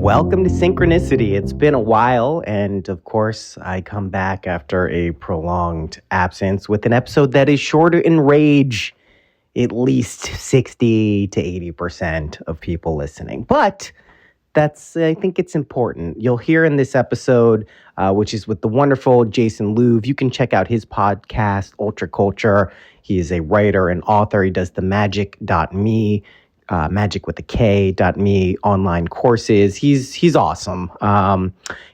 Welcome to Synchronicity. It's been a while, and of course, I come back after a prolonged absence with an episode that is sure to enrage at least 60 to 80% of people listening. But I think it's important. You'll hear in this episode, which is with the wonderful Jason Louv. You can check out his podcast, Ultra Culture. He is a writer and author. He does the magic.me. Magic with a K.me online courses. He's awesome.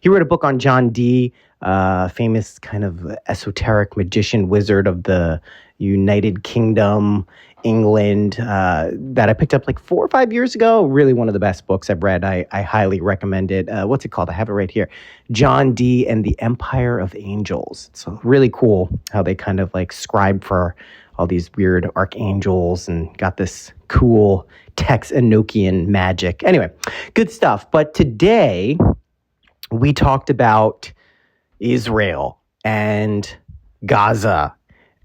He wrote a book on John Dee, famous kind of esoteric magician wizard of the United Kingdom, England, that I picked up like 4 or 5 years ago. Really one of the best books I've read. I highly recommend it. What's it called? I have it right here. John Dee and the Empire of Angels. It's really cool how they kind of like scribe for all these weird archangels and got this cool Tex Enochian magic. Anyway, good stuff. But today we talked about Israel and Gaza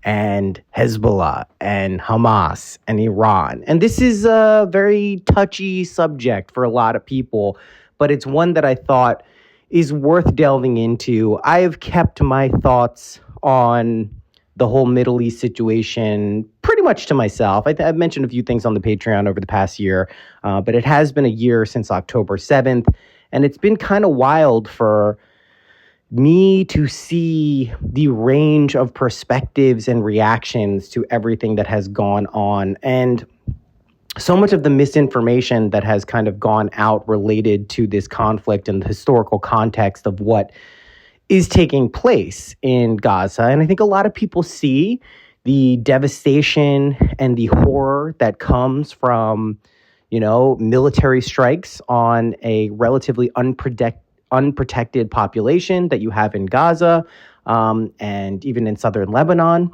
and Hezbollah and Hamas and Iran. And this is a very touchy subject for a lot of people, but it's one that I thought is worth delving into. I have kept my thoughts on the whole Middle East situation pretty much to myself. I've mentioned a few things on the Patreon over the past year, but it has been a year since October 7th, and it's been kind of wild for me to see the range of perspectives and reactions to everything that has gone on, and so much of the misinformation that has kind of gone out related to this conflict and the historical context of what is taking place in Gaza. And I think a lot of people see the devastation and the horror that comes from, military strikes on a relatively unprotected population that you have in Gaza, and even in southern Lebanon,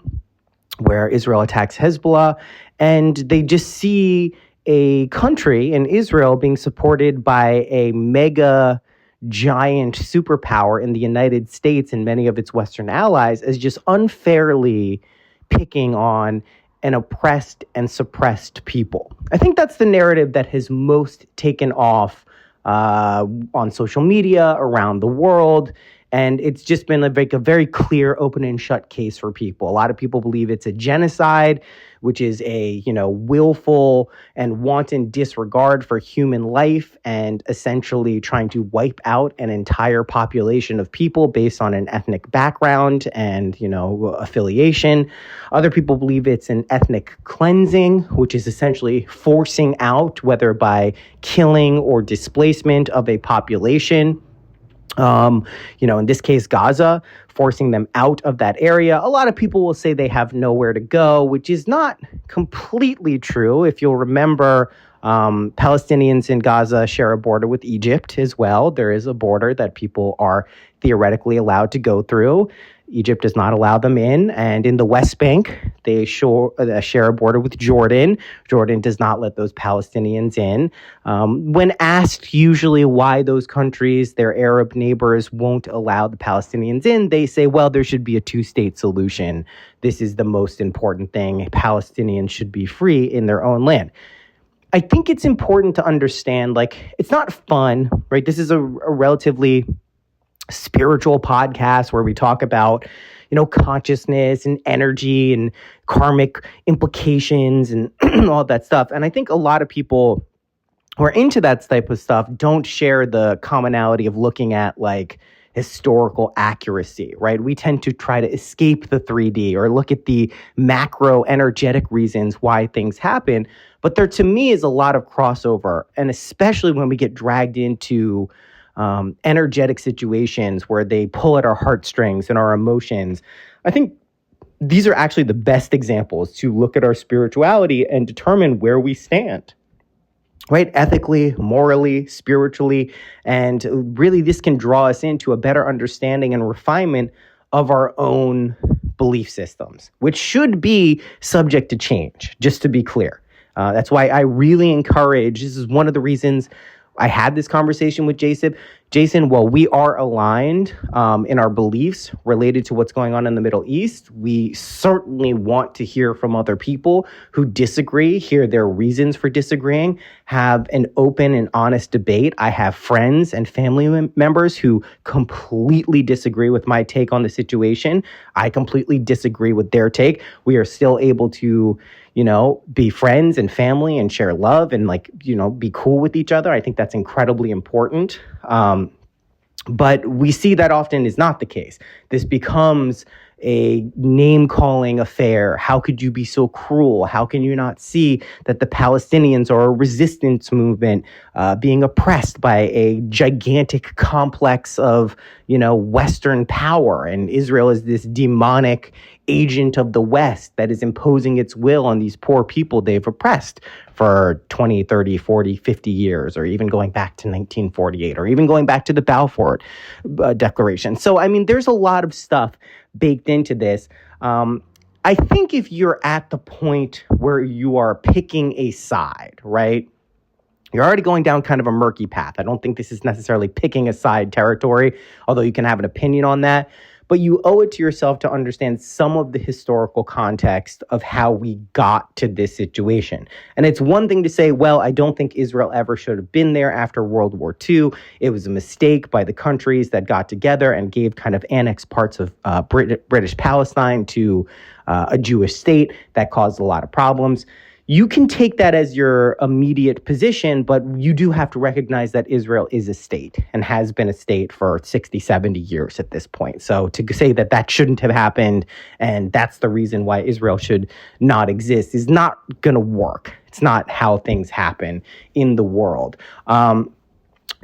where Israel attacks Hezbollah. And they just see a country in Israel being supported by a mega giant superpower in the United States and many of its Western allies as just unfairly picking on an oppressed and suppressed people. I think that's the narrative that has most taken off on social media around the world. And it's just been like a very clear open and shut case for people. A lot of people believe it's a genocide, which is a, willful and wanton disregard for human life and essentially trying to wipe out an entire population of people based on an ethnic background and, affiliation. Other people believe it's an ethnic cleansing, which is essentially forcing out, whether by killing or displacement of a population. In this case, Gaza, forcing them out of that area. A lot of people will say they have nowhere to go, which is not completely true. If you'll remember, Palestinians in Gaza share a border with Egypt as well. There is a border that people are theoretically allowed to go through. Egypt does not allow them in. And in the West Bank, they share a border with Jordan. Jordan does not let those Palestinians in. When asked usually why those countries, their Arab neighbors, won't allow the Palestinians in, they say, well, there should be a two-state solution. This is the most important thing. Palestinians should be free in their own land. I think it's important to understand, it's not fun, right? This is a relatively spiritual podcast where we talk about, consciousness and energy and karmic implications and all that stuff. And I think a lot of people who are into that type of stuff don't share the commonality of looking at historical accuracy, right? We tend to try to escape the 3D or look at the macro energetic reasons why things happen. But there, to me, is a lot of crossover. And especially when we get dragged into energetic situations where they pull at our heartstrings and our emotions. I think these are actually the best examples to look at our spirituality and determine where we stand, right? Ethically, morally, spiritually. And really, this can draw us into a better understanding and refinement of our own belief systems, which should be subject to change, just to be clear. That's why I really encourage, this is one of the reasons I had this conversation with Jason, Jason, while we are aligned in our beliefs related to what's going on in the Middle East, we certainly want to hear from other people who disagree, hear their reasons for disagreeing, have an open and honest debate. I have friends and family members who completely disagree with my take on the situation. I completely disagree with their take. We are still able to, be friends and family and share love and be cool with each other. I think that's incredibly important. But we see that often is not the case. This becomes a name-calling affair. How could you be so cruel? How can you not see that the Palestinians are a resistance movement being oppressed by a gigantic complex of, Western power, and Israel is this demonic agent of the West that is imposing its will on these poor people they've oppressed for 20, 30, 40, 50 years, or even going back to 1948, or even going back to the Balfour Declaration. So, there's a lot of stuff baked into this. I think if you're at the point where you are picking a side, right? You're already going down kind of a murky path. I don't think this is necessarily picking a side territory, although you can have an opinion on that. But you owe it to yourself to understand some of the historical context of how we got to this situation. And it's one thing to say, well, I don't think Israel ever should have been there after World War II. It was a mistake by the countries that got together and gave kind of annexed parts of British Palestine to a Jewish state that caused a lot of problems. You can take that as your immediate position, but you do have to recognize that Israel is a state and has been a state for 60, 70 years at this point. So to say that that shouldn't have happened and that's the reason why Israel should not exist is not going to work. It's not how things happen in the world. The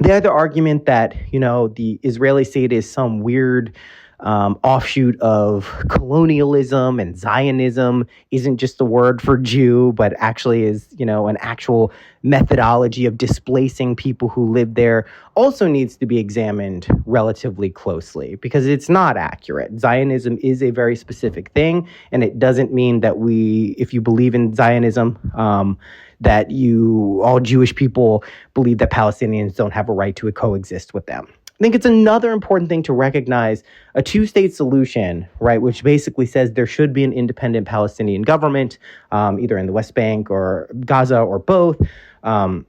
other argument that, the Israeli state is some weird offshoot of colonialism and Zionism isn't just a word for Jew, but actually is, an actual methodology of displacing people who live there also needs to be examined relatively closely because it's not accurate. Zionism is a very specific thing, and it doesn't mean that if you believe in Zionism, that all Jewish people believe that Palestinians don't have a right to coexist with them. I think it's another important thing to recognize a two-state solution, right, which basically says there should be an independent Palestinian government, either in the West Bank or Gaza or both. That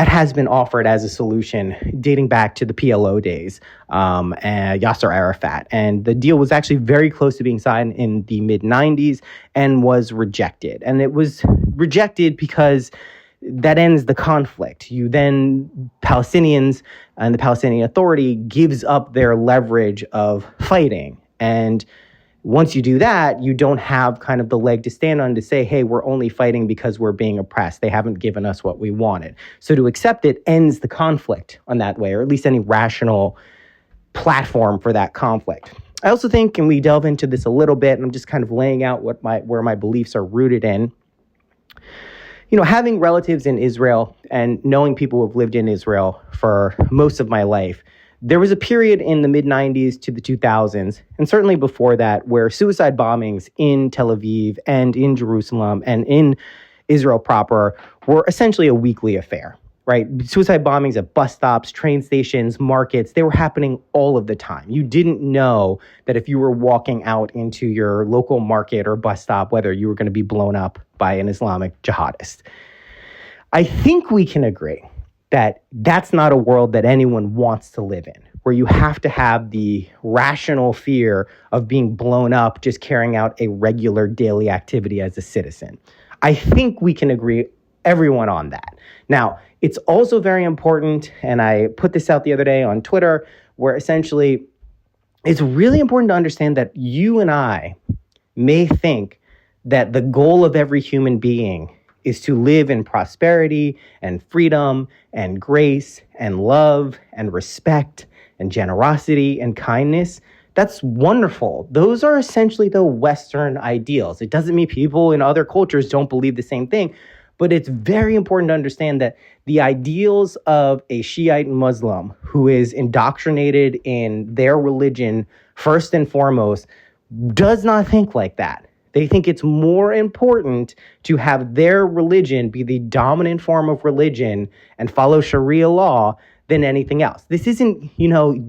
has been offered as a solution dating back to the PLO days and Yasser Arafat. And the deal was actually very close to being signed in the mid-90s and was rejected. And it was rejected because that ends the conflict. Palestinians and the Palestinian Authority gives up their leverage of fighting. And once you do that, you don't have kind of the leg to stand on to say, hey, we're only fighting because we're being oppressed. They haven't given us what we wanted. So to accept it ends the conflict on that way, or at least any rational platform for that conflict. I also think, and we delve into this a little bit, and I'm just kind of laying out where my beliefs are rooted in. Having relatives in Israel and knowing people who have lived in Israel for most of my life, there was a period in the mid-90s to the 2000s, and certainly before that, where suicide bombings in Tel Aviv and in Jerusalem and in Israel proper were essentially a weekly affair, right? Suicide bombings at bus stops, train stations, markets, they were happening all of the time. You didn't know that if you were walking out into your local market or bus stop, whether you were going to be blown up by an Islamic jihadist. I think we can agree that that's not a world that anyone wants to live in, where you have to have the rational fear of being blown up just carrying out a regular daily activity as a citizen. I think we can agree, everyone, on that. Now, it's also very important, and I put this out the other day on Twitter, where essentially it's really important to understand that you and I may think that the goal of every human being is to live in prosperity and freedom and grace and love and respect and generosity and kindness. That's wonderful. Those are essentially the Western ideals. It doesn't mean people in other cultures don't believe the same thing, but it's very important to understand that the ideals of a Shiite Muslim who is indoctrinated in their religion first and foremost does not think like that. They think it's more important to have their religion be the dominant form of religion and follow Sharia law than anything else. This isn't,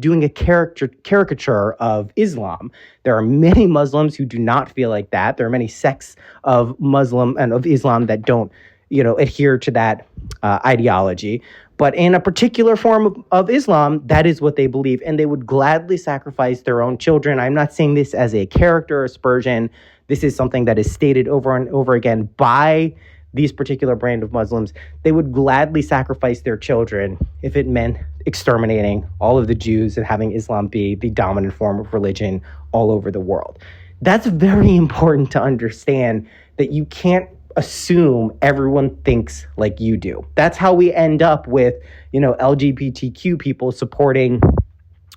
doing a caricature of Islam. There are many Muslims who do not feel like that. There are many sects of Muslim and of Islam that don't, adhere to that ideology. But in a particular form of Islam, that is what they believe, and they would gladly sacrifice their own children. I'm not saying this as a character aspersion. This is something that is stated over and over again by these particular brand of Muslims. They would gladly sacrifice their children if it meant exterminating all of the Jews and having Islam be the dominant form of religion all over the world. That's very important to understand, that you can't assume everyone thinks like you do. That's how we end up with, LGBTQ people supporting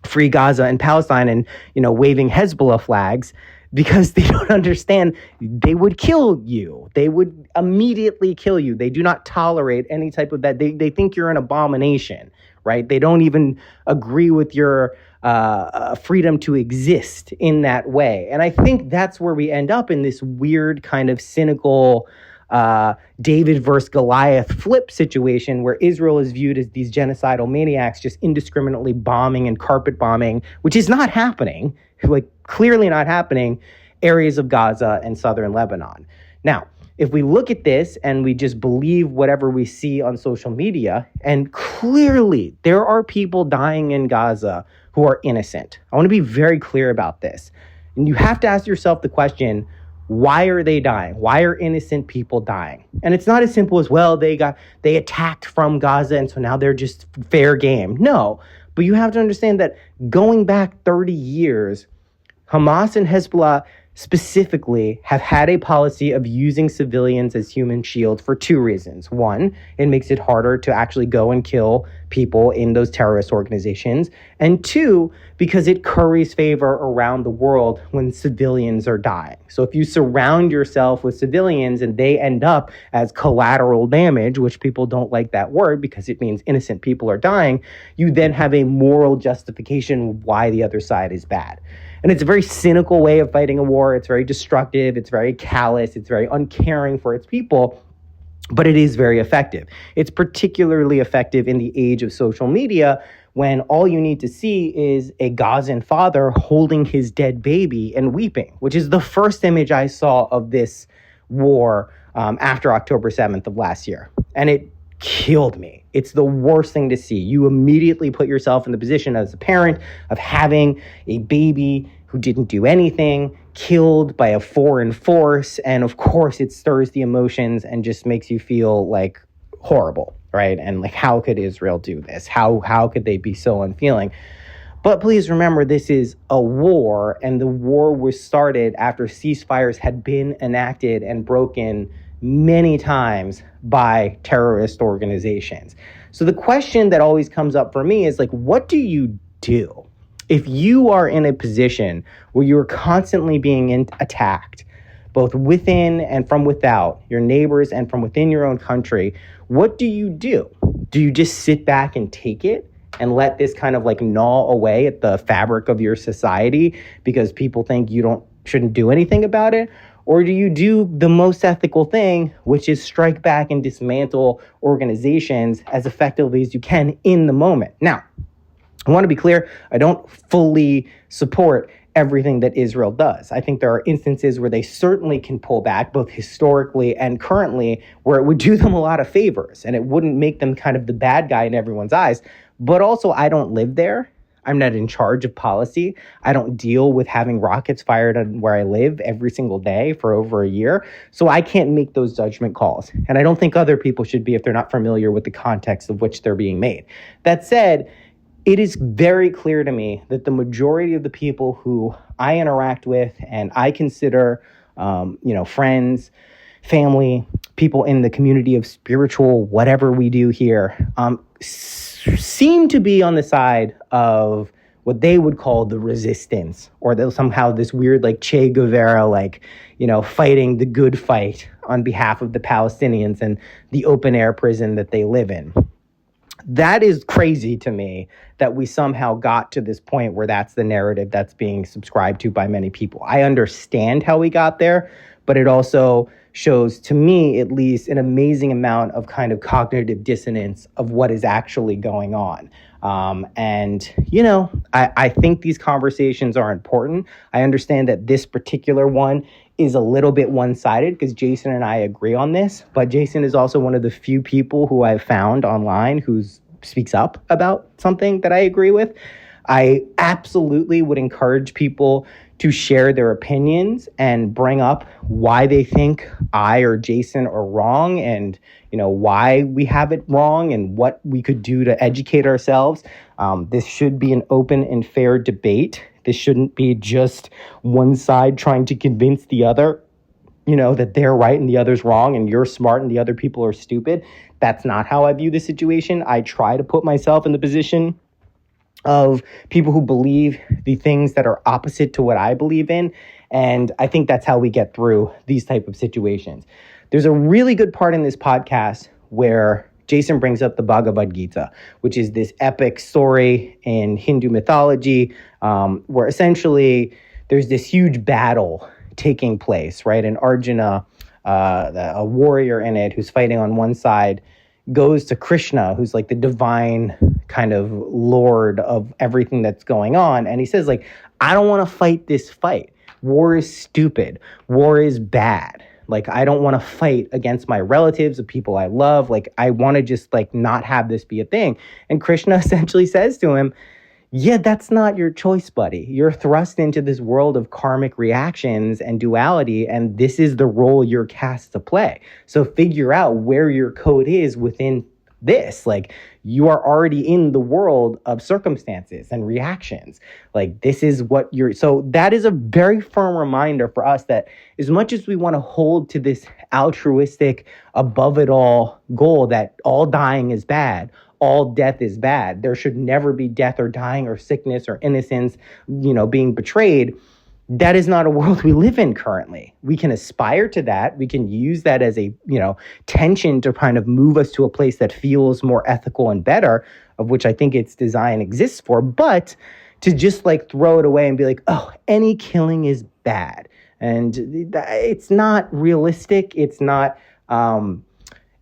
Free Gaza and Palestine and, waving Hezbollah flags, because they don't understand they would kill you. They would immediately kill you. They do not tolerate any type of that. They think you're an abomination, right? They don't even agree with your freedom to exist in that way. And I think that's where we end up, in this weird kind of cynical David versus Goliath flip situation, where Israel is viewed as these genocidal maniacs just indiscriminately bombing and carpet bombing, which is not happening, clearly not happening, areas of Gaza and southern Lebanon. Now, if we look at this and we just believe whatever we see on social media, and clearly there are people dying in Gaza who are innocent. I want to be very clear about this. And you have to ask yourself the question, why are they dying? Why are innocent people dying? And it's not as simple as, well, they attacked from Gaza and so now they're just fair game. No, but you have to understand that going back 30 years, Hamas and Hezbollah specifically have had a policy of using civilians as human shields for two reasons. One, it makes it harder to actually go and kill people in those terrorist organizations. And two, because it curries favor around the world when civilians are dying. So if you surround yourself with civilians and they end up as collateral damage, which people don't like that word because it means innocent people are dying, you then have a moral justification why the other side is bad. And it's a very cynical way of fighting a war. It's very destructive. It's very callous. It's very uncaring for its people. But it is very effective. It's particularly effective in the age of social media, when all you need to see is a Gazan father holding his dead baby and weeping, which is the first image I saw of this war after October 7th of last year. And it killed me. It's the worst thing to see. You immediately put yourself in the position as a parent of having a baby who didn't do anything, killed by a foreign force. And of course, it stirs the emotions and just makes you feel like horrible, right? And like, how could Israel do this? How could they be so unfeeling? But please remember, this is a war, and the war was started after ceasefires had been enacted and broken many times by terrorist organizations. So the question that always comes up for me is like, what do you do if you are in a position where you're constantly being attacked, both within and from without, your neighbors and from within your own country? What do you do? Do you just sit back and take it and let this kind of like gnaw away at the fabric of your society because people think you shouldn't do anything about it? Or do you do the most ethical thing, which is strike back and dismantle organizations as effectively as you can in the moment? Now, I want to be clear, I don't fully support everything that Israel does. I think there are instances where they certainly can pull back, both historically and currently, where it would do them a lot of favors and it wouldn't make them kind of the bad guy in everyone's eyes. But also, I don't live there. I'm not in charge of policy. I don't deal with having rockets fired on where I live every single day for over a year. So I can't make those judgment calls. And I don't think other people should be if they're not familiar with the context of which they're being made. That said, it is very clear to me that the majority of the people who I interact with and I consider, friends, family, people in the community of spiritual, whatever we do here, seem to be on the side of what they would call the resistance, or somehow this weird like Che Guevara, fighting the good fight on behalf of the Palestinians and the open air prison that they live in. That is crazy to me that we somehow got to this point where that's the narrative that's being subscribed to by many people. I understand how we got there, but it also shows, to me at least, an amazing amount of kind of cognitive dissonance of what is actually going on. I think these conversations are important. I understand that this particular one is a little bit one-sided because Jason and I agree on this, but Jason is also one of the few people who I've found online who speaks up about something that I agree with. I absolutely would encourage people to share their opinions and bring up why they think I or Jason are wrong, and why we have it wrong and what we could do to educate ourselves. This should be an open and fair debate. This shouldn't be just one side trying to convince the other, that they're right and the other's wrong and you're smart and the other people are stupid. That's not how I view the situation. I try to put myself in the position of people who believe the things that are opposite to what I believe in. And I think that's how we get through these type of situations. There's a really good part in this podcast where Jason brings up the Babad Gita, which is this epic story in Hindu mythology, where essentially there's this huge battle taking place, right? And Arjuna, a warrior in it who's fighting on one side, goes to Krishna, who's like the divine kind of lord of everything that's going on. And he says, like, I don't want to fight this fight. War is stupid. War is bad. Like, I don't want to fight against my relatives, the people I love. Like, I want to just not have this be a thing. And Krishna essentially says to him, yeah, that's not your choice, buddy. You're thrust into this world of karmic reactions and duality, and this is the role you're cast to play. So figure out where your code is within this. Like, you are already in the world of circumstances and reactions. Like, this is what you're... So that is a very firm reminder for us that as much as we want to hold to this altruistic, above it all goal that all dying is bad, all death is bad, there should never be death or dying or sickness or innocence, being betrayed. That is not a world we live in currently. We can aspire to that. We can use that as a, tension to kind of move us to a place that feels more ethical and better, of which I think its design exists for. But to just throw it away and be like, oh, any killing is bad. And it's not realistic. It's not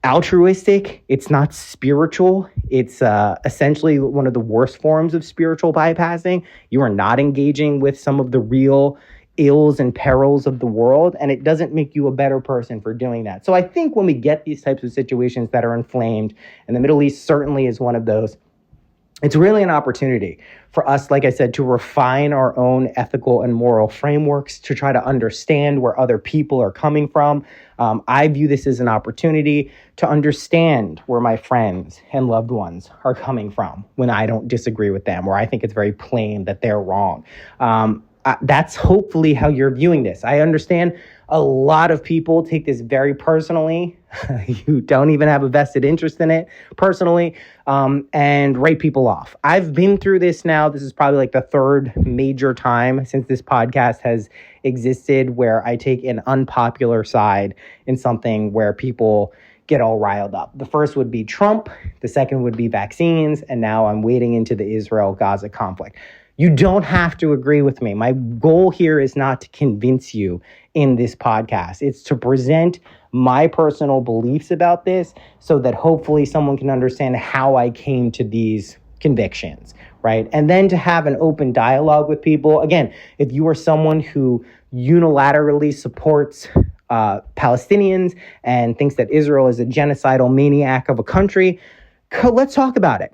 altruistic. It's not spiritual. It's essentially one of the worst forms of spiritual bypassing. You are not engaging with some of the real ills and perils of the world, and it doesn't make you a better person for doing that. So I think when we get these types of situations that are inflamed, and the Middle East certainly is one of those, it's really an opportunity for us, like I said, to refine our own ethical and moral frameworks, to try to understand where other people are coming from. I view this as an opportunity to understand where my friends and loved ones are coming from when I don't disagree with them, or I think it's very plain that they're wrong. That's hopefully how you're viewing this. I understand a lot of people take this very personally. You don't even have a vested interest in it personally, and write people off. I've been through this now. This is probably the third major time since this podcast has existed where I take an unpopular side in something where people get all riled up. The first would be Trump. The second would be vaccines. And now I'm wading into the Israel-Gaza conflict. You don't have to agree with me. My goal here is not to convince you in this podcast. It's to present my personal beliefs about this so that hopefully someone can understand how I came to these convictions, right? And then to have an open dialogue with people. Again, if you are someone who unilaterally supports Palestinians and thinks that Israel is a genocidal maniac of a country, let's talk about it.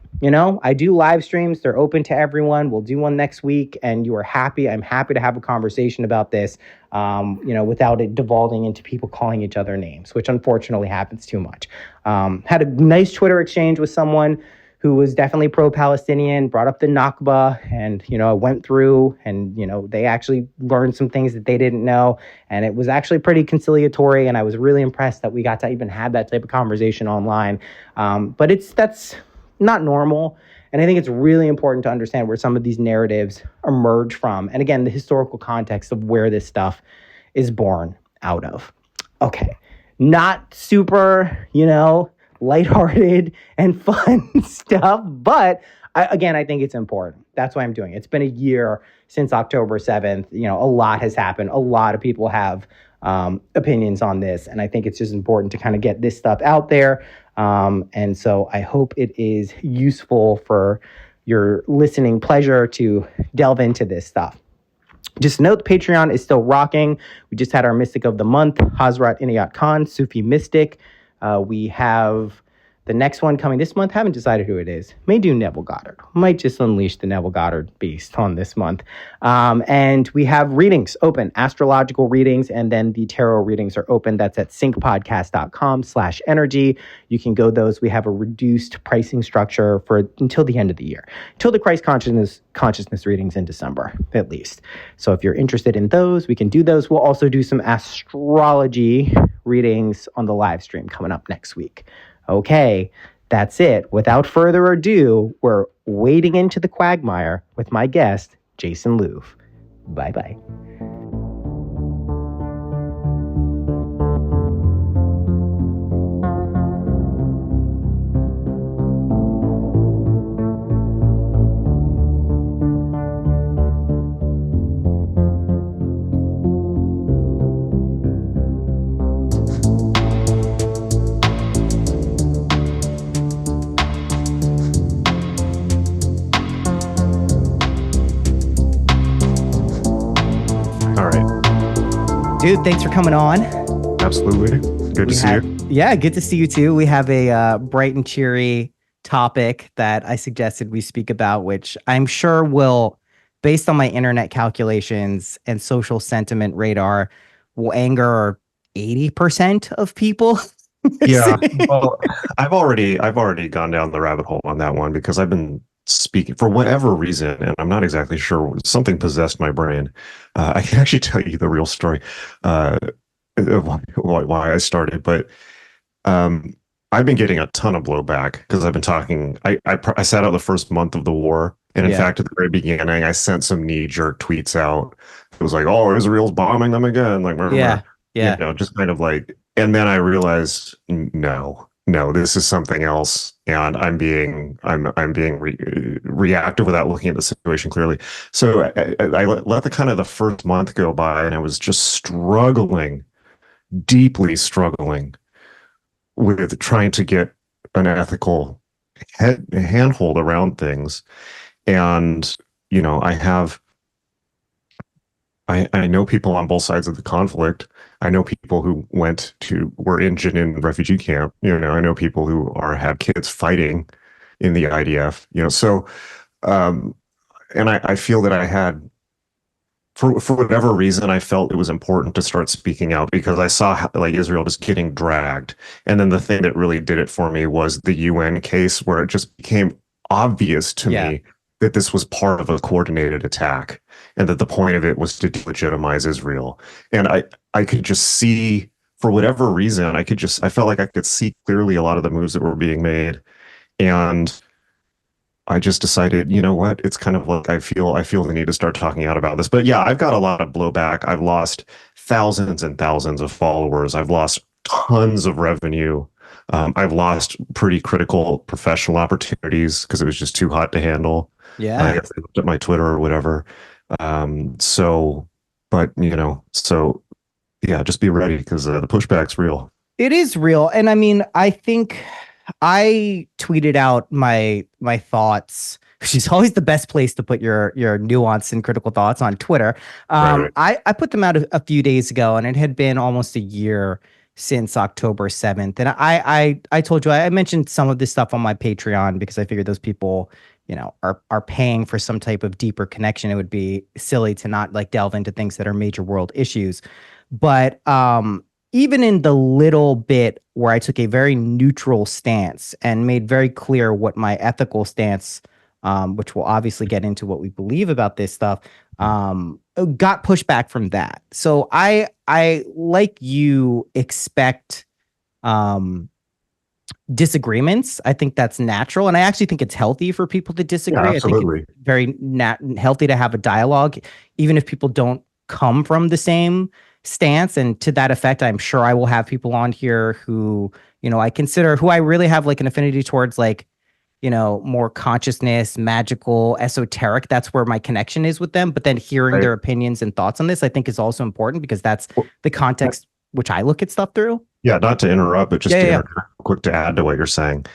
I do live streams. They're open to everyone. We'll do one next week, and you are happy. I'm happy to have a conversation about this, without it devolving into people calling each other names, which unfortunately happens too much. Had a nice Twitter exchange with someone who was definitely pro-Palestinian, brought up the Thenakba, and, I went through and, they actually learned some things that they didn't know. And it was actually pretty conciliatory. And I was really impressed that we got to even have that type of conversation online. But that's not normal. And I think it's really important to understand where some of these narratives emerge from. And again, the historical context of where this stuff is born out of. Okay. Not super, lighthearted and fun stuff, but I think it's important. That's why I'm doing it. It's been a year since October 7th. A lot has happened. A lot of people have opinions on this. And I think it's just important to kind of get this stuff out there. And so I hope it is useful for your listening pleasure to delve into this stuff. Just note, Patreon is still rocking. We just had our Mystic of the Month, Hazrat Inayat Khan, Sufi Mystic. We have the next one coming this month. Haven't decided who it is. May do Neville Goddard. Might just unleash the Neville Goddard beast on this month. And we have readings open, astrological readings, and then the tarot readings are open. That's at syncpodcast.com/energy. You can go those. We have a reduced pricing structure for until the end of the year, till the Christ consciousness readings in December, at least. So if you're interested in those, we can do those. We'll also do some astrology readings on the live stream coming up next week. Okay, that's it. Without further ado, we're wading into the quagmire with my guest, Jason Louv. Bye-bye. Dude, thanks for coming on. Absolutely. Good to see you. Yeah, good to see you too. We have a bright and cheery topic that I suggested we speak about, which I'm sure will, based on my internet calculations and social sentiment radar, will anger 80% of people. Yeah. Well, I've already gone down the rabbit hole on that one because I've been speaking for whatever reason, and I'm not exactly sure. Something possessed my brain. I can actually tell you the real story, why I started, but I've been getting a ton of blowback because I've been talking. I sat out the first month of the war, and in fact, at the very beginning, I sent some knee-jerk tweets out. It was like, "Oh, Israel's bombing them again," like, you know, just kind of like. And then I realized, no, this is something else, and I'm being reactive without looking at the situation clearly. So I let the kind of the first month go by, and I was just deeply struggling with trying to get an ethical handhold around things. And you know, I know people on both sides of the conflict. I know people who were in Jenin refugee camp. You know, I know people who have kids fighting in the IDF. You know, so and I feel that I had, for whatever reason, I felt it was important to start speaking out because I saw like Israel just getting dragged. And then the thing that really did it for me was the UN case, where it just became obvious to me that this was part of a coordinated attack, and that the point of it was to delegitimize Israel. And I could just see, for whatever reason, I felt like I could see clearly a lot of the moves that were being made. And I just decided, you know what, it's kind of like I feel the need to start talking out about this. But yeah, I've got a lot of blowback. I've lost thousands and thousands of followers. I've lost tons of revenue. I've lost pretty critical professional opportunities because it was just too hot to handle. Yeah. I guess they looked at my Twitter or whatever. But you know, so yeah, just be ready because the pushback's real. It is real. And I mean, I think I tweeted out my thoughts, which is always the best place to put your nuanced and critical thoughts, on Twitter. Right. I put them out a few days ago, and it had been almost a year since October 7th. And I told you, I mentioned some of this stuff on my Patreon because I figured those people, you know, are paying for some type of deeper connection. It would be silly to not like delve into things that are major world issues. But even in the little bit where I took a very neutral stance and made very clear what my ethical stance, which we'll obviously get into what we believe about this stuff, got pushback from that. So I like you expect disagreements. I think that's natural, and I actually think it's healthy for people to disagree. Yeah, absolutely. I think it's very healthy to have a dialogue, even if people don't come from the same stance. And to that effect, I'm sure I will have people on here who, you know, I consider, who I really have like an affinity towards, like more consciousness, magical, esoteric. That's where my connection is with them. But then hearing Right. their opinions and thoughts on this, I think is also important because that's Well, the context which I look at stuff through. yeah, not to interrupt, but Yeah, just yeah, to yeah. interject quick to add to what you're saying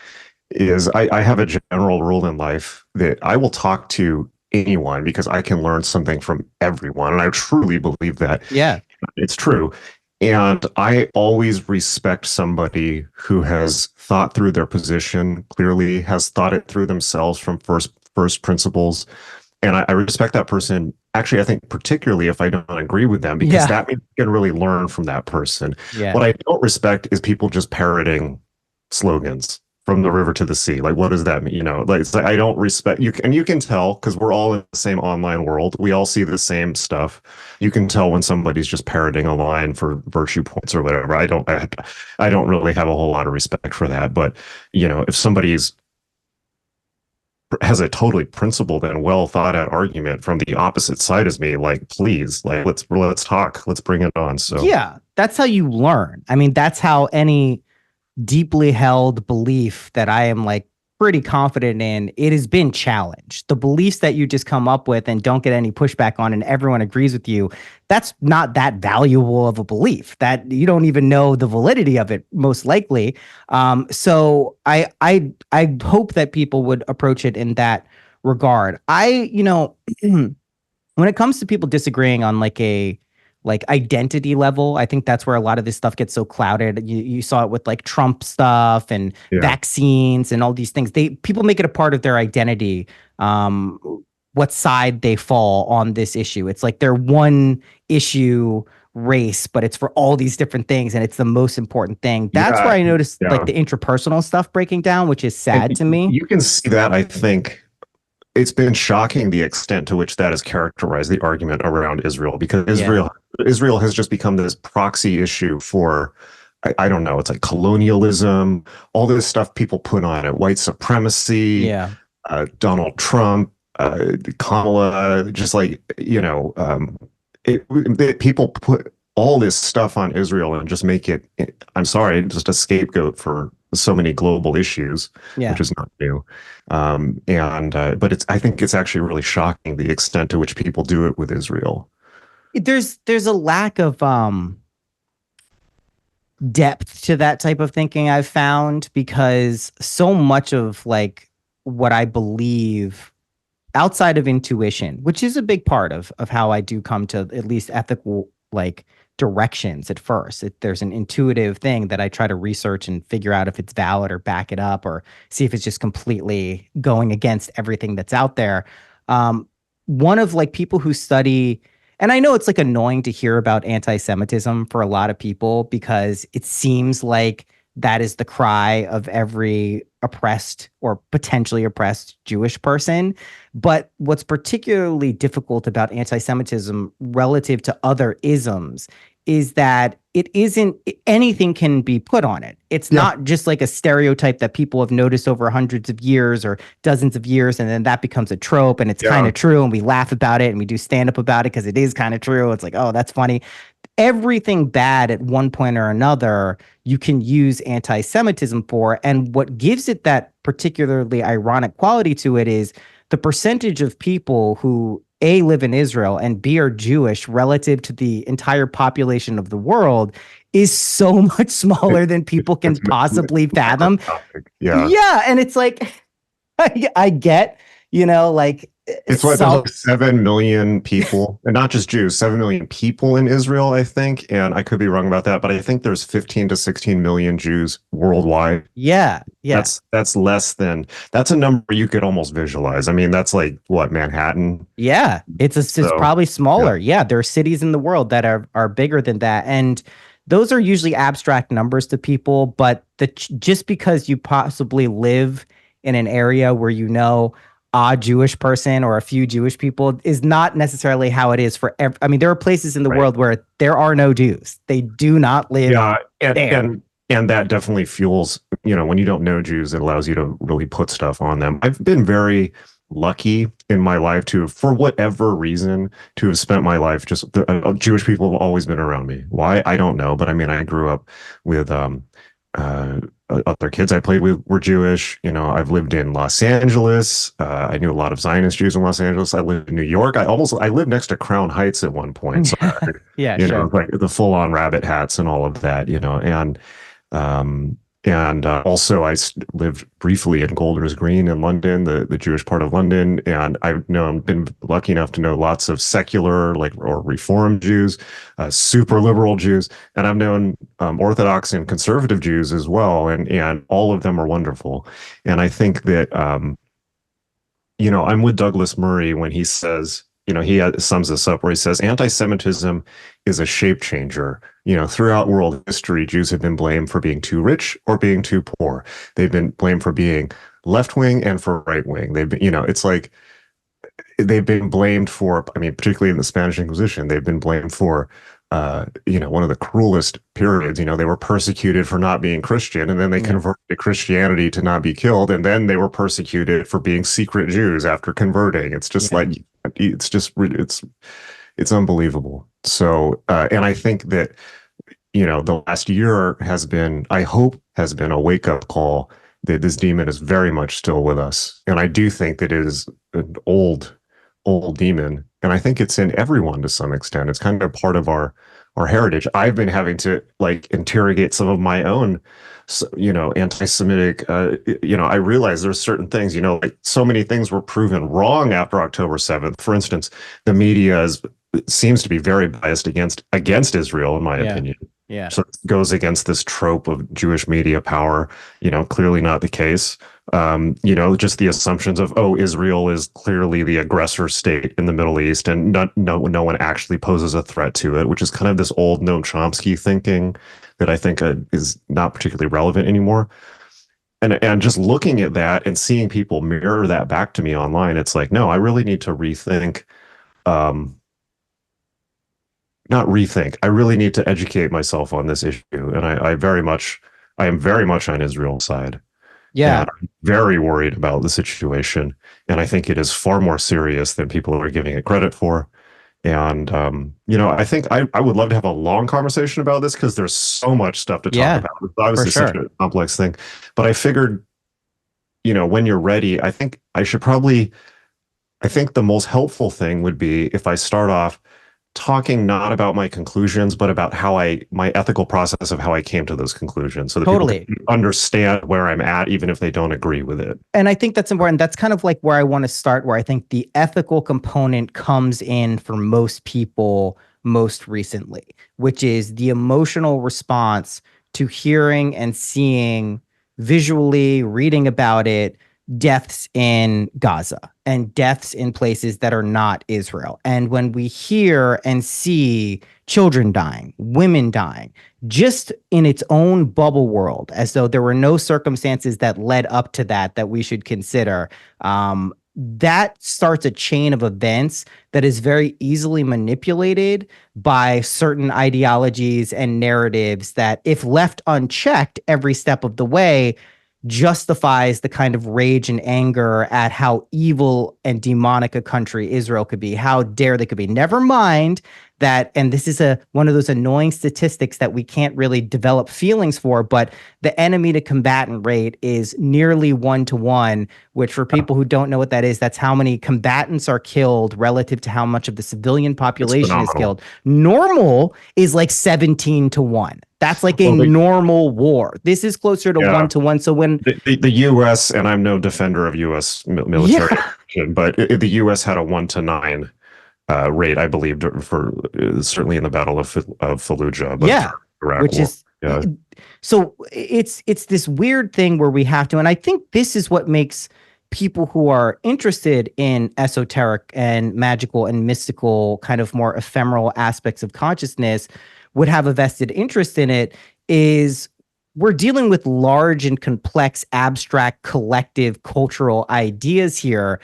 is I have a general rule in life that I will talk to anyone because I can learn something from everyone. And I truly believe that Yeah. it's true. And I always respect somebody who has thought through their position clearly, has thought it through themselves from first principles. And I respect that person. Actually, I think particularly if I don't agree with them, because Yeah. that means you can really learn from that person. Yeah. What I don't respect is people just parroting slogans from the river to the sea. Like, what does that mean? Like, it's like I don't respect you, and you can tell because we're all in the same online world. We all see the same stuff. You can tell when somebody's just parroting a line for virtue points or whatever. I don't really have a whole lot of respect for that. But if somebody's has a totally principled and well thought out argument from the opposite side as me, like, please, like, let's talk, let's bring it on. So Yeah. That's how you learn. I mean, that's how any deeply held belief that I am like pretty confident in, it has been challenged. The beliefs that you just come up with and don't get any pushback on and everyone agrees with you, that's not that valuable of a belief. That you don't even know the validity of it, most likely. So I hope that people would approach it in that regard. When it comes to people disagreeing on like a identity level, I think that's where a lot of this stuff gets so clouded. You saw it with like Trump stuff and yeah, vaccines and all these things. People make it a part of their identity, what side they fall on this issue. It's like their one issue race, but it's for all these different things and it's the most important thing. That's where yeah, I noticed like yeah. the interpersonal stuff breaking down, which is And sad to me. you can see that, I think, it's been shocking the extent to which that has characterized the argument around Israel, because Yeah. Israel has just become this proxy issue for I don't know, it's like colonialism, all this stuff people put on it, white supremacy, Yeah. Donald Trump, Kamala, just like people put all this stuff on Israel and just make it, I'm sorry, just a scapegoat for so many global issues, Yeah. which is not new. But I think it's actually really shocking the extent to which people do it with Israel. There's a lack of depth to that type of thinking I've found because so much of like what I believe outside of intuition, which is a big part of how I do come to at least ethical like directions at first. There's an intuitive thing that I try to research and figure out if it's valid or back it up or see if it's just completely going against everything that's out there. One of like people who study, and I know it's like annoying to hear about anti-Semitism for a lot of people because it seems like that is the cry of every oppressed or potentially oppressed Jewish person. But what's particularly difficult about anti-Semitism relative to other isms is that it isn't anything can be put on it. It's Yeah, not just like a stereotype that people have noticed over hundreds of years or dozens of years, and then that becomes a trope and it's kind yeah, of true and we laugh about it and we do stand up about it because it is kind of true. It's like, oh, that's funny. Everything bad at one point or another, you can use anti Semitism for. And what gives it that particularly ironic quality to it is the percentage of people who A, live in Israel and B, are Jewish relative to the entire population of the world is so much it, smaller than people can it's possibly fathom. microscopic. Yeah. Yeah. And it's like, I get, like It's what there's some, like 7 million people, and not just Jews, 7 million people in Israel, I think. And I could be wrong about that, but I think there's 15 to 16 million Jews worldwide. yeah, yeah. That's less than that's a number you could almost visualize. I mean, that's like what Manhattan. Yeah, it's So probably yeah, smaller. Yeah, there are cities in the world that are bigger than that, and those are usually abstract numbers to people. But just because you possibly live in an area where a Jewish person or a few Jewish people is not necessarily how it is for I mean, there are places in the right. world where there are no Jews. They do not live Yeah, and there. that definitely fuels, when you don't know Jews, it allows you to really put stuff on them. I've been very lucky in my life to, for whatever reason, to have spent my life just Jewish people have always been around me. Why? I don't know, but I mean, I grew up with other kids I played with were Jewish. I've lived in Los Angeles. I knew a lot of Zionist Jews in Los Angeles. I lived in New York. I lived next to Crown Heights at one point. So, Yeah, sure. like the full on rabbit hats and all of that, um, and also lived briefly in Golders Green in London, the Jewish part of London. And I've been lucky enough to know lots of secular, or Reform Jews, super liberal Jews, and I've known Orthodox and conservative Jews as well, and all of them are wonderful. And I think that I'm with Douglas Murray when he says, he sums this up where he says, anti-Semitism is a shape changer. Throughout world history, Jews have been blamed for being too rich or being too poor. They've been blamed for being left wing and for right wing. They've been, it's like they've been blamed for, particularly in the Spanish Inquisition, they've been blamed for, one of the cruelest periods. They were persecuted for not being Christian, and then they converted to Christianity to not be killed, and then they were persecuted for being secret Jews after converting. It's just it's unbelievable. So, and I think that, the last year I hope has been a wake up call that this demon is very much still with us. And I do think that it is an old demon. And I think it's in everyone to some extent. It's kind of part of our heritage. I've been having to interrogate some of my own, anti-Semitic, I realize there's certain things, so many things were proven wrong after October 7th. For instance, the media seems to be very biased against Israel, in my opinion. Yeah. So it goes against this trope of Jewish media power, clearly not the case. Just the assumptions of, Israel is clearly the aggressor state in the Middle East, and no one actually poses a threat to it, which is kind of this old Noam Chomsky thinking that I think is not particularly relevant anymore. And just looking at that and seeing people mirror that back to me online, it's like, no, I really need to rethink. Not rethink. I really need to educate myself on this issue, and I am very much on Israel's side. Yeah. And I'm very worried about the situation, and I think it is far more serious than people are giving it credit for. And I think I would love to have a long conversation about this because there's so much stuff to talk about. It's obviously such a complex thing, but I figured, when you're ready, I think the most helpful thing would be if I start off talking not about my conclusions, but about my ethical process of how I came to those conclusions, so that people can understand where I'm at, even if they don't agree with it. And I think that's important. That's kind of like where I want to start, where I think the ethical component comes in for most people most recently, which is the emotional response to hearing and seeing visually, reading about it, deaths in Gaza and deaths in places that are not Israel. And when we hear and see children dying, women dying, just in its own bubble world, as though there were no circumstances that led up to that we should consider, that starts a chain of events that is very easily manipulated by certain ideologies and narratives that, if left unchecked every step of the way, justifies the kind of rage and anger at how evil and demonic a country Israel could be. How dare they could be. Never mind that, and this is one of those annoying statistics that we can't really develop feelings for, but the enemy to combatant rate is nearly 1-to-1, which, for people who don't know what that is, that's how many combatants are killed relative to how much of the civilian population is killed. Normal is like 17-to-1. That's like a normal war. This is closer to 1-to-1. So when the U.S., and I'm no defender of U.S. military action, but the U.S. had a 1-to-9 rate, I believe, for certainly in the Battle of Fallujah. But Iraq which war. Is so it's this weird thing where we have to, and I think this is what makes people who are interested in esoteric and magical and mystical, kind of more ephemeral aspects of consciousness, would have a vested interest in it, is we're dealing with large and complex, abstract, collective cultural ideas here,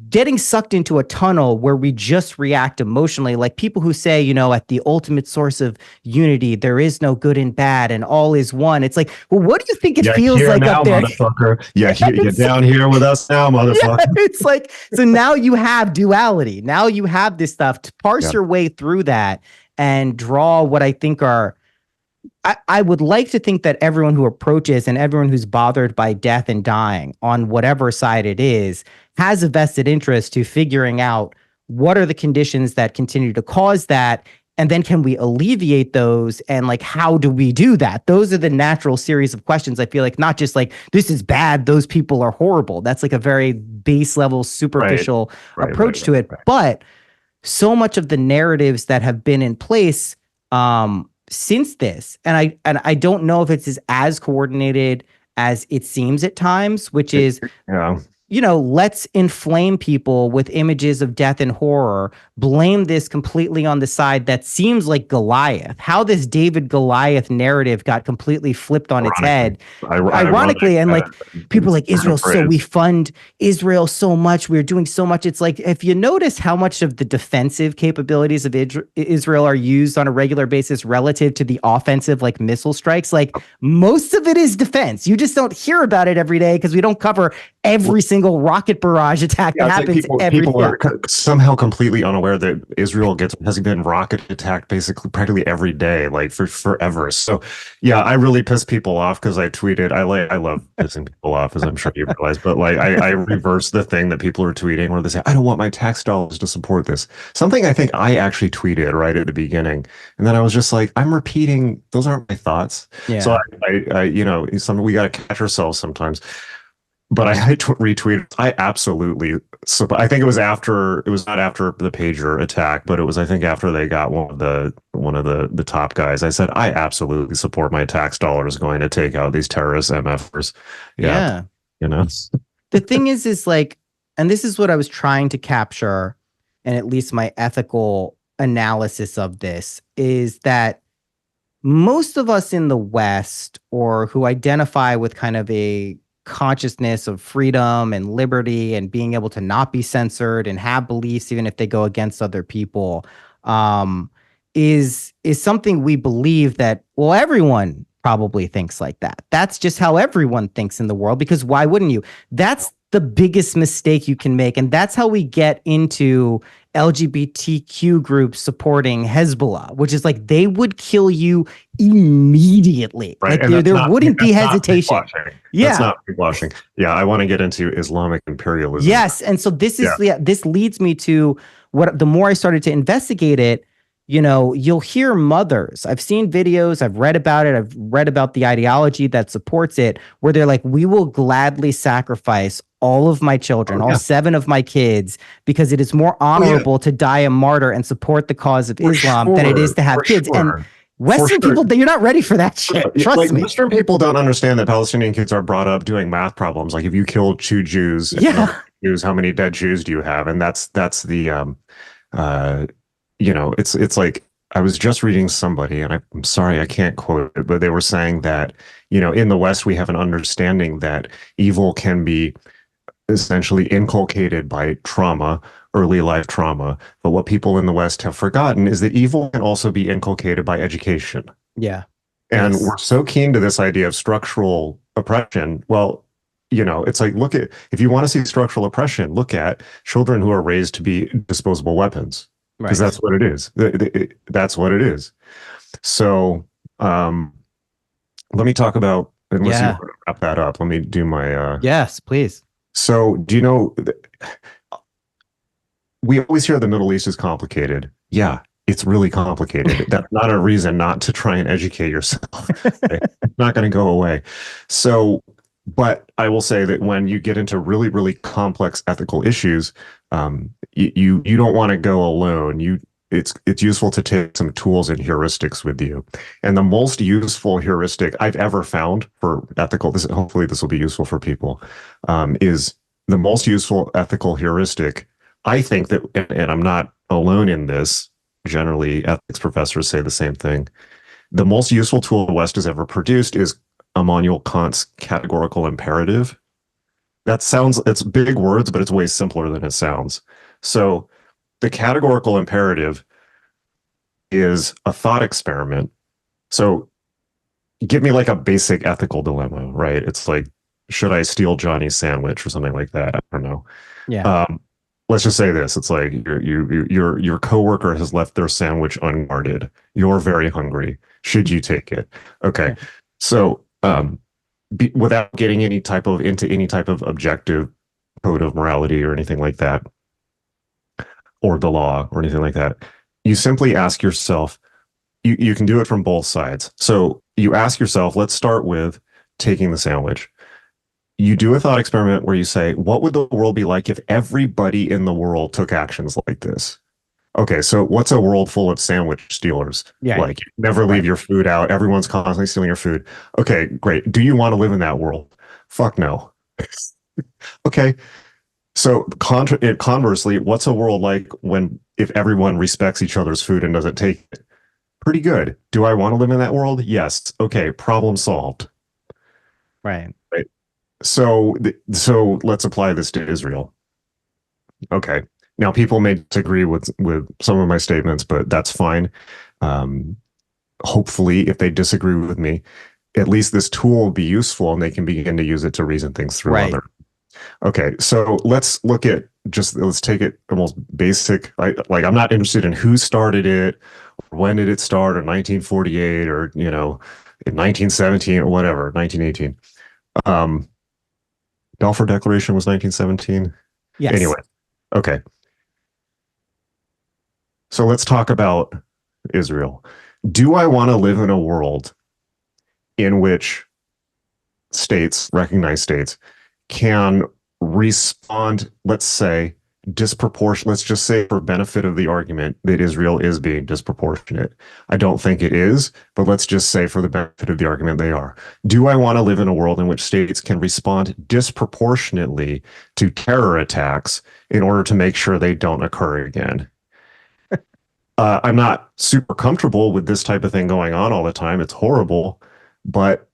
getting sucked into a tunnel where we just react emotionally. Like people who say, at the ultimate source of unity, there is no good and bad and all is one. It's like, well, what do you think it feels like now, up there? Motherfucker. You're down here with us now, motherfucker. Yeah, it's like, so now you have duality. Now you have this stuff to parse your way through that and draw what I think are I would like to think that everyone who approaches and everyone who's bothered by death and dying on whatever side it is has a vested interest to figuring out what are the conditions that continue to cause that. And then can we alleviate those? And like, how do we do that? Those are the natural series of questions. I feel like not just like, this is bad, those people are horrible. That's like a very base level, superficial approach to it. But so much of the narratives that have been in place since this, and I don't know if it's as coordinated as it seems at times, which is let's inflame people with images of death and horror, blame this completely on the side that seems like Goliath. How this David Goliath narrative got completely flipped on its head. Ironically, and like people are like, Israel, so we fund Israel so much, we're doing so much. It's like, if you notice how much of the defensive capabilities of Israel are used on a regular basis relative to the offensive, like missile strikes, like most of it is defense. You just don't hear about it every day because we don't cover every single rocket barrage attack that happens people are somehow completely unaware that Israel has been rocket attacked basically practically every day, like for forever. So yeah, I really piss people off because I tweeted. I love pissing people off, as I'm sure you realize, but like I reversed the thing that people are tweeting where they say, I don't want my tax dollars to support this. Something I think I actually tweeted right at the beginning. And then I was just like, I'm repeating, those aren't my thoughts. Yeah. So we got to catch ourselves sometimes. But I retweeted. I absolutely. So I think it was not after the pager attack, but it was, I think, after they got one of the top guys. I said, I absolutely support my tax dollars going to take out these terrorist MFers. Yeah. The thing is like, and this is what I was trying to capture, and at least my ethical analysis of this is that most of us in the West, or who identify with kind of a consciousness of freedom and liberty and being able to not be censored and have beliefs even if they go against other people, is something we believe that, well, everyone probably thinks like that. That's just how everyone thinks in the world, because why wouldn't you? That's the biggest mistake you can make. And that's how we get into LGBTQ groups supporting Hezbollah, which is like they would kill you immediately. Right. Like there wouldn't be hesitation. That's not blushing. Yeah, I want to get into Islamic imperialism. Yes, and so this is this leads me to what, the more I started to investigate it, you'll hear mothers. I've seen videos, I've read about it, I've read about the ideology that supports it, where they're like, we will gladly sacrifice all of my children, all 7 of my kids, because it is more honorable to die a martyr and support the cause of Islam than it is to have kids. And Western people, you're not ready for that shit. Trust me. Western people don't understand that Palestinian kids are brought up doing math problems. Like, if you kill 2 Jews, how many dead Jews do you have? And that's the it's like, I was just reading somebody, and I'm sorry I can't quote it, but they were saying that, in the West we have an understanding that evil can be essentially inculcated by trauma, early life trauma. But what people in the West have forgotten is that evil can also be inculcated by education. Yeah. And we're so keen to this idea of structural oppression. Well, it's like, if you want to see structural oppression, look at children who are raised to be disposable weapons. Because that's what it is. That's what it is. So let me talk about, unless you want to wrap that up, let me do my... Yes, please. So do you know, we always hear the Middle East is complicated. Yeah, it's really complicated. That's not a reason not to try and educate yourself. It's not going to go away. So, but I will say that when you get into really, really complex ethical issues, you don't want to go alone. It's useful to take some tools and heuristics with you. And the most useful heuristic I've ever found for ethical, hopefully this will be useful for people, is the most useful ethical heuristic. I think that, and I'm not alone in this, generally ethics professors say the same thing. The most useful tool the West has ever produced is Immanuel Kant's categorical imperative. It's big words, but it's way simpler than it sounds. So the categorical imperative is a thought experiment. So give me like a basic ethical dilemma, right? It's like, should I steal Johnny's sandwich or something like that? I don't know. Yeah. let's just say this. It's like your coworker has left their sandwich unguarded. You're very hungry. Should you take it? Okay. Yeah. So without getting into any type of objective code of morality or anything like that, or the law or anything like that, you simply ask yourself, you can do it from both sides. So you ask yourself, let's start with taking the sandwich. You do a thought experiment where you say, what would the world be like if everybody in the world took actions like this? Okay, so what's a world full of sandwich stealers? Yeah. Like, you never leave Right. your food out. Everyone's constantly stealing your food. Okay, great. Do you want to live in that world? Fuck no. Okay, so conversely, what's a world like when if everyone respects each other's food and doesn't take it? Pretty good. Do I want to live in that world? Yes. Okay, problem solved. Right. Right. So let's apply this to Israel. Okay. Now people may disagree with some of my statements, but that's fine. Um, Hopefully, if they disagree with me, at least this tool will be useful and they can begin to use it to reason things through. Right. Okay, so let's take it almost basic. I'm not interested in who started it, or when did it start, or 1948, or in 1917 or whatever, 1918. Um, Balfour Declaration was 1917. Yes. Anyway, okay. So let's talk about Israel. Do I want to live in a world in which recognized states, can respond, let's say, disproportionate? Let's just say, for benefit of the argument, that Israel is being disproportionate. I don't think it is, but let's just say, for the benefit of the argument, they are. Do I want to live in a world in which states can respond disproportionately to terror attacks in order to make sure they don't occur again? I'm not super comfortable with this type of thing going on all the time. It's horrible, but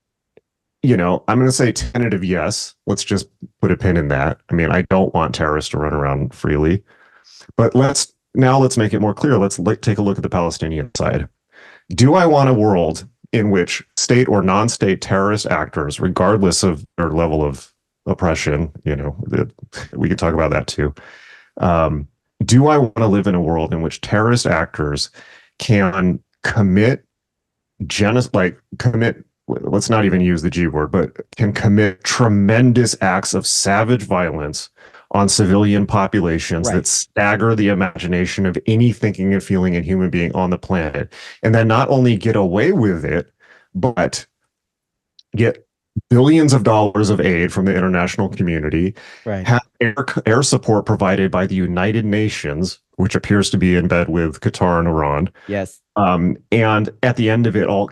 I'm going to say tentative yes. Let's just put a pin in that. I mean, I don't want terrorists to run around freely, but let's make it more clear. Let's take a look at the Palestinian side. Do I want a world in which state or non-state terrorist actors, regardless of their level of oppression, we could talk about that too. Do I want to live in a world in which terrorist actors can commit let's not even use the G word, but can commit tremendous acts of savage violence on civilian populations that stagger the imagination of any thinking and feeling and human being on the planet, and then not only get away with it, but get billions of dollars of aid from the international community, have air support provided by the United Nations, which appears to be in bed with Qatar and Iran. Yes. And at the end of it all,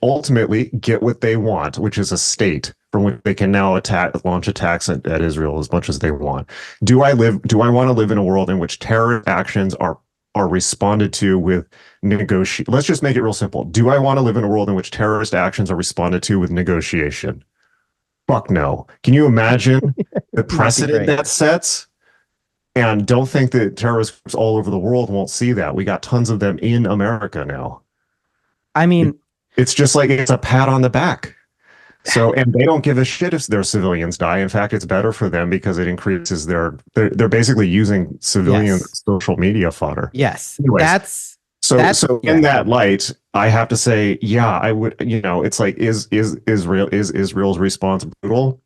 ultimately get what they want, which is a state from which they can now launch attacks at Israel as much as they want. Do I want to live in a world in which terror actions are responded to with negotiation? Let's just make it real simple. Do I want to live in a world in which terrorist actions are responded to with negotiation? Fuck no. Can you imagine the precedent that sets? And don't think that terrorist groups all over the world won't see that. We got tons of them in America now. I mean, it's just like it's a pat on the back. So, and they don't give a shit if their civilians die. In fact, it's better for them because it increases they're basically using civilian social media fodder. Yes. Anyways, so in that light, I have to say, yeah, I would, it's like, is Israel's response brutal?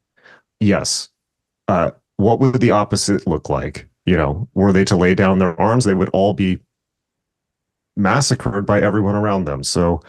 Yes. What would the opposite look like? Were they to lay down their arms, they would all be massacred by everyone around them. So,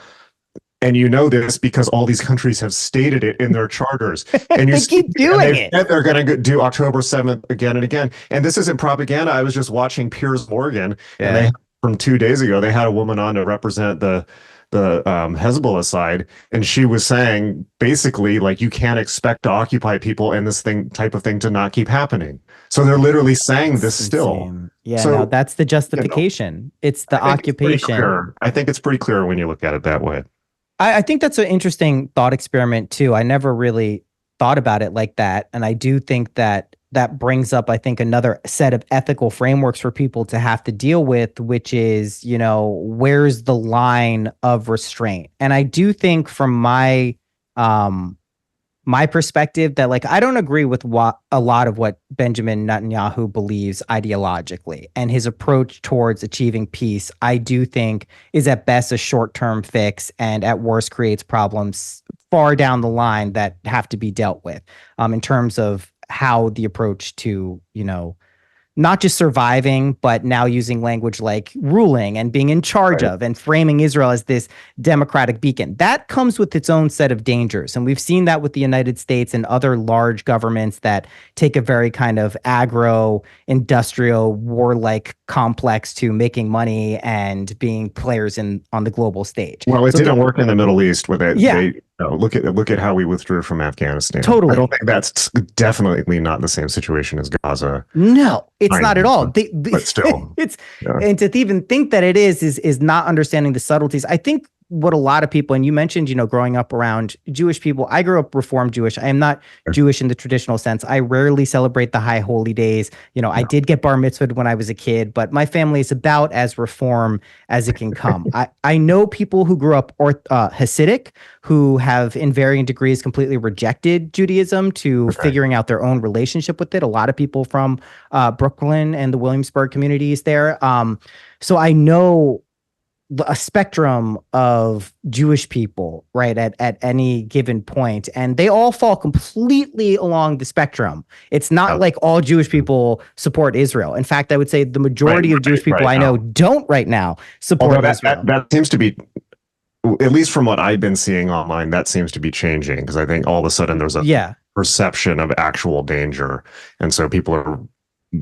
and this because all these countries have stated it in their charters. And they keep doing it. They're going to do October 7th again and again. And this isn't propaganda. I was just watching Piers Morgan, and from 2 days ago, they had a woman on to represent the Hezbollah side, and she was saying basically, like, you can't expect to occupy people and this type of thing to not keep happening. So they're literally saying this still. Yeah, so, no, that's the justification. It's the occupation. I think it's pretty clear when you look at it that way. I think that's an interesting thought experiment too. I never really thought about it like that, and I do think that brings up, I think, another set of ethical frameworks for people to have to deal with, which is, where's the line of restraint? And I do think from my my perspective that like I don't agree with what a lot of what Benjamin Netanyahu believes ideologically, and his approach towards achieving peace I do think is at best a short-term fix and at worst creates problems far down the line that have to be dealt with in terms of how the approach to, not just surviving, but now using language like ruling and being in charge of and framing Israel as this democratic beacon. That comes with its own set of dangers. And we've seen that with the United States and other large governments that take a very kind of agro-industrial, warlike complex to making money and being players on the global stage. Well, it didn't work in the Middle East with it. Yeah. Look at how we withdrew from Afghanistan. Totally. I don't think that's definitely not the same situation as Gaza. No, it's not at all. But still, and to even think that it is not understanding the subtleties. I think what a lot of people, and you mentioned, growing up around Jewish people. I grew up Reformed Jewish. I am not Jewish in the traditional sense. I rarely celebrate the high holy days. I did get bar mitzvahed when I was a kid, but my family is about as Reform as it can come. I know people who grew up Hasidic who have in varying degrees completely rejected Judaism to figuring out their own relationship with it. A lot of people from Brooklyn and the Williamsburg communities there. So I know a spectrum of Jewish people, right, at any given point, and they all fall completely along the spectrum. It's not like all Jewish people support Israel. In fact, I would say the majority of Jewish people I know don't right now support Israel. That seems to be, at least from what I've been seeing online, that seems to be changing, because I think all of a sudden there's a perception of actual danger, and so people are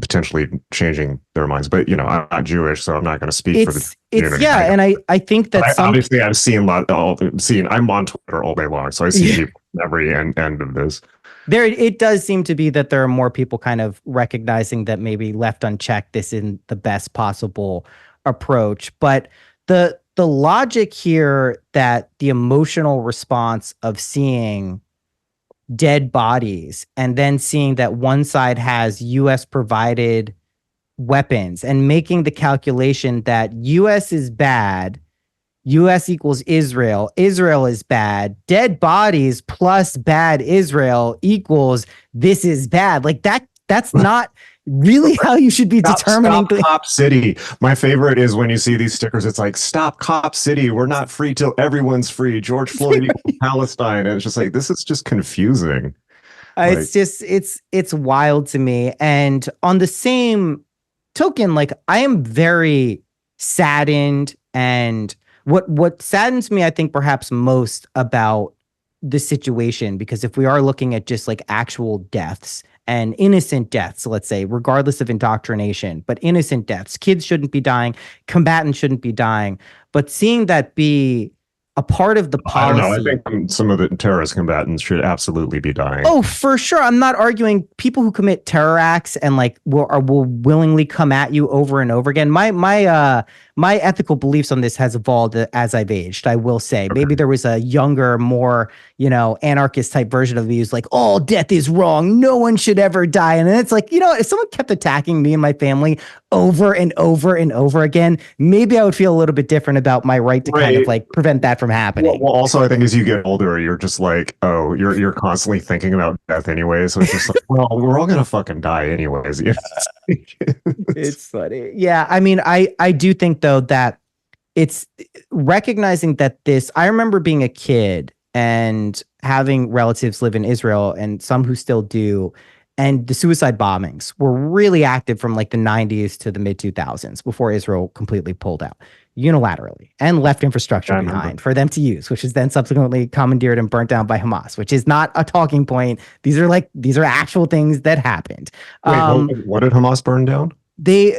potentially changing their minds. But I'm not Jewish, so I'm not going to speak for the community. And I think that obviously I've seen I'm on Twitter all day long, so I see people at every end of this. It does seem to be that there are more people kind of recognizing that maybe left unchecked, this isn't the best possible approach. But the logic here that the emotional response of seeing dead bodies and then seeing that one side has U.S. provided weapons and making the calculation that U.S. is bad, U.S. equals Israel, Israel is bad, dead bodies plus bad Israel equals this is bad. Like that's not really how you should be determining. Stop Cop City. My favorite is when you see these stickers, it's like, stop Cop City. We're not free till everyone's free. George Floyd equals Palestine. And it's just like, this is just confusing. It's wild to me. And on the same token, like I am very saddened, and what saddens me, I think perhaps most about the situation, because if we are looking at just like actual deaths and innocent deaths, let's say, regardless of indoctrination, but innocent deaths, kids shouldn't be dying, combatants shouldn't be dying, but seeing that be a part of the policy. I don't know. I think some of the terrorist combatants should absolutely be dying. Oh, for sure. I'm not arguing people who commit terror acts and like will willingly come at you over and over again. My ethical beliefs on this has evolved as I've aged, I will say. Maybe there was a younger, more, anarchist type version of me who's like, all death is wrong. No one should ever die. And then it's like, if someone kept attacking me and my family over and over and over again, maybe I would feel a little bit different about my right to kind of like prevent that from happening. Well, also, I think as you get older, you're just like, oh, you're constantly thinking about death anyway. So it's just like, well, we're all going to fucking die anyways. It's funny. Yeah. I mean, I do think though that it's recognizing that I remember being a kid and having relatives live in Israel and some who still do. And the suicide bombings were really active from like the 90s to the mid 2000s before Israel completely pulled out unilaterally and left infrastructure behind for them to use, which is then subsequently commandeered and burnt down by Hamas, which is not a talking point. These are actual things that happened. Wait, what did Hamas burn down?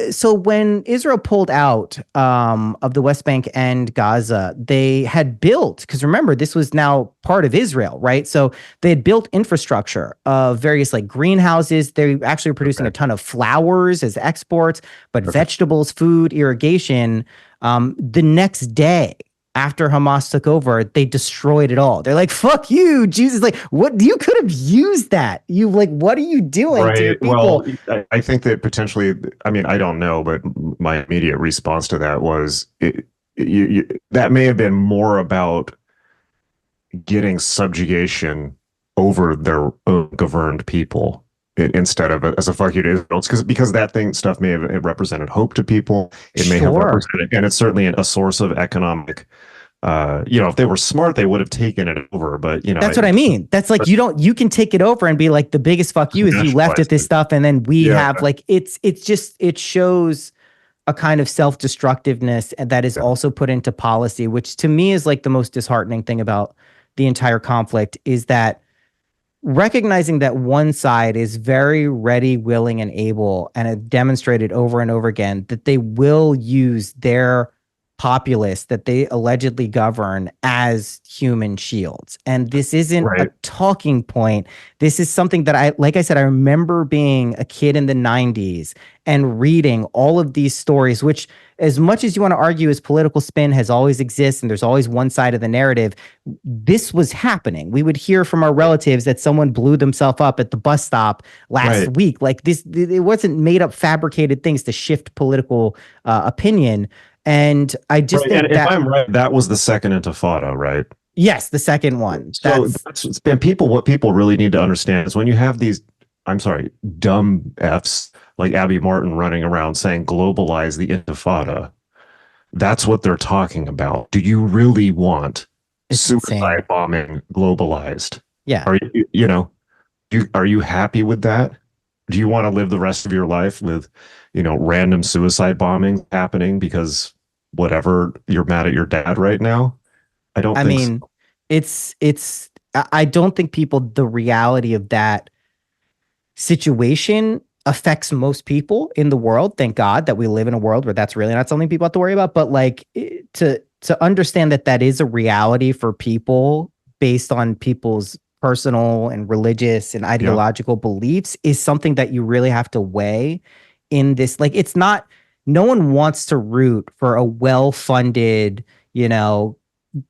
So when Israel pulled out of the West Bank and Gaza, they had built, because remember, this was now part of Israel, right? So they had built infrastructure of various like greenhouses. They actually were producing a ton of flowers as exports, but vegetables, food, irrigation. The next day after Hamas took over, they destroyed it all. They're like, fuck you, Jesus. Like, what? You could have used that. What are you doing to your people? Well, I think that potentially, I mean, I don't know, but my immediate response to that was that may have been more about getting subjugation over their own governed people instead of as a fuck you to Israel. It's because that thing stuff may have it represented hope to people. It may have Sure. represented, and it's certainly a source of economic. If they were smart, they would have taken it over. But That's what I mean. That's like you can take it over and be like the biggest fuck you is you left with this stuff, and then we have like it's just it shows a kind of self-destructiveness that is also put into policy, which to me is like the most disheartening thing about the entire conflict is that recognizing that one side is very ready, willing, and able, and have demonstrated over and over again that they will use their populace that they allegedly govern as human shields. And this isn't a talking point. This is something that like I said, I remember being a kid in the 90s and reading all of these stories, which as much as you want to argue as political spin has always exists and there's always one side of the narrative, this was happening. We would hear from our relatives that someone blew themselves up at the bus stop last week. Like this, it wasn't made up fabricated things to shift political opinion. And I just think if I'm right, that was the second Intifada, right? Yes, the second one. So what people really need to understand is when you have these, I'm sorry, dumb Fs like Abby Martin running around saying globalize the Intifada, that's what they're talking about. Do you really want suicide bombing globalized? Yeah. Are you happy with that? Do you want to live the rest of your life with, random suicide bombing happening because whatever you're mad at your dad right now? I don't think I don't think the reality of that situation affects most people in the world. Thank God that we live in a world where that's really not something people have to worry about. But like to understand that is a reality for people based on people's personal and religious and ideological beliefs is something that you really have to weigh in this. Like, it's not, no one wants to root for a well-funded,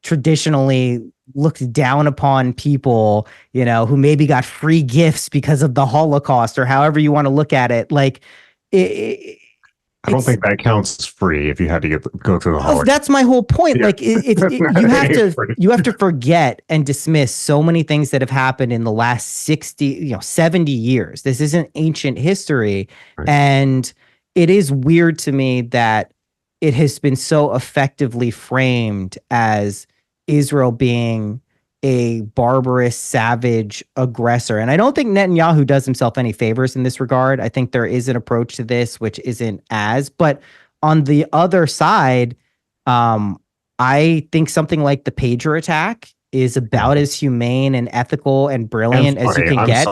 traditionally looked down upon people, who maybe got free gifts because of the Holocaust or however you want to look at it. Like, I don't think that counts as free if you had to go through the Holocaust. That's my whole point. Yeah. Like you have to forget and dismiss so many things that have happened in the last 60, 70 years. This isn't ancient history. Right. And it is weird to me that it has been so effectively framed as Israel being a barbarous, savage aggressor. And I don't think Netanyahu does himself any favors in this regard. I think there is an approach to this which isn't but on the other side, I think something like the pager attack is about as humane and ethical and brilliant as you can get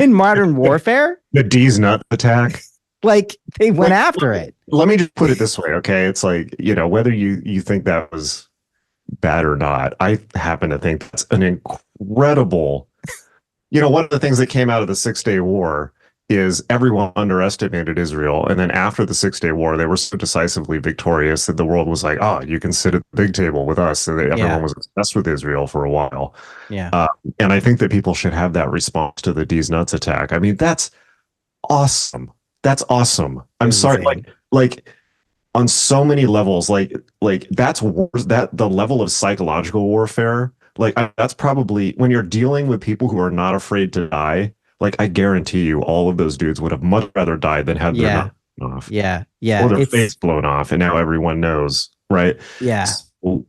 in modern warfare. The D's nut attack. Like, they went after it. Let me just put it this way, okay? It's like, whether you think that was bad or not, I happen to think that's an incredible, one of the things that came out of the 6-Day War is everyone underestimated Israel. And then after the 6-Day War, they were so decisively victorious that the world was like, oh, you can sit at the big table with us. And everyone was obsessed with Israel for a while. Yeah. And I think that people should have that response to the D's nuts attack. I mean, that's awesome. That's awesome. I'm sorry. Like on so many levels, like that's the level of psychological warfare. Like that's probably when you're dealing with people who are not afraid to die. Like, I guarantee you, all of those dudes would have much rather died than had their nut blown off. Yeah. Or their face blown off, and now everyone knows, right? Yeah. So,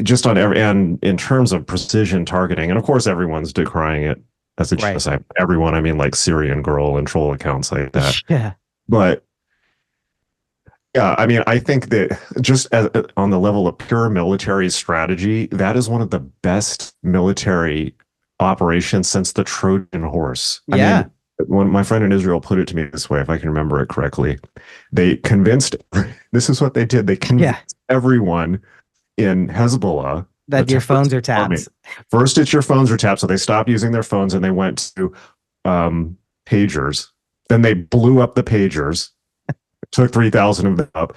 just on and in terms of precision targeting, and of course, everyone's decrying it as a genocide. Everyone, I mean, like Syrian Girl and troll accounts like that. Yeah. But yeah, I mean, I think that just on the level of pure military strategy, that is one of the best military operations since the Trojan horse. I mean, when my friend in Israel put it to me this way, if I can remember it correctly, they convinced, this is what they did. They convinced everyone in Hezbollah that your phones are tapped. First, it's your phones are tapped. So they stopped using their phones and they went to pagers. Then they blew up the pagers, took 3,000 of them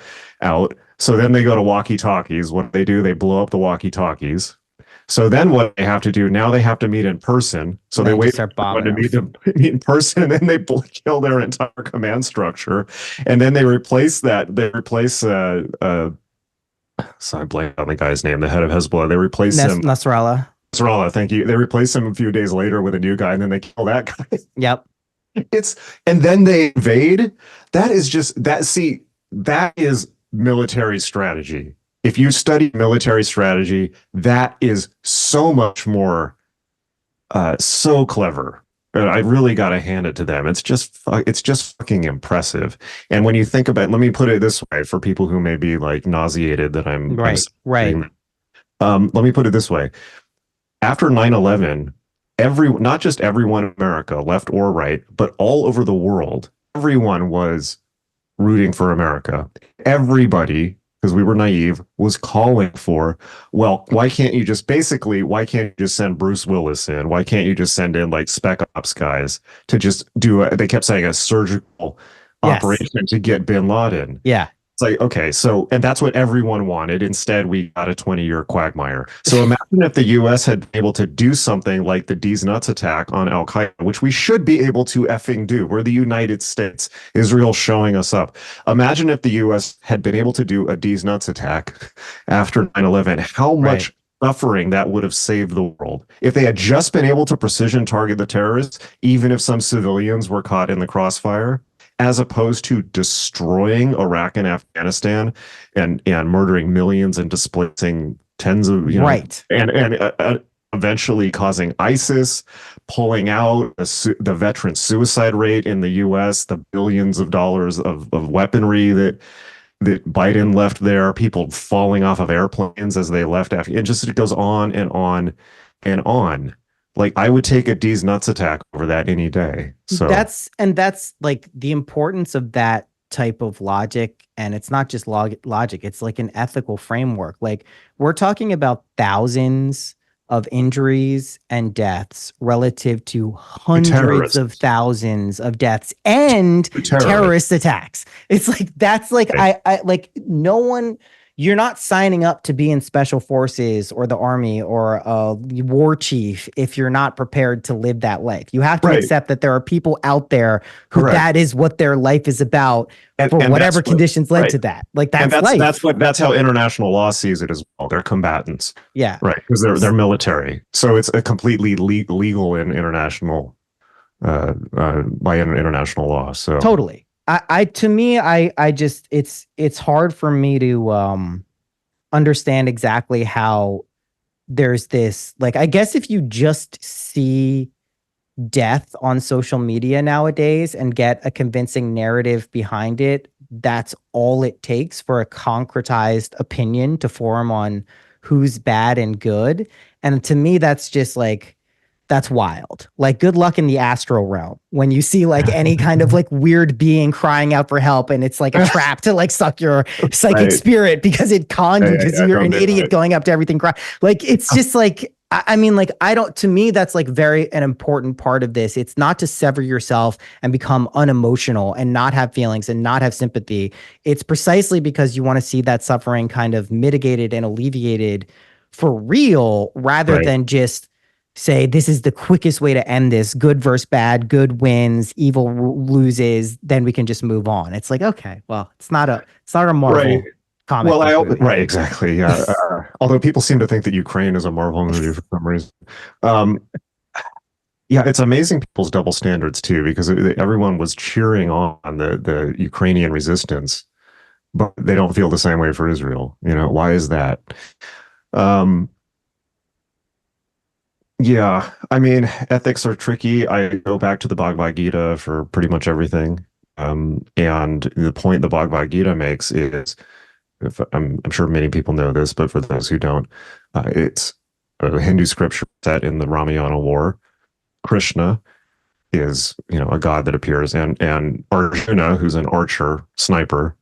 out. So then they go to walkie-talkies. What do? They blow up the walkie-talkies. So then what they have to do, now they have to meet in person. So they wait for everyone to meet in person, and then they kill their entire command structure. And then they replace that. They replace, so I blank on the guy's name, the head of Hezbollah. They replace him. Nasrallah. Nasrallah, thank you. They replaced him a few days later with a new guy, and then they kill that guy. Yep. It's and then they invade. That is just that. See, that is military strategy. If you study military strategy, that is so much more so clever. I really got to hand it to them. It's just fucking impressive. And when you think about, let me put it this way for people who may be like nauseated that I'm Right. let me put it this way. After 9/11, not just everyone in America, left or right, but all over the world, everyone was rooting for America. Everybody, because we were naive, was calling for, well, why can't you just send Bruce Willis in? Why can't you just send in like Spec Ops guys to just they kept saying a surgical operation to get bin Laden. Yeah. It's like, okay, so, and that's what everyone wanted. Instead, we got a 20-year quagmire. So imagine if the US had been able to do something like the D's Nuts attack on Al Qaeda, which we should be able to effing do. We're the United States, Israel showing us up. Imagine if the US had been able to do a D's Nuts attack after 9/11, how much suffering that would have saved the world. If they had just been able to precision target the terrorists, even if some civilians were caught in the crossfire, as opposed to destroying Iraq and Afghanistan and murdering millions and displacing tens of, and eventually causing ISIS, pulling out the veteran suicide rate in the U.S., the billions of dollars of weaponry that Biden left there, people falling off of airplanes as they left after. It goes on and on and on. Like, I would take a D's Nuts attack over that any day. So that's like the importance of that type of logic. And it's not just logic. It's like an ethical framework. Like, we're talking about thousands of injuries and deaths relative to hundreds of thousands of deaths and terrorist attacks. It's like, that's like, I like, no one, you're not signing up to be in special forces or the army or a war chief if you're not prepared to live that life. You have to accept that there are people out there who that is what their life is about, and whatever conditions led to that. Like, that's life. That's how international law sees it as well. They're combatants. Yeah. Right. Because they're military. So it's a completely legal in international by international law. So totally. I just, it's hard for me to understand exactly how there's this, like, I guess if you just see death on social media nowadays and get a convincing narrative behind it, that's all it takes for a concretized opinion to form on who's bad and good. And to me, that's just like, that's wild. Like, good luck in the astral realm when you see like any kind of like weird being crying out for help, and it's like a trap to like suck your psychic spirit because it conned you because you're an idiot going up to everything cry. Like, it's just like, I mean, like, to me, that's like an important part of this. It's not to sever yourself and become unemotional and not have feelings and not have sympathy. It's precisely because you want to see that suffering kind of mitigated and alleviated for real, rather than just say, this is the quickest way to end this. Good versus bad, good wins, evil loses, then we can just move on. It's like, okay, well, it's not a Marvel comic. Well, exactly. Yeah. Although people seem to think that Ukraine is a Marvel movie for some reason. Yeah, it's amazing people's double standards too, because everyone was cheering on the Ukrainian resistance, but they don't feel the same way for Israel. You know, why is that? Yeah, I mean, ethics are tricky. I go back to the Bhagavad Gita for pretty much everything. And the point the Bhagavad Gita makes is, I'm sure many people know this, but for those who don't, it's a Hindu scripture set in the Ramayana war. Krishna is, a god that appears, and Arjuna, who's an archer, sniper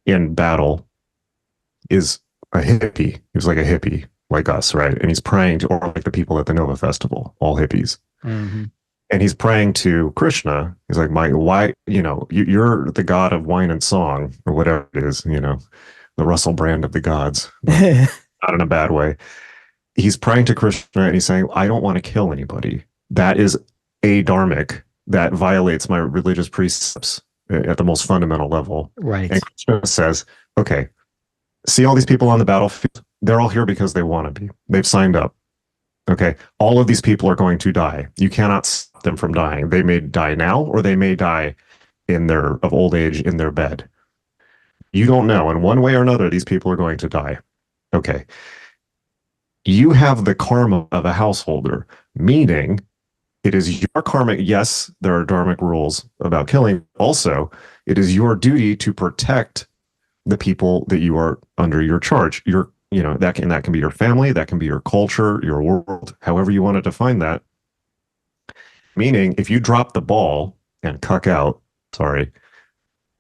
in battle, is a hippie. He was like a hippie, like us, right? And he's praying to, or like the people at the Nova Festival, all hippies. Mm-hmm. And he's praying to Krishna. He's like, why, you're the god of wine and song, or whatever it is, the Russell Brand of the gods, not in a bad way. He's praying to Krishna and he's saying, I don't want to kill anybody. That is adharmic. That violates my religious precepts at the most fundamental level. Right. And Krishna says, okay, see all these people on the battlefield? They're all here because they want to be. They've signed up. Okay. All of these people are going to die. You cannot stop them from dying. They may die now, or they may die of old age in their bed. You don't know. In one way or another, these people are going to die. Okay. You have the karma of a householder, meaning it is your karmic. Yes, there are dharmic rules about killing. Also, it is your duty to protect the people that you are under your charge. That can be your family, that can be your culture, your world, however you want to define that. Meaning, if you drop the ball and cuck out, sorry,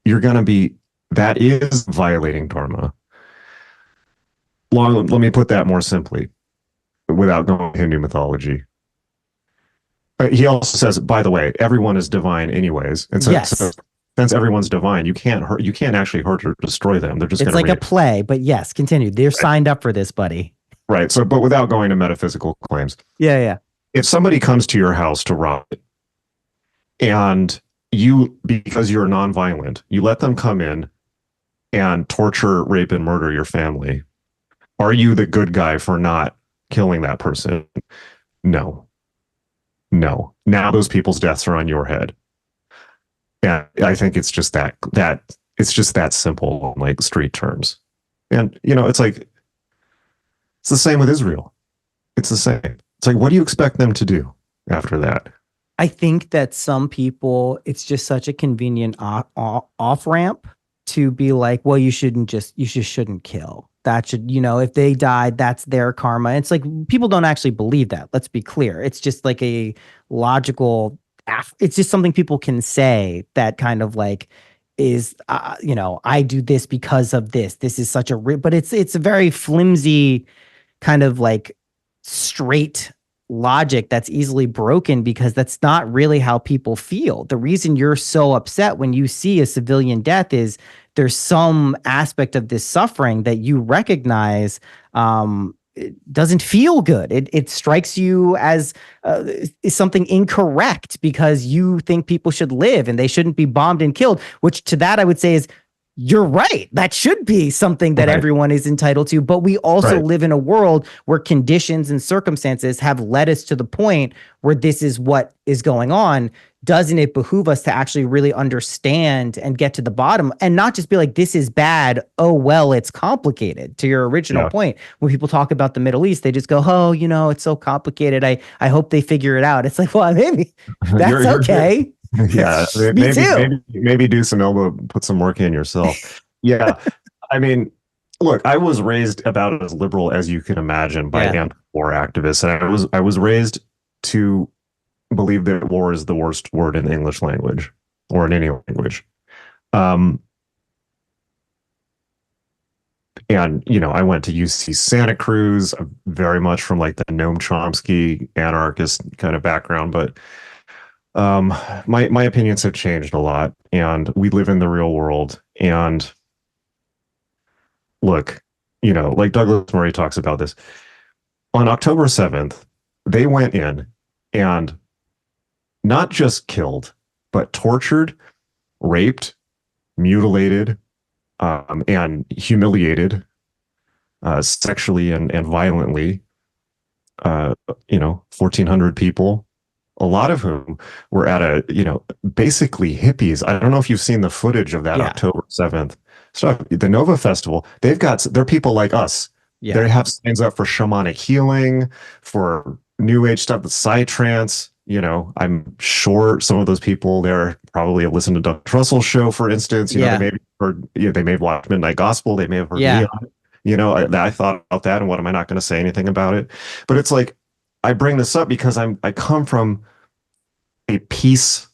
you're going to be, that is violating dharma. Let me put that more simply without going to Hindu mythology. He also says, by the way, everyone is divine anyways. And so since everyone's divine, you can't actually hurt or destroy them. They're just it's like a play, but yes, continue. They're signed up for this, buddy. Right. So, but without going to metaphysical claims. Yeah. If somebody comes to your house to rob it, and you, because you're nonviolent, you let them come in and torture, rape, and murder your family, are you the good guy for not killing that person? No. Now those people's deaths are on your head. And I think it's just that it's just that simple, like street terms. And it's like, it's the same with Israel. It's the same. It's like, what do you expect them to do after that? I think that some people, it's just such a convenient off ramp to be like, well, you just shouldn't kill. That should, if they died, that's their karma. It's like, people don't actually believe that. Let's be clear. It's just like a logical, it's just something people can say that kind of like is, I do this because of this. This is such but it's a very flimsy kind of like straight logic that's easily broken, because that's not really how people feel. The reason you're so upset when you see a civilian death is there's some aspect of this suffering that you recognize it doesn't feel good. It strikes you as something incorrect because you think people should live and they shouldn't be bombed and killed, which to that I would say is, you're right. That should be something that everyone is entitled to. But we also live in a world where conditions and circumstances have led us to the point where this is what is going on. Doesn't it behoove us to actually really understand and get to the bottom and not just be like, this is bad. Oh, well, it's complicated. To your original point, when people talk about the Middle East, they just go, oh, it's so complicated. I hope they figure it out. It's like, well, maybe that's okay. Yeah, maybe do some elbow, put some work in yourself. Yeah, I mean, look, I was raised about as liberal as you can imagine by anti-war activists, and I was raised to believe that war is the worst word in the English language or in any language. And I went to UC Santa Cruz, very much from like the Noam Chomsky anarchist kind of background, but my opinions have changed a lot, and we live in the real world. And look, like Douglas Murray talks about this. On October 7th, they went in and not just killed, but tortured, raped, mutilated, and humiliated sexually and violently, 1,400 people, a lot of whom were at basically hippies. I don't know if you've seen the footage of that October 7th stuff. The Nova Festival, they're people like us. Yeah. They have signs up for shamanic healing, for new age stuff, the psytrance. I'm sure some of those people there probably have listened to Doug Russell's show, for instance. They may have watched Midnight Gospel. They may have heard me on it. I thought about that, and what am I not going to say anything about it? But it's like, I bring this up because I come from a peace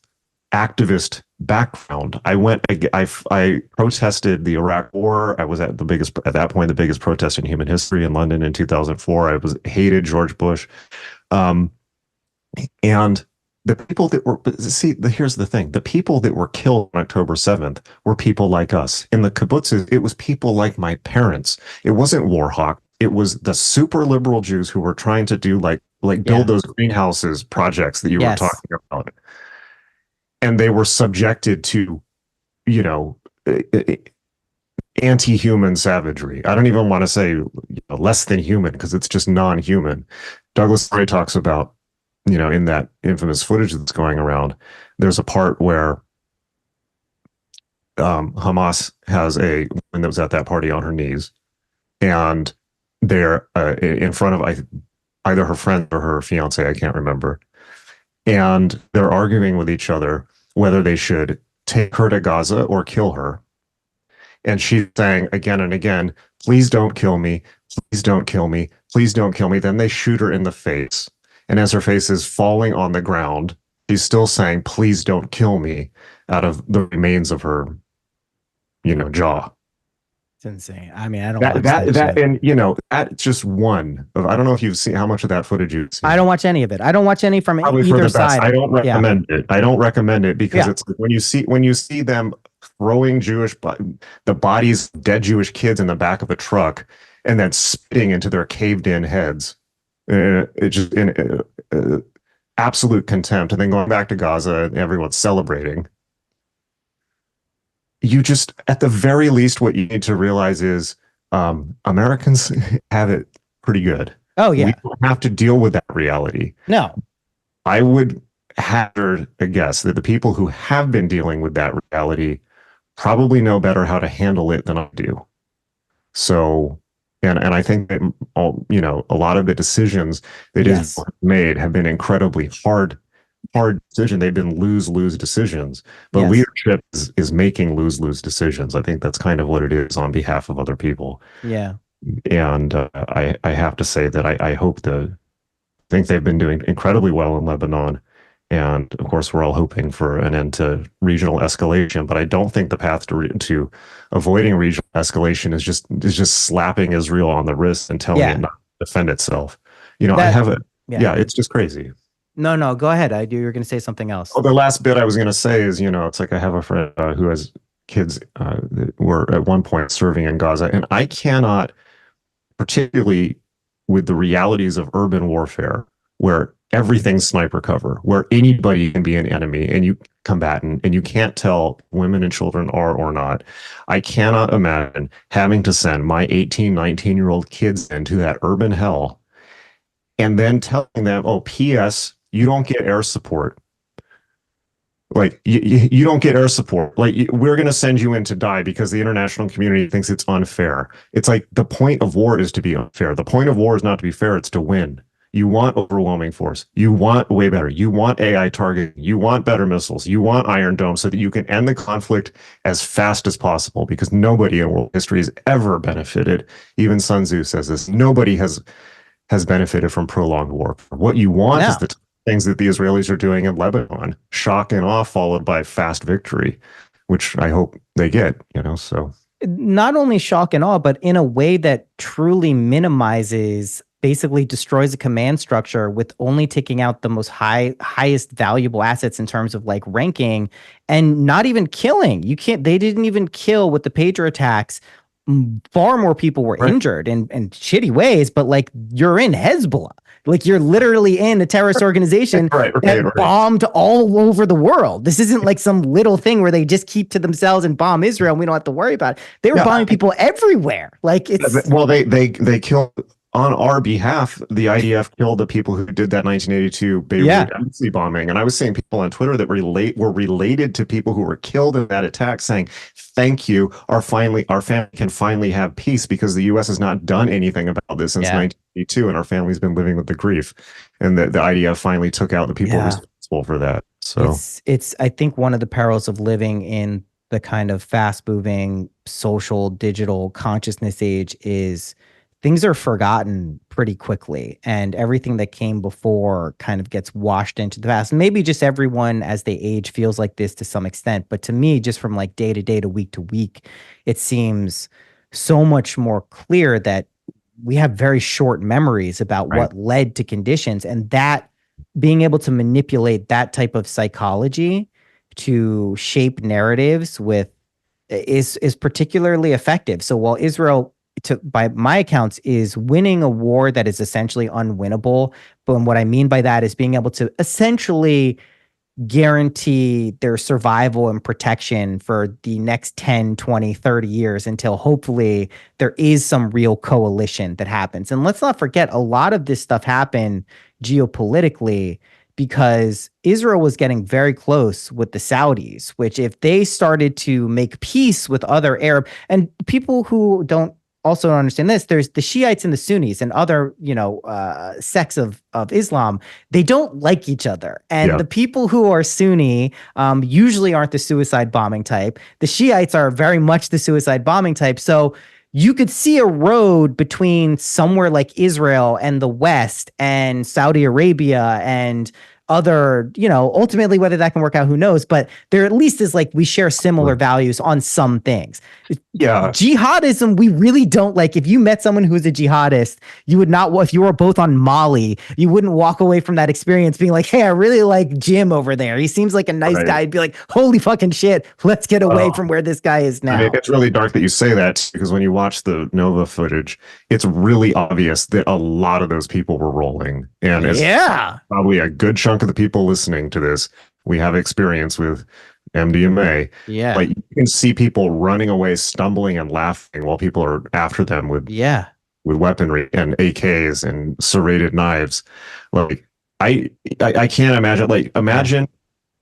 activist background. I protested the Iraq War. I was at that point, the biggest protest in human history in London in 2004. I hated George Bush. And the people that were, here's the thing. The people that were killed on October 7th were people like us. In the kibbutzes, it was people like my parents. It wasn't war hawk. It was the super liberal Jews who were trying to do build those greenhouses projects that you were talking about. And they were subjected to, anti-human savagery. I don't even want to say less than human, because it's just non-human. Douglas Murray talks about, in that infamous footage that's going around, there's a part where Hamas has a woman that was at that party on her knees, and they're in front of either her friend or her fiance, I can't remember, and they're arguing with each other whether they should take her to Gaza or kill her. And she's saying again and again, please don't kill me. Please don't kill me. Please don't kill me. Then they shoot her in the face. And as her face is falling on the ground, she's still saying, please don't kill me, out of the remains of her, jaw. It's insane. I mean, I don't That watch that that that shit. and that's just one of, I don't know if you've seen how much of that footage you've seen. I don't watch any of it. I don't watch any from Probably for either the best. side. I don't Yeah. recommend it. I don't recommend it because Yeah. it's like when you see them throwing the bodies of dead Jewish kids in the back of a truck and then spitting into their caved in heads. It just in absolute contempt, and then going back to Gaza and everyone's celebrating. You just, at the very least, what you need to realize is Americans have it pretty good. Oh yeah. We don't have to deal with that reality. No. I would hazard a guess that the people who have been dealing with that reality probably know better how to handle it than I do. So, and I think that a lot of the decisions that Yes. Israel has made have been incredibly hard decisions. They've been lose decisions, but Yes. leadership is making lose decisions. I think that's kind of what it is on behalf of other people. Yeah. And I have to say that I think they've been doing incredibly well in Lebanon. And of course, we're all hoping for an end to regional escalation. But I don't think the path to avoiding regional escalation is just slapping Israel on the wrist and telling it not to defend itself. I have it. Yeah, it's just crazy. No, go ahead. You were going to say something else. Oh, the last bit I was going to say is, it's like I have a friend who has kids that were at one point serving in Gaza, and I cannot, particularly with the realities of urban warfare, where everything's sniper cover, where anybody can be an enemy and you combatant, and you can't tell women and children are or not. I cannot imagine having to send my 18, 19-year-old kids into that urban hell and then telling them, oh, P.S., you don't get air support. Like, you don't get air support. Like, we're going to send you in to die because the international community thinks it's unfair. It's like the point of war is to be unfair. The point of war is not to be fair. It's to win. You want overwhelming force. You want way better. You want AI targeting. You want better missiles. You want Iron Dome so that you can end the conflict as fast as possible, because nobody in world history has ever benefited. Even Sun Tzu says this. Nobody has benefited from prolonged war. What you want is the things that the Israelis are doing in Lebanon, shock and awe followed by fast victory, which I hope they get, so. Not only shock and awe, but in a way that truly minimizes, basically destroys a command structure with only taking out the most highest valuable assets in terms of like ranking, and not even killing. They didn't even kill with the pager attacks. Far more people were injured in shitty ways, but like, you're in Hezbollah. Like, you're literally in a terrorist organization that bombed all over the world. This isn't like some little thing where they just keep to themselves and bomb Israel and we don't have to worry about it. They were bombing people everywhere. Like, it's... Well, they killed, on our behalf, the IDF killed the people who did that 1982 Beirut embassy bombing. And I was seeing people on Twitter that were related to people who were killed in that attack saying, thank you, our family can finally have peace because the U.S. has not done anything about this since 1982, and our family's been living with the grief. And the IDF finally took out the people responsible for that. So it's I think one of the perils of living in the kind of fast-moving social digital consciousness age is things are forgotten pretty quickly, and everything that came before kind of gets washed into the past. Maybe just everyone as they age feels like this to some extent, but to me, just from like day to day to week, it seems so much more clear that we have very short memories about what led to conditions, and that being able to manipulate that type of psychology to shape narratives is particularly effective. So while Israel, by my accounts, is winning a war that is essentially unwinnable. But what I mean by that is being able to essentially guarantee their survival and protection for the next 10, 20, 30 years until hopefully there is some real coalition that happens. And let's not forget, a lot of this stuff happened geopolitically because Israel was getting very close with the Saudis, which if they started to make peace with other Arab, and people who don't also don't understand this, there's the Shiites and the Sunnis and other, sects of Islam. They don't like each other. And the people who are Sunni usually aren't the suicide bombing type. The Shiites are very much the suicide bombing type. So you could see a road between somewhere like Israel and the West and Saudi Arabia and other, ultimately whether that can work out, who knows? But there at least is like we share similar values on some things. Yeah. Jihadism, we really don't like. If you met someone who's a jihadist, you would not, if you were both on Molly, you wouldn't walk away from that experience being like, hey, I really like Jim over there. He seems like a nice guy. I'd be like, holy fucking shit, let's get away from where this guy is now. I mean, it's really dark that you say that, because when you watch the Nova footage, it's really obvious that a lot of those people were rolling. And it's probably a good chunk of the people listening to this, we have experience with MDMA. Yeah. Like, you can see people running away, stumbling and laughing while people are after them with weaponry and AKs and serrated knives. Like, I can't imagine. Like, imagine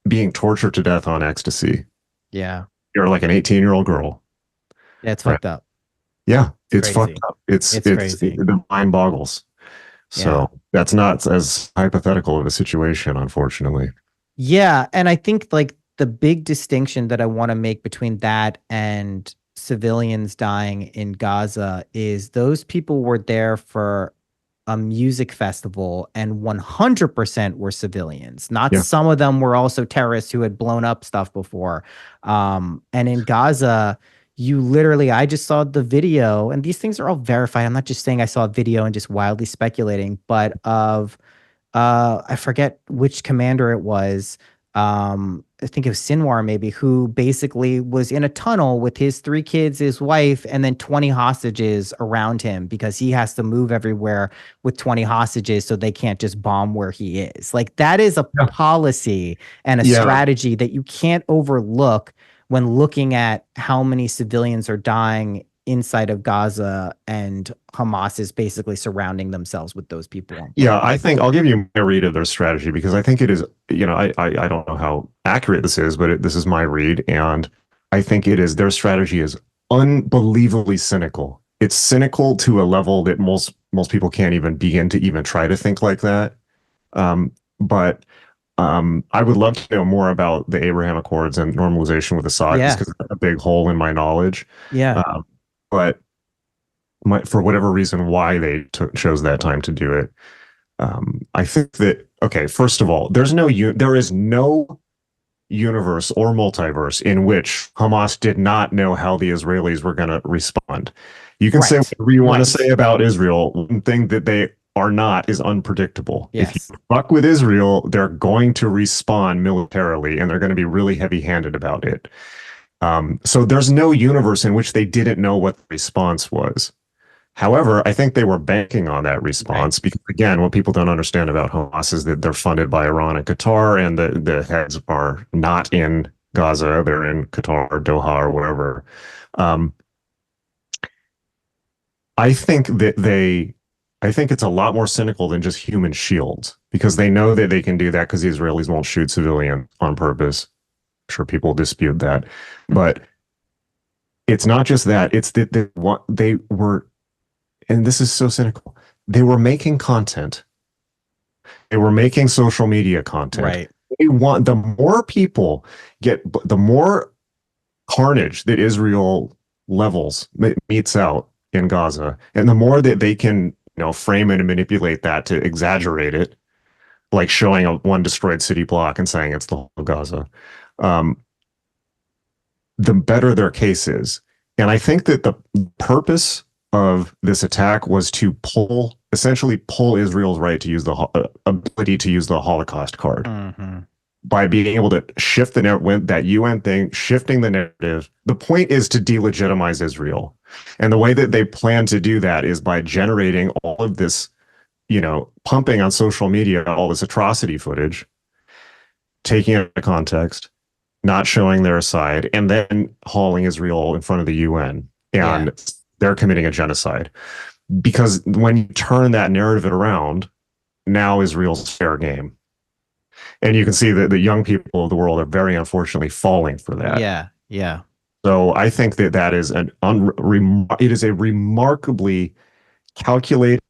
being tortured to death on ecstasy. Yeah. You're like an 18-year-old girl. Yeah, it's fucked up. Yeah, it's fucked up. It's crazy. The mind boggles. So that's not as hypothetical of a situation, unfortunately. Yeah, and I think like the big distinction that I want to make between that and civilians dying in Gaza is those people were there for a music festival and 100% were civilians. Not some of them were also terrorists who had blown up stuff before. And in Gaza, you literally, I just saw the video, and these things are all verified. I'm not just saying I saw a video and just wildly speculating, but of I forget which commander it was. I think it was Sinwar maybe, who basically was in a tunnel with his 3 kids, his wife, and then 20 hostages around him because he has to move everywhere with 20 hostages so they can't just bomb where he is. Like, that is a policy and a strategy that you can't overlook when looking at how many civilians are dying inside of Gaza and Hamas is basically surrounding themselves with those people. Yeah, I think I'll give you my read of their strategy, because I think it is, I don't know how accurate this is, but this is my read. And I think it is, their strategy is unbelievably cynical. It's cynical to a level that most people can't even begin to even try to think like that. But I would love to know more about the Abraham Accords and normalization with Assad, because that's a big hole in my knowledge. But for whatever reason, why they chose that time to do it, I think that, okay, first of all, there is no universe or multiverse in which Hamas did not know how the Israelis were going to respond. You can say whatever you want to say about Israel. One thing that they are not is unpredictable. If you fuck with Israel, they're going to respond militarily, and they're going to be really heavy-handed about it. So there's no universe in which they didn't know what the response was. However, I think they were banking on that response because, again, what people don't understand about Hamas is that they're funded by Iran and Qatar, and the heads are not in Gaza. They're in Qatar or Doha or wherever. I think it's a lot more cynical than just human shields, because they know that they can do that because the Israelis won't shoot civilians on purpose. I'm sure people dispute that, but it's not just that. It's that they were, and this is so cynical, they were making content. They were making social media content. They want, the more people get, the more carnage that Israel meets out in Gaza, and the more that they can, frame it and manipulate that to exaggerate it, like showing one destroyed city block and saying it's the whole of Gaza, the better their case is. And I think that the purpose of this attack was to essentially pull Israel's right to use the ability to use the Holocaust card. By being able to shift the narrative, that UN thing, shifting the narrative. The point is to delegitimize Israel. And the way that they plan to do that is by generating all of this, pumping on social media, all this atrocity footage, taking it out of context, not showing their side, and then hauling Israel in front of the UN. And they're committing a genocide. Because when you turn that narrative around, now Israel's fair game. And you can see that the young people of the world are very unfortunately falling for that. Yeah. Yeah. So I think that that is it is a remarkably calculated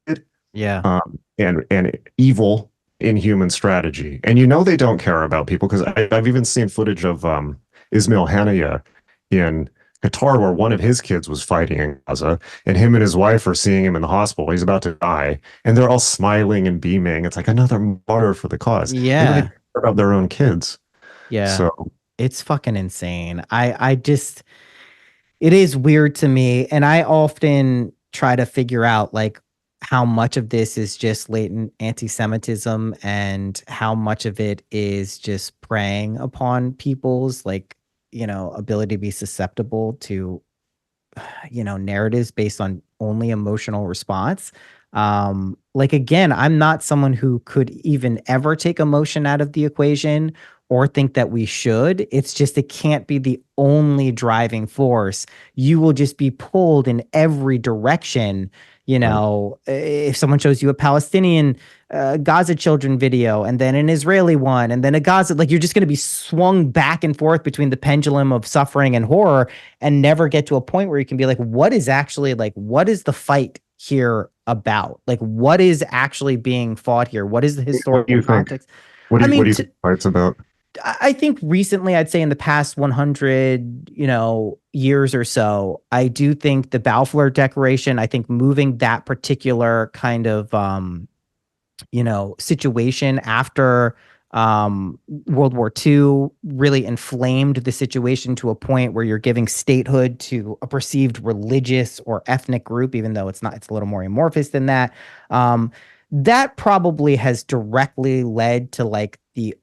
and evil inhuman strategy. And they don't care about people, because I've even seen footage of Ismail Haniyeh in Qatar, where one of his kids was fighting in Gaza, and him and his wife are seeing him in the hospital. He's about to die, and they're all smiling and beaming. It's like another martyr for the cause. Yeah. They don't even care about their own kids. Yeah. So it's fucking insane. I just, it is weird to me. And I often try to figure out like how much of this is just latent anti-Semitism and how much of it is just preying upon people's like, ability to be susceptible to, narratives based on only emotional response. Like, again, I'm not someone who could even ever take emotion out of the equation or think that we should. It's just, it can't be the only driving force. You will just be pulled in every direction. If someone shows you a Palestinian Gaza children video and then an Israeli one and then a Gaza, like, you're just going to be swung back and forth between the pendulum of suffering and horror and never get to a point where you can be like, what is the fight here about? Like, what is actually being fought here? What is the historical context? What do you think the fight's about? I think recently, I'd say in the past 100, years or so, I do think the Balfour Declaration, I think moving that particular kind of, situation after World War II really inflamed the situation to a point where you're giving statehood to a perceived religious or ethnic group, even though it's not, it's a little more amorphous than that. That probably has directly led to like the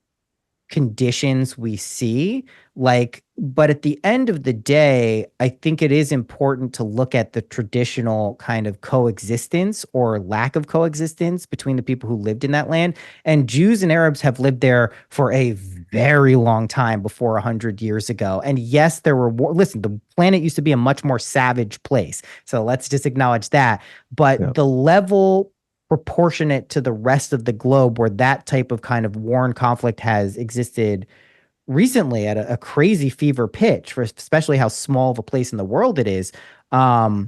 conditions we see, but at the end of the day, I think it is important to look at the traditional kind of coexistence or lack of coexistence between the people who lived in that land. And Jews and Arabs have lived there for a very long time before 100 years ago. And yes, there were listen, the planet used to be a much more savage place, so let's just acknowledge that. But the level proportionate to the rest of the globe where that type of kind of war and conflict has existed recently at a crazy fever pitch, for especially how small of a place in the world it is. I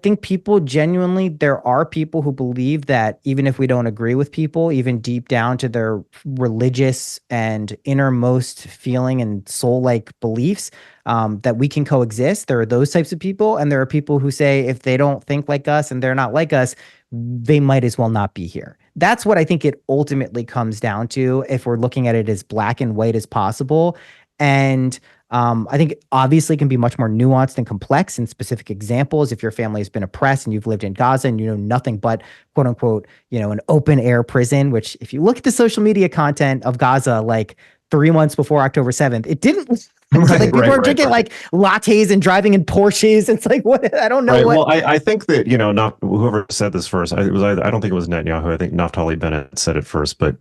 think people genuinely, there are people who believe that even if we don't agree with people, even deep down to their religious and innermost feeling and soul-like beliefs, that we can coexist. There are those types of people. And there are people who say if they don't think like us and they're not like us, they might as well not be here. That's what I think it ultimately comes down to if we're looking at it as black and white as possible. And I think obviously can be much more nuanced and complex in specific examples. If your family has been oppressed and you've lived in Gaza and you know nothing but quote unquote, an open air prison, which if you look at the social media content of Gaza, like 3 months before October 7th, it didn't people are drinking like lattes and driving in Porsches. It's like, what? I don't know. Well, I think that, not whoever said this first, I don't think it was Netanyahu. I think Naftali Bennett said it first, but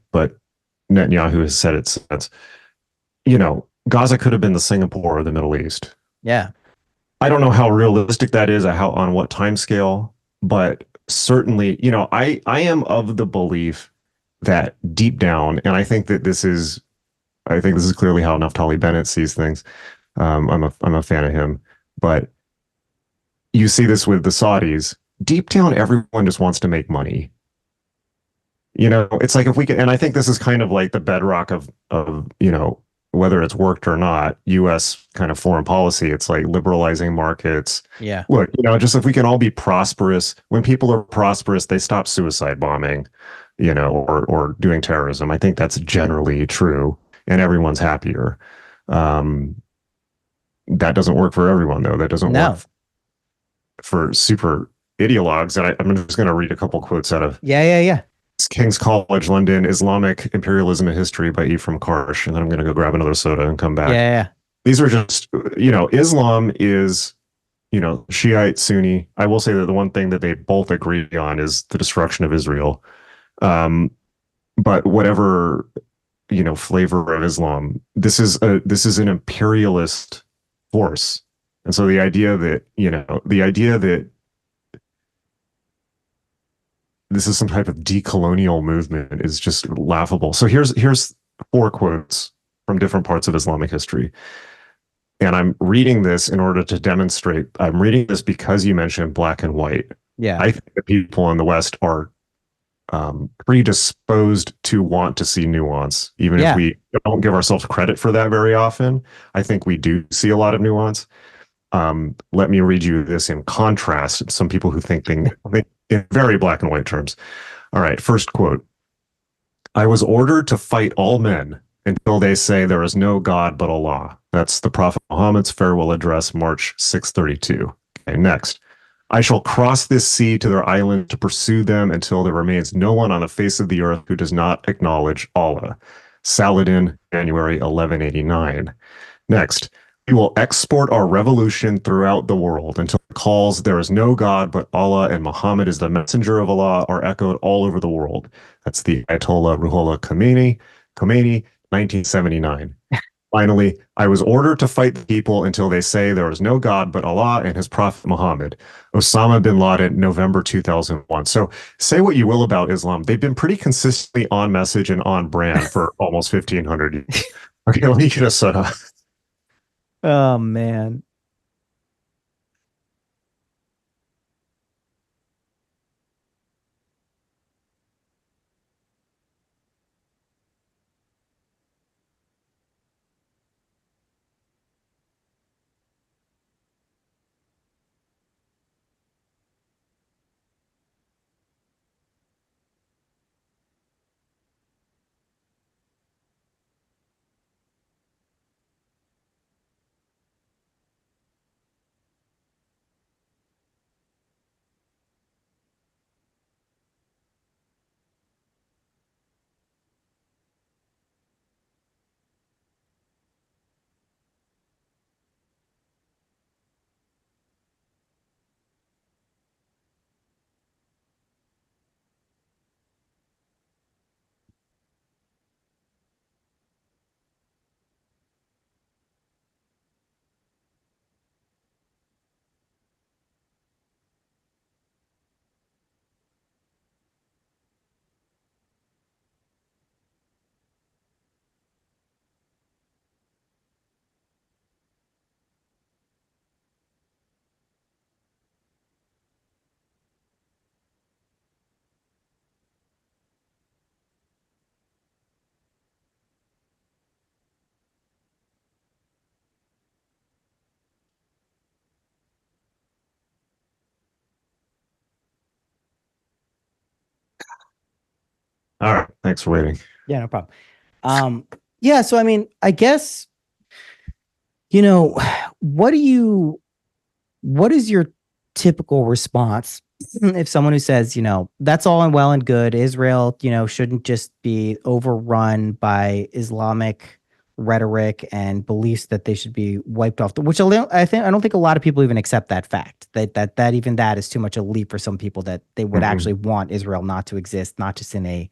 Netanyahu has said it since. Gaza could have been the Singapore of the Middle East. Yeah. I don't know how realistic that is, on what time scale, but certainly, I am of the belief that deep down, and I think this is clearly how Naftali Bennett sees things. I'm a fan of him, but you see this with the Saudis. Deep down, everyone just wants to make money. It's like if we can, and I think this is kind of like the bedrock of whether it's worked or not, U.S. kind of foreign policy. It's like liberalizing markets. Yeah. Look, just if we can all be prosperous, when people are prosperous, they stop suicide bombing, or doing terrorism. I think that's generally true, and everyone's happier. That doesn't work for everyone, though. That doesn't work for super ideologues. And I'm just going to read a couple quotes out of King's College London, Islamic Imperialism and History by Ephraim Karsh. And then I'm going to go grab another soda and come back. Yeah. These are just, Islam is, Shiite, Sunni. I will say that the one thing that they both agree on is the destruction of Israel. But whatever flavor of Islam. This is an imperialist force. And so the idea that this is some type of decolonial movement is just laughable. So here's four quotes from different parts of Islamic history. And I'm reading this in order to demonstrate. I'm reading this because you mentioned black and white. Yeah. I think that people in the West are predisposed to want to see nuance, even if we don't give ourselves credit for that very often. I think we do see a lot of nuance. Let me read you this in contrast. Some people who think in very black and white terms. All right, first quote. I was ordered to fight all men until they say there is no God but Allah. That's the Prophet Muhammad's farewell address, March 632. Okay, next. I shall cross this sea to their island to pursue them until there remains no one on the face of the earth who does not acknowledge Allah. Saladin, January 1189. Next, we will export our revolution throughout the world until the calls there is no God but Allah and Muhammad is the messenger of Allah are echoed all over the world. That's the Ayatollah Ruhollah Khomeini, 1979. Finally, I was ordered to fight the people until they say there is no God but Allah and his prophet Muhammad. Osama bin Laden, November 2001. So say what you will about Islam. They've been pretty consistently on message and on brand for almost 1,500 years. Okay, let me get a soda. Oh, man. All right, thanks for waiting. Yeah, no problem. Yeah, so I mean, I guess, what is your typical response if someone who says, that's all and well and good, Israel, shouldn't just be overrun by Islamic rhetoric and beliefs that they should be wiped off, I don't think a lot of people even accept that fact, that even that is too much a leap for some people, that they would actually want Israel not to exist, not just in a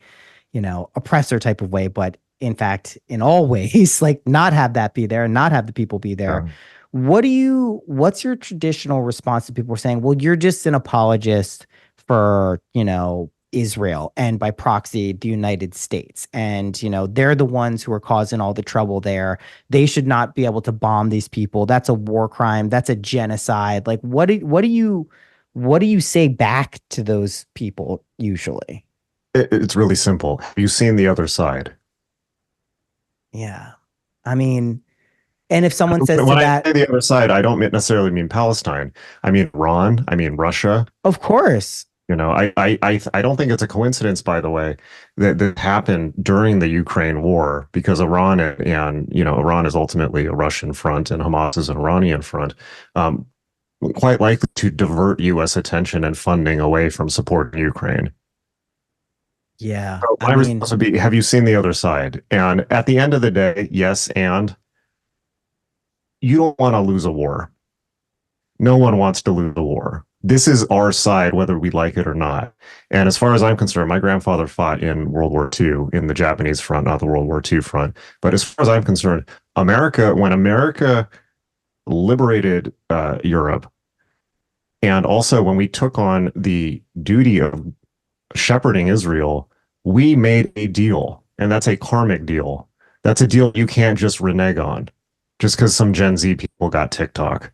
oppressor type of way, but in fact, in all ways, like not have that be there and not have the people be there. Yeah. What's your traditional response to people who are saying, well, you're just an apologist for, Israel and by proxy, the United States. And, they're the ones who are causing all the trouble there. They should not be able to bomb these people. That's a war crime. That's a genocide. Like, what do you say back to those people usually? It's really simple. Have you seen the other side? Yeah. I mean, and if someone says When to I that, say the other side, I don't necessarily mean Palestine. I mean Iran. I mean Russia. of course. I don't think it's a coincidence, by the way, that happened during the Ukraine war, because Iran Iran is ultimately a Russian front and Hamas is an Iranian front, quite likely to divert U.S. attention and funding away from supporting Ukraine. Yeah. So my response would be, have you seen the other side? And at the end of the day, yes, and you don't want to lose a war. No one wants to lose a war. this is our side, whether we like it or not. And as far as I'm concerned, my grandfather fought in World War II in the Japanese front, not the World War II front. But as far as I'm concerned, when America liberated Europe, and also when we took on the duty of shepherding Israel, we made a deal, and that's a karmic deal. That's a deal you can't just renege on just because some Gen Z people got TikTok.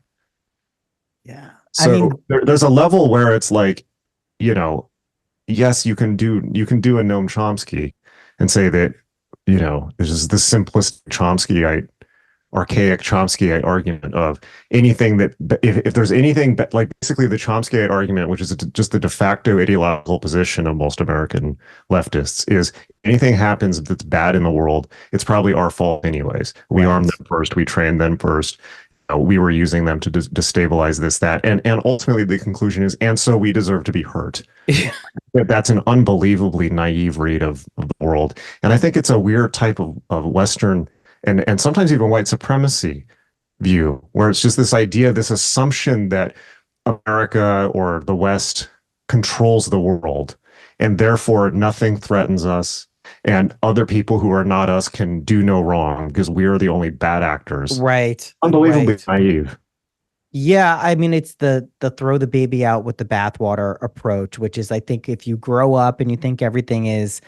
Yeah. I So mean, there's a level where it's like, you know, yes, you can do a Noam Chomsky and say that, this is the simplest Chomskyite, archaic Chomskyite argument of anything that if there's anything like basically the Chomskyite argument, which is just the de facto ideological position of most American leftists, is anything happens that's bad in the world, it's probably our fault anyways. We right. armed them first, we trained them first. We were using them to destabilize this, that, and ultimately the conclusion is, and so we deserve to be hurt. That's an unbelievably naive read of the world, and I think it's a weird type of Western and sometimes even white supremacy view, where it's just this idea, this assumption that America or the West controls the world, and therefore nothing threatens us, and other people who are not us can do no wrong because we are the only bad actors. Right. Unbelievably naive. Yeah, I mean, it's the throw the baby out with the bathwater approach, which is, I think, if you grow up and you think everything is,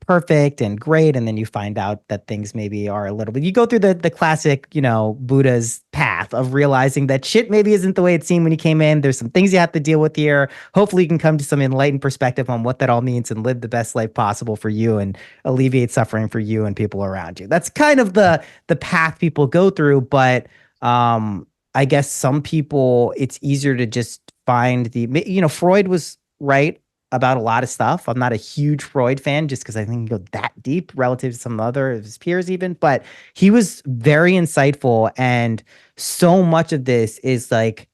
perfect and great, and then you find out that things maybe are a little bit, you go through the classic, Buddha's path of realizing that shit maybe isn't the way it seemed when you came in. There's some things you have to deal with here. Hopefully you can come to some enlightened perspective on what that all means and live the best life possible for you and alleviate suffering for you and people around you. That's kind of the path people go through, but I guess some people, it's easier to just find Freud was right about a lot of stuff. I'm not a huge Freud fan just because I think he can go that deep relative to some other of his peers even, but he was very insightful. And so much of this is like,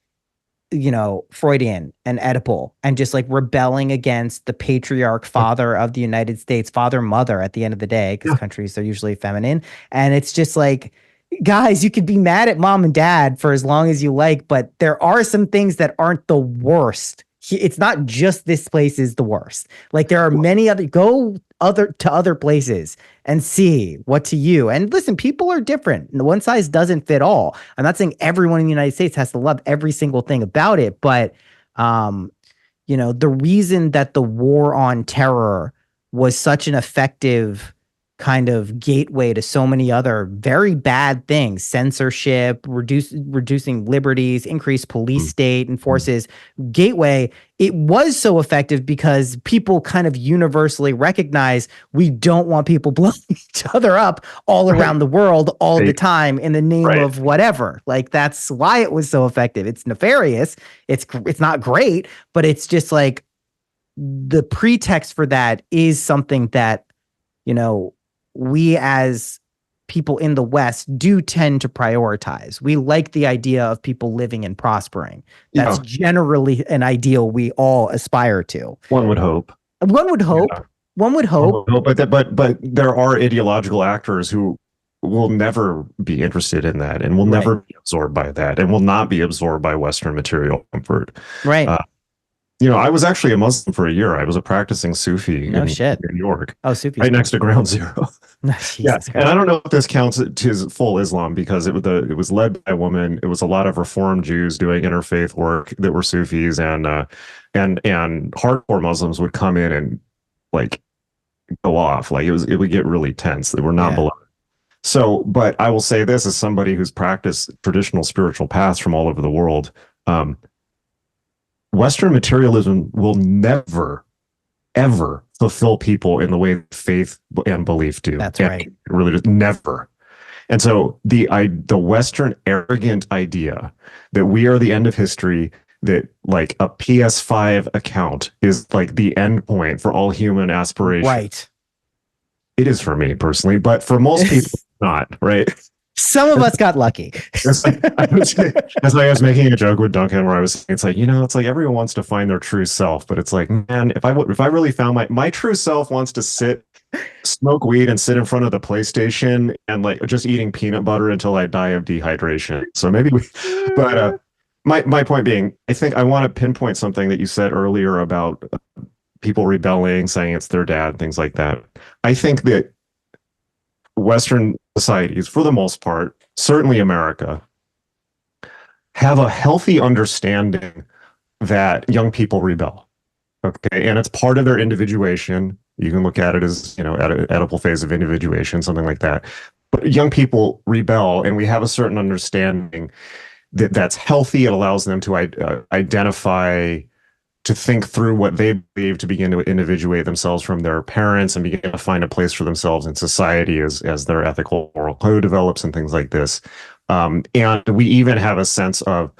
Freudian and Oedipal and just like rebelling against the patriarch father of the United States, father, mother at the end of the day, because countries are usually feminine. And it's just like, guys, you could be mad at mom and dad for as long as you like, but there are some things that aren't the worst. It's not just this place is the worst. Like there are many other places and see what to you. And listen, people are different. One size doesn't fit all. I'm not saying everyone in the United States has to love every single thing about it, but the reason that the war on terror was such an effective kind of gateway to so many other very bad things, censorship, reducing liberties, increased police state and forces, gateway, it was so effective because people kind of universally recognize we don't want people blowing each other up all around the world all the time in the name of whatever. Like that's why it was so effective. It's nefarious. It's not great, but it's just like the pretext for that is something that, we as people in the West do tend to prioritize. We like the idea of people living and prospering. That's generally an ideal we all aspire to. One would hope. One would hope. Yeah. One would hope. But there are ideological actors who will never be interested in that and will never be absorbed by that and will not be absorbed by Western material comfort. Right. I was actually a Muslim for a year. I was a practicing Sufi in New York. Oh, Sufi. Right next to Ground Zero. And I don't know if this counts to full Islam because it was led by a woman. It was a lot of Reform Jews doing interfaith work that were Sufis, and hardcore Muslims would come in and like go off. Like it would get really tense. They were not beloved. So, but I will say this as somebody who's practiced traditional spiritual paths from all over the world. Western materialism will never, ever fulfill people in the way faith and belief do. That's right. Really, just never. And so the Western arrogant idea that we are the end of history, that like a PS5 account is like the end point for all human aspiration. Right. It is for me personally, but for most people, not, right? Some of us got lucky. As I was making a joke with Duncan where I was saying, it's like everyone wants to find their true self, but it's like, man, if I really found my true self wants to smoke weed and sit in front of the PlayStation and like just eating peanut butter until I die of dehydration. So maybe my point being, I think I want to pinpoint something that you said earlier about people rebelling, saying it's their dad, things like that. I think that Western societies, for the most part, certainly America, have a healthy understanding that young people rebel. Okay. And it's part of their individuation. You can look at it as, at an Oedipal phase of individuation, something like that. But young people rebel, and we have a certain understanding that that's healthy. It allows them to identify, to think through what they believe, to begin to individuate themselves from their parents and begin to find a place for themselves in society as their ethical moral code develops and things like this. And we even have a sense of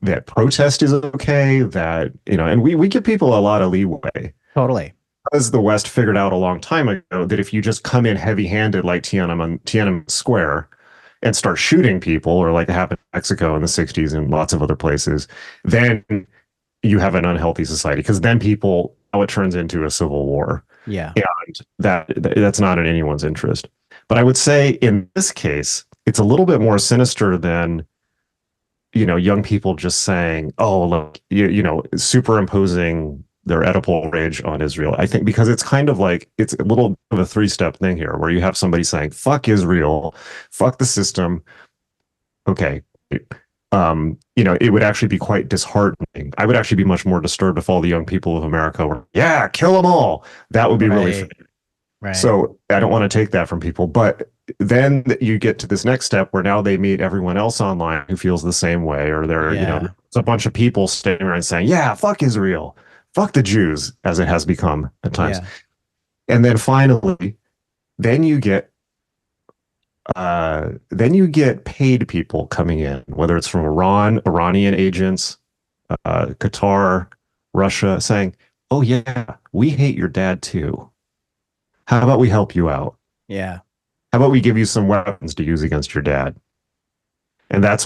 that protest is okay, that, and we give people a lot of leeway. Totally. Because the West figured out a long time ago that if you just come in heavy-handed like Tiananmen Square and start shooting people, or like it happened in Mexico in the 60s and lots of other places, then you have an unhealthy society, because then now it turns into a civil war. Yeah. And that's not in anyone's interest. But I would say in this case, it's a little bit more sinister than, young people just saying, oh, look, superimposing their Oedipal rage on Israel. I think because it's kind of like, it's a little bit of a three-step thing here, where you have somebody saying, fuck Israel, fuck the system. Okay. It would actually be quite disheartening. I would actually be much more disturbed if all the young people of America were, yeah, kill them all. That would be really funny. Right. So I don't want to take that from people. But then you get to this next step where now they meet everyone else online who feels the same way, or there's a bunch of people standing around saying, yeah, fuck Israel, fuck the Jews, as it has become at times. Yeah. And then finally, then you get paid people coming in, whether it's from Iranian agents, Qatar, Russia, saying, oh yeah, we hate your dad too. How about we help you out? Yeah. How about we give you some weapons to use against your dad? And that's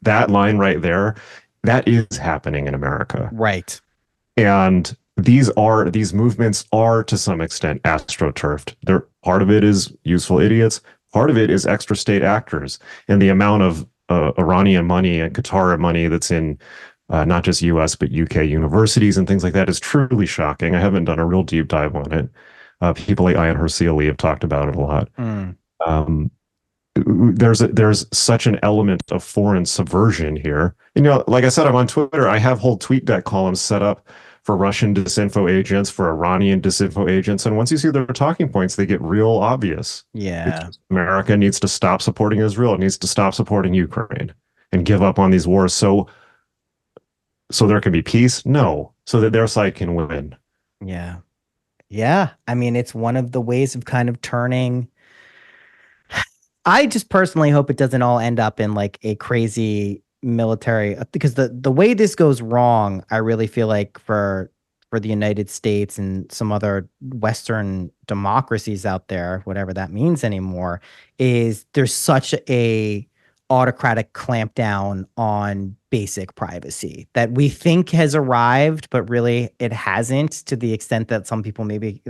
that line right there. That is happening in America. Right. And these movements are to some extent astroturfed. Part of it is useful idiots. Part of it is extra state actors, and the amount of Iranian money and Qatar money that's in not just US, but UK universities and things like that is truly shocking. I haven't done a real deep dive on it. People like Ayaan Hirsi Ali have talked about it a lot. There's such an element of foreign subversion here. Like I said, I'm on Twitter. I have whole TweetDeck columns set up for Russian disinfo agents, for Iranian disinfo agents. And once you see their talking points, they get real obvious. Yeah. America needs to stop supporting Israel. It needs to stop supporting Ukraine and give up on these wars. So there can be peace? No. So that their side can win. Yeah. Yeah. I mean, it's one of the ways of kind of turning. I just personally hope it doesn't all end up in like a crazy military, because the way this goes wrong, I really feel like for the United States and some other Western democracies out there, whatever that means anymore, is there's such a autocratic clampdown on basic privacy that we think has arrived, but really it hasn't, to the extent that some people maybe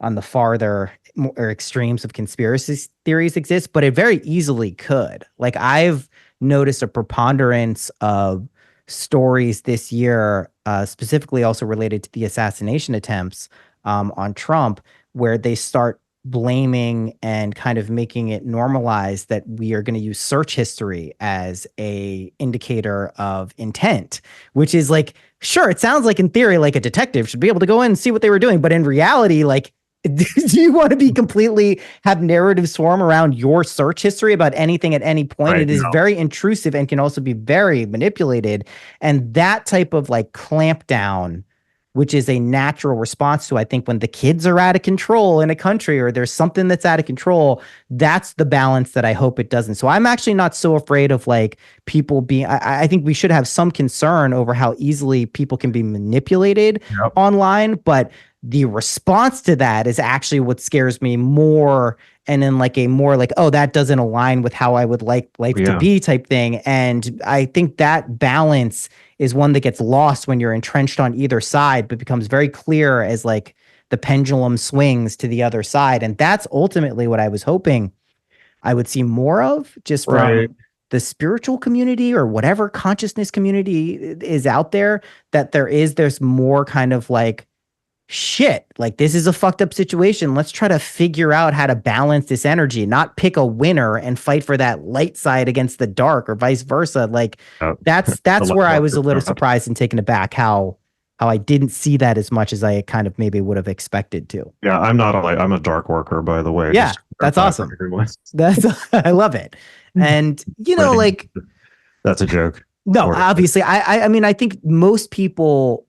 on the farther or extremes of conspiracy theories exist, but it very easily could. Like, I've noticed a preponderance of stories this year, specifically also related to the assassination attempts on Trump, where they start blaming and kind of making it normalized that we are going to use search history as a indicator of intent, which is like, sure, it sounds like in theory, like a detective should be able to go in and see what they were doing. But in reality, like, do you want to be completely have narrative swarm around your search history about anything at any point? Right, it is very intrusive and can also be very manipulated. And that type of like clampdown, which is a natural response to, I think, when the kids are out of control in a country or there's something that's out of control, that's the balance that I hope it doesn't. So I'm actually not so afraid of like people being, I think we should have some concern over how easily people can be manipulated online, but the response to that is actually what scares me more. And then like a more like, oh, that doesn't align with how I would like life to be type thing. And I think that balance is one that gets lost when you're entrenched on either side, but becomes very clear as like the pendulum swings to the other side. And that's ultimately what I was hoping I would see more of, just from the spiritual community or whatever consciousness community is out there, that there's more kind of like, shit, like this is a fucked up situation. Let's try to figure out how to balance this energy, not pick a winner and fight for that light side against the dark or vice versa. Like that's where I was a little surprised and taken aback how I didn't see that as much as I kind of maybe would have expected to. Yeah, I'm a dark worker, by the way. Yeah, that's awesome. I love it. And like that's a joke. No, obviously, I mean, I think most people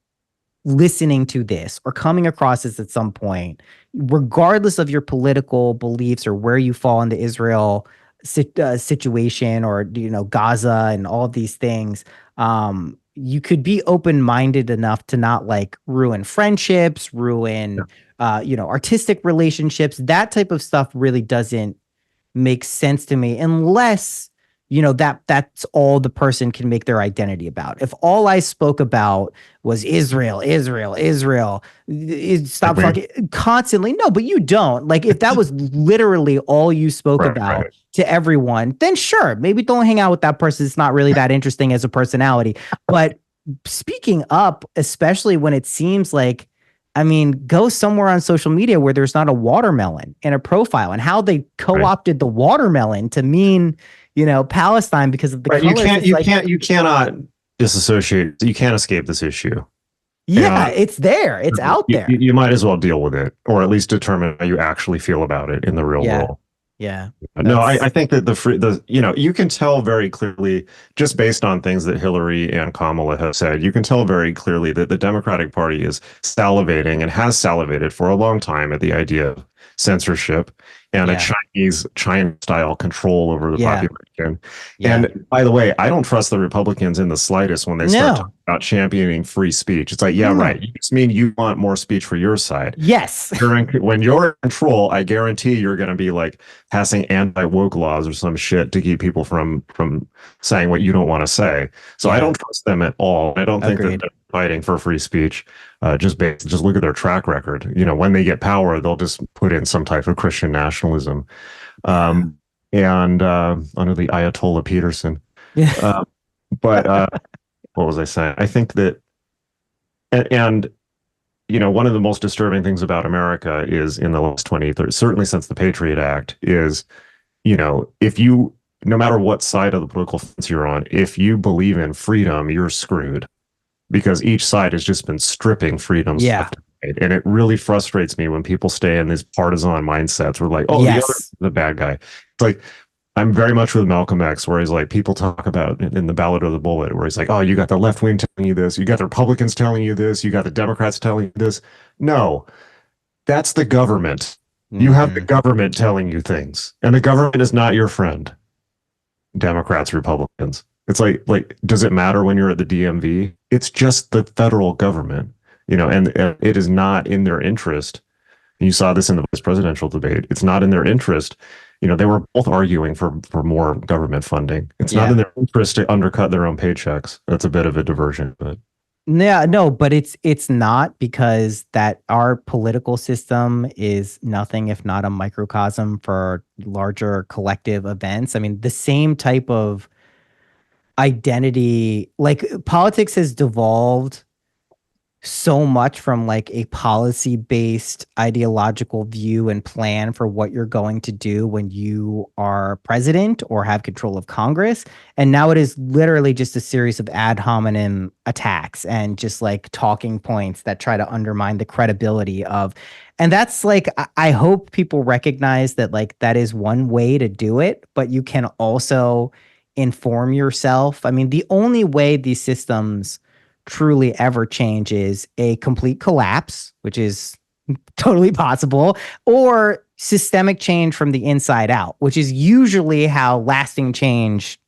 listening to this or coming across this at some point, regardless of your political beliefs or where you fall in the Israel situation or Gaza and all of these things, you could be open-minded enough to not like ruin friendships, ruin artistic relationships. That type of stuff really doesn't make sense to me unless that's all the person can make their identity about. If all I spoke about was Israel, stop fucking constantly. No, but you don't. Like, if that was literally all you spoke about to everyone, then sure, maybe don't hang out with that person. It's not really that interesting as a personality. But speaking up, especially when it seems like, I mean, go somewhere on social media where there's not a watermelon in a profile, and how they co-opted the watermelon to mean Palestine because of the colors. You cannot disassociate. You can't escape this issue. Yeah, it's there. It's out there. You might as well deal with it, or at least determine how you actually feel about it in the real world. Yeah. No, I think that you can tell very clearly, just based on things that Hillary and Kamala have said, you can tell very clearly that the Democratic Party is salivating and has salivated for a long time at the idea of censorship and a China-style control over the population. Yeah. And by the way, I don't trust the Republicans in the slightest when they start talking about championing free speech. It's like, right. You just mean you want more speech for your side. Yes. When you're in control, I guarantee you're going to be like passing anti-woke laws or some shit to keep people from saying what you don't want to say. So I don't trust them at all. I don't think that they're fighting for free speech. Just look at their track record. When they get power, they'll just put in some type of Christian nationalism, and under the Ayatollah Peterson. But what was I saying? I think that, and one of the most disturbing things about America is in the last 20, 30, certainly since the Patriot Act, is if you, no matter what side of the political fence you're on, if you believe in freedom, you're screwed. Because each side has just been stripping freedoms. Yeah. And it really frustrates me when people stay in these partisan mindsets. We're like, the other's the bad guy. It's like, I'm very much with Malcolm X, where he's like, people talk about in the Ballad of the Bullet, where he's like, you got the left wing telling you this, you got the Republicans telling you this, you got the Democrats telling you this. No, that's the government. Mm-hmm. You have the government telling you things, and the government is not your friend. Democrats, Republicans. It's like, does it matter when you're at the DMV? It's just the federal government, and it is not in their interest. You saw this in the vice presidential debate. It's not in their interest. They were both arguing for more government funding. It's not in their interest to undercut their own paychecks. That's a bit of a diversion, but. Yeah, no, but it's not, because that our political system is nothing if not a microcosm for larger collective events. I mean, the same type of identity, like politics has devolved so much from like a policy-based ideological view and plan for what you're going to do when you are president or have control of Congress. And now it is literally just a series of ad hominem attacks and just like talking points that try to undermine the credibility of. And that's like, I hope people recognize that like that is one way to do it, but you can also inform yourself. I mean, the only way these systems truly ever change is a complete collapse, which is totally possible, or systemic change from the inside out, which is usually how lasting change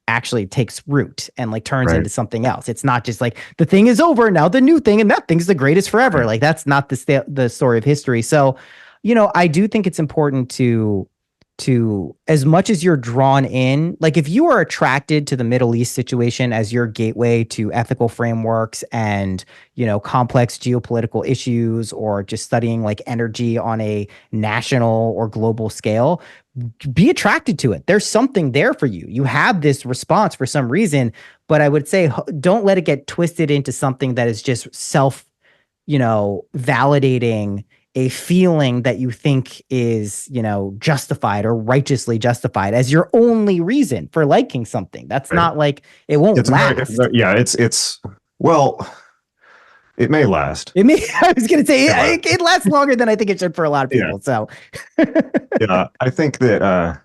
actually takes root and like turns into something else. It's not just like the thing is over, now the new thing, and that thing's the greatest forever. Like that's not the story of history. So, I do think it's important to as much as you're drawn in, like if you are attracted to the Middle East situation as your gateway to ethical frameworks and, complex geopolitical issues, or just studying like energy on a national or global scale, be attracted to it. There's something there for you. You have this response for some reason, but I would say don't let it get twisted into something that is just self, validating a feeling that you think is, justified or righteously justified as your only reason for liking something. That's not like, it won't last. Well, it may last. I was going to say it lasts longer than I think it should for a lot of people. Yeah. So yeah, I think that,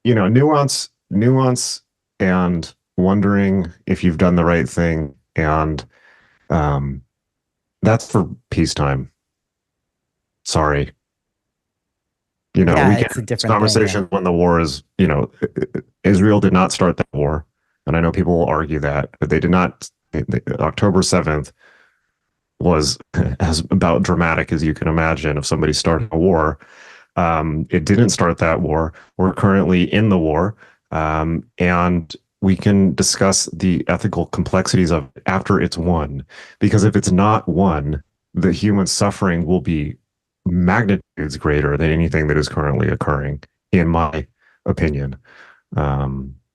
nuance and wondering if you've done the right thing. And that's for peacetime. Sorry. We get conversations when the war is, Israel did not start that war. And I know people will argue that, but they did not. October 7th was as about dramatic as you can imagine of somebody starting a war. It didn't start that war. We're currently in the war. And we can discuss the ethical complexities of it after it's won. Because if it's not won, the human suffering will be magnitudes greater than anything that is currently occurring, in my opinion.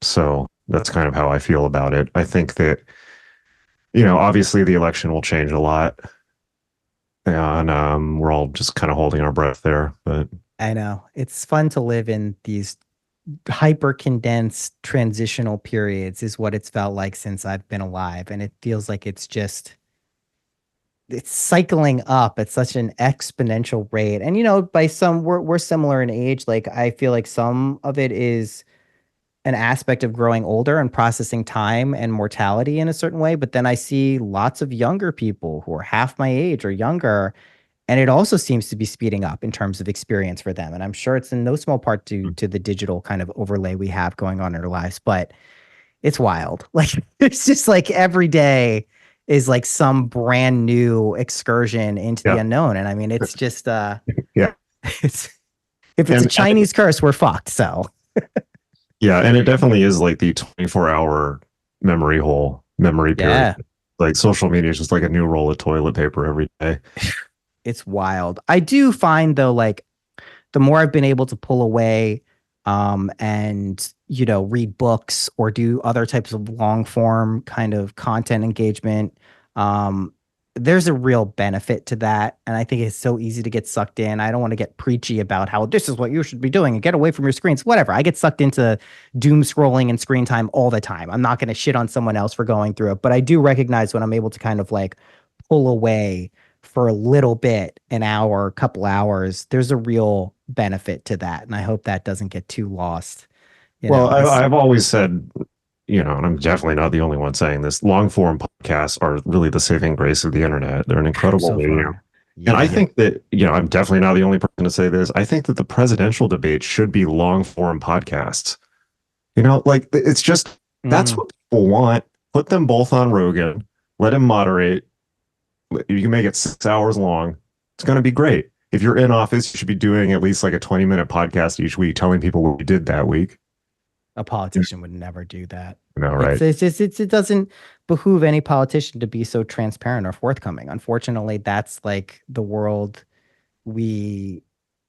So that's kind of how I feel about it. I think that, obviously the election will change a lot. And we're all just kind of holding our breath there. But I know it's fun to live in these hyper condensed transitional periods is what it's felt like since I've been alive. And it feels like it's cycling up at such an exponential rate. And, by some, we're similar in age. Like, I feel like some of it is an aspect of growing older and processing time and mortality in a certain way. But then I see lots of younger people who are half my age or younger, and it also seems to be speeding up in terms of experience for them. And I'm sure it's in no small part to the digital kind of overlay we have going on in our lives, but it's wild. Like, it's just like every day is like some brand new excursion into the unknown. And I mean, it's just, if it's a Chinese curse, we're fucked. So yeah. And it definitely is like the 24-hour memory period. Yeah. Like social media is just like a new roll of toilet paper every day. It's wild. I do find though, like the more I've been able to pull away and, read books or do other types of long form kind of content engagement, there's a real benefit to that. And I think it's so easy to get sucked in. I don't want to get preachy about how this is what you should be doing and get away from your screens, whatever. I get sucked into doom scrolling and screen time all the time. I'm not going to shit on someone else for going through it, but I do recognize when I'm able to kind of like pull away for a little bit, an hour, a couple hours, there's a real benefit to that. And I hope that doesn't get too lost. I've always said, and I'm definitely not the only one saying this, long form podcasts are really the saving grace of the internet. They're an incredible medium. And I think that, I'm definitely not the only person to say this. I think that the presidential debate should be long form podcasts. Like it's just, that's what people want. Put them both on Rogan, let him moderate. You can make it 6 hours long. It's going to be great. If you're in office, you should be doing at least like a 20-minute podcast each week, telling people what you did that week. A politician would never do that. No, right. It doesn't behoove any politician to be so transparent or forthcoming. Unfortunately, that's like the world we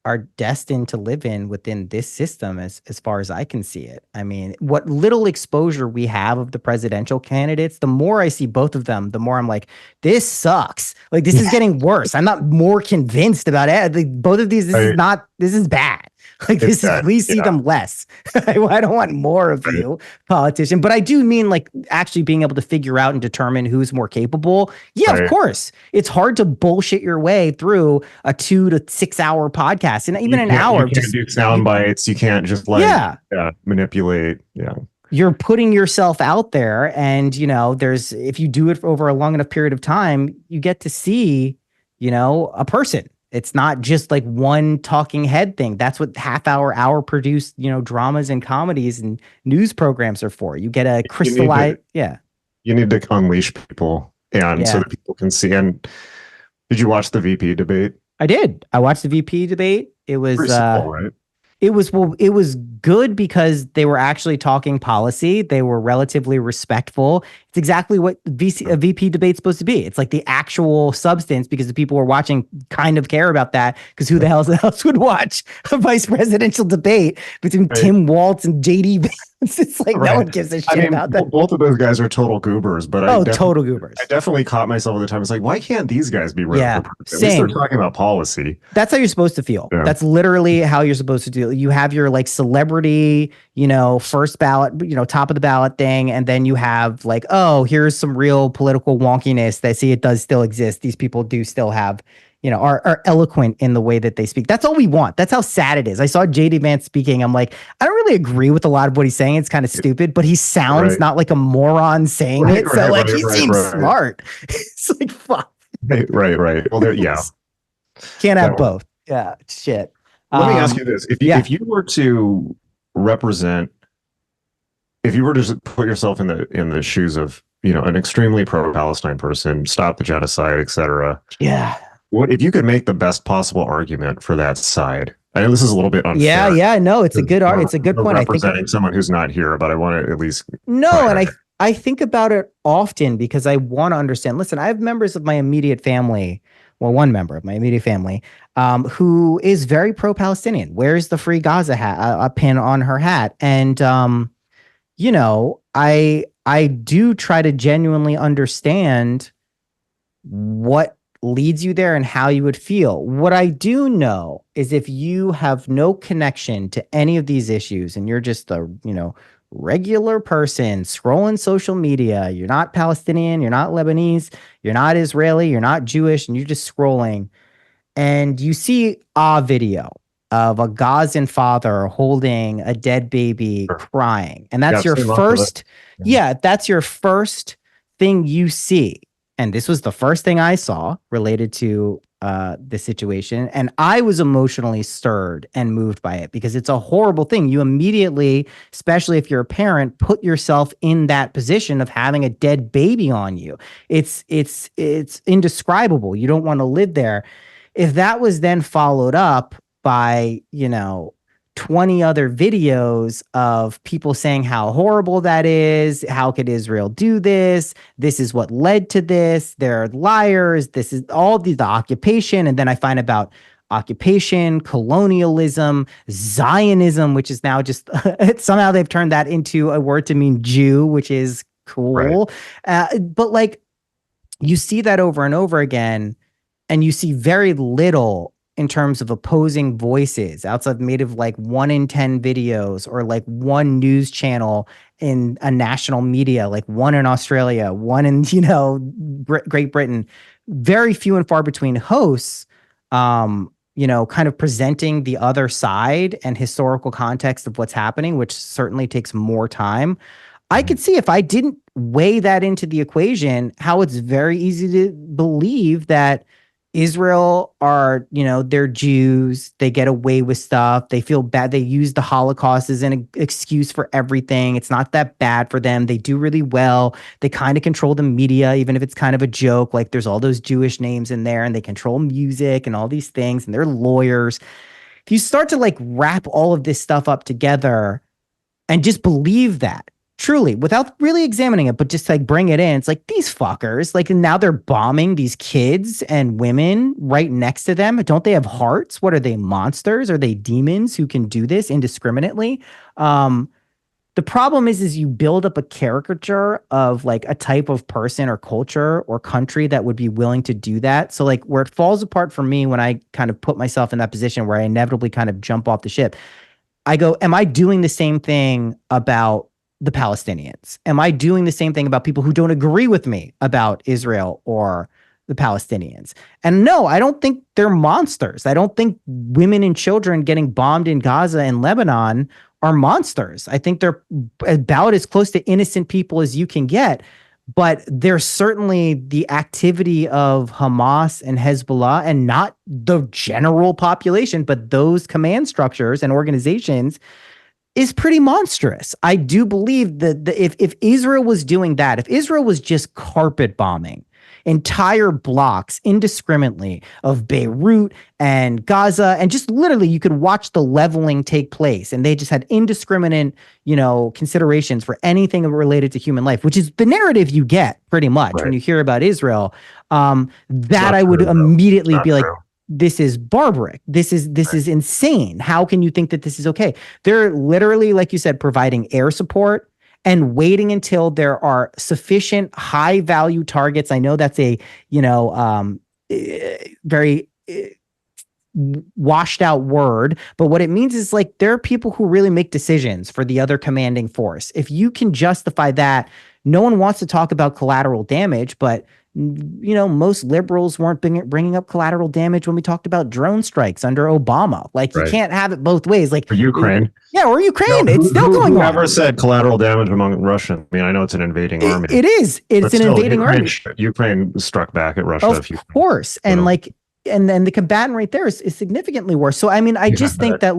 are destined to live in within this system as far as I can see it. I mean, what little exposure we have of the presidential candidates, the more I see both of them, the more I'm like, this sucks. Like, this is getting worse. I'm not more convinced about it. Like, both of these, this is bad. Like, this is, please see them less. I don't want more of you, politician. But I do mean like actually being able to figure out and determine who's more capable. Yeah, of course. It's hard to bullshit your way through a 2 to 6 hour podcast. And even an hour. You can't do sound bites. You can't just manipulate. Yeah. You're putting yourself out there. And, if you do it for over a long enough period of time, you get to see, a person. It's not just like one talking head thing. That's what hour produced, dramas and comedies and news programs are for. You get a crystallized. You need to unleash people so that people can see. And did you watch the VP debate? I did. I watched the VP debate. It was simple, right? it was good because they were actually talking policy. They were relatively respectful. It's exactly what a VP debate's supposed to be. It's like the actual substance, because the people who are watching kind of care about that, because who the hell else would watch a vice presidential debate between Tim Walz and JD Vance? It's like no one gives a shit about that. Both of those guys are total goobers, but total goobers. I definitely caught myself at the time. It's like, why can't these guys be running for president? At least they're talking about policy. That's how you're supposed to feel. Yeah. That's literally how you're supposed to do. You have your like celebrity, first ballot, top of the ballot thing, and then you have like, oh, here's some real political wonkiness that it does still exist. These people do still have, are eloquent in the way that they speak. That's all we want. That's how sad it is. I saw JD Vance speaking. I'm like, I don't really agree with a lot of what he's saying. It's kind of stupid, but he sounds not like a moron saying it. So he seems smart. It's like, fuck. Right. Well, yeah. Can't have both. Yeah, shit. Let me ask you this. If you were to represent, if you were to put yourself in the shoes of, an extremely pro-Palestine person, stop the genocide, etc. Yeah. What if you could make the best possible argument for that side? I know this is a little bit unfair. Yeah, no, it's a good it's a good point. Representing someone who's not here, but I want to at least I think about it often because I want to understand. Listen, I have members of my immediate family. Well, one member of my immediate family, who is very pro-Palestinian, wears the Free Gaza hat, a pin on her hat, and I do try to genuinely understand what leads you there and how you would feel. What I do know is if you have no connection to any of these issues and you're just a, regular person scrolling social media, you're not Palestinian, you're not Lebanese, you're not Israeli, you're not Jewish, and you're just scrolling and you see a video of a Gazan father holding a dead baby crying. And that's your first, that's your first thing you see. And this was the first thing I saw related to the situation. And I was emotionally stirred and moved by it because it's a horrible thing. You immediately, especially if you're a parent, put yourself in that position of having a dead baby on you. It's indescribable. You don't want to live there. If that was then followed up by, 20 other videos of people saying how horrible that is. How could Israel do this? This is what led to this. They're liars. This is all the occupation. And then I find about occupation, colonialism, Zionism, which is now just somehow they've turned that into a word to mean Jew, which is cool. Right. But like you see that over and over again, and you see very little in terms of opposing voices outside made of like 1 in 10 videos or like one news channel in a national media, like one in Australia, one in, Great Britain, very few and far between hosts, kind of presenting the other side and historical context of what's happening, which certainly takes more time. I could see if I didn't weigh that into the equation, how it's very easy to believe that Israel are, they're Jews. They get away with stuff. They feel bad. They use the Holocaust as an excuse for everything. It's not that bad for them. They do really well. They kind of control the media, even if it's kind of a joke. Like there's all those Jewish names in there and they control music and all these things and they're lawyers. If you start to like wrap all of this stuff up together and just believe that, truly, without really examining it, but just like bring it in. It's like these fuckers, like now they're bombing these kids and women right next to them. Don't they have hearts? What are they, monsters? Are they demons who can do this indiscriminately? The problem is you build up a caricature of like a type of person or culture or country that would be willing to do that. So like where it falls apart for me when I kind of put myself in that position where I inevitably kind of jump off the ship, I go, am I doing the same thing about the Palestinians? Am I doing the same thing about people who don't agree with me about Israel or the Palestinians? And no, I don't think they're monsters. I don't think women and children getting bombed in Gaza and Lebanon are monsters. I think they're about as close to innocent people as you can get. But there's certainly the activity of Hamas and Hezbollah, and not the general population, but those command structures and organizations is pretty monstrous. I do believe that if Israel was doing that, if Israel was just carpet bombing entire blocks indiscriminately of Beirut and Gaza, and just literally you could watch the leveling take place, and they just had indiscriminate, considerations for anything related to human life, which is the narrative you get pretty much when you hear about Israel. That I would immediately be like, this is barbaric. This is insane. How can you think that this is okay? They're literally, like you said, providing air support and waiting until there are sufficient high value targets. I know that's a, very washed out word, but what it means is like there are people who really make decisions for the other commanding force. If you can justify that, no one wants to talk about collateral damage, but most liberals weren't bringing up collateral damage when we talked about drone strikes under Obama. Like, you can't have it both ways. Like, or Ukraine. Or Ukraine. It's still going on. Whoever said collateral damage among Russian? I mean, I know it's an invading army. It is. It's an invading army. Ukraine struck back at Russia. Of course. And and then the combatant rate there is significantly worse. So, I mean, I just think that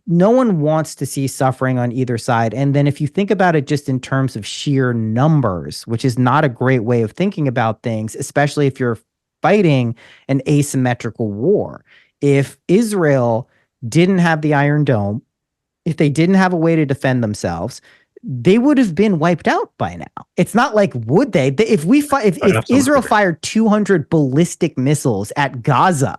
no one wants to see suffering on either side. And then if you think about it just in terms of sheer numbers, which is not a great way of thinking about things, especially if you're fighting an asymmetrical war. If Israel didn't have the Iron Dome, if they didn't have a way to defend themselves, they would have been wiped out by now. It's not like, would they? If Israel fired 200 ballistic missiles at Gaza,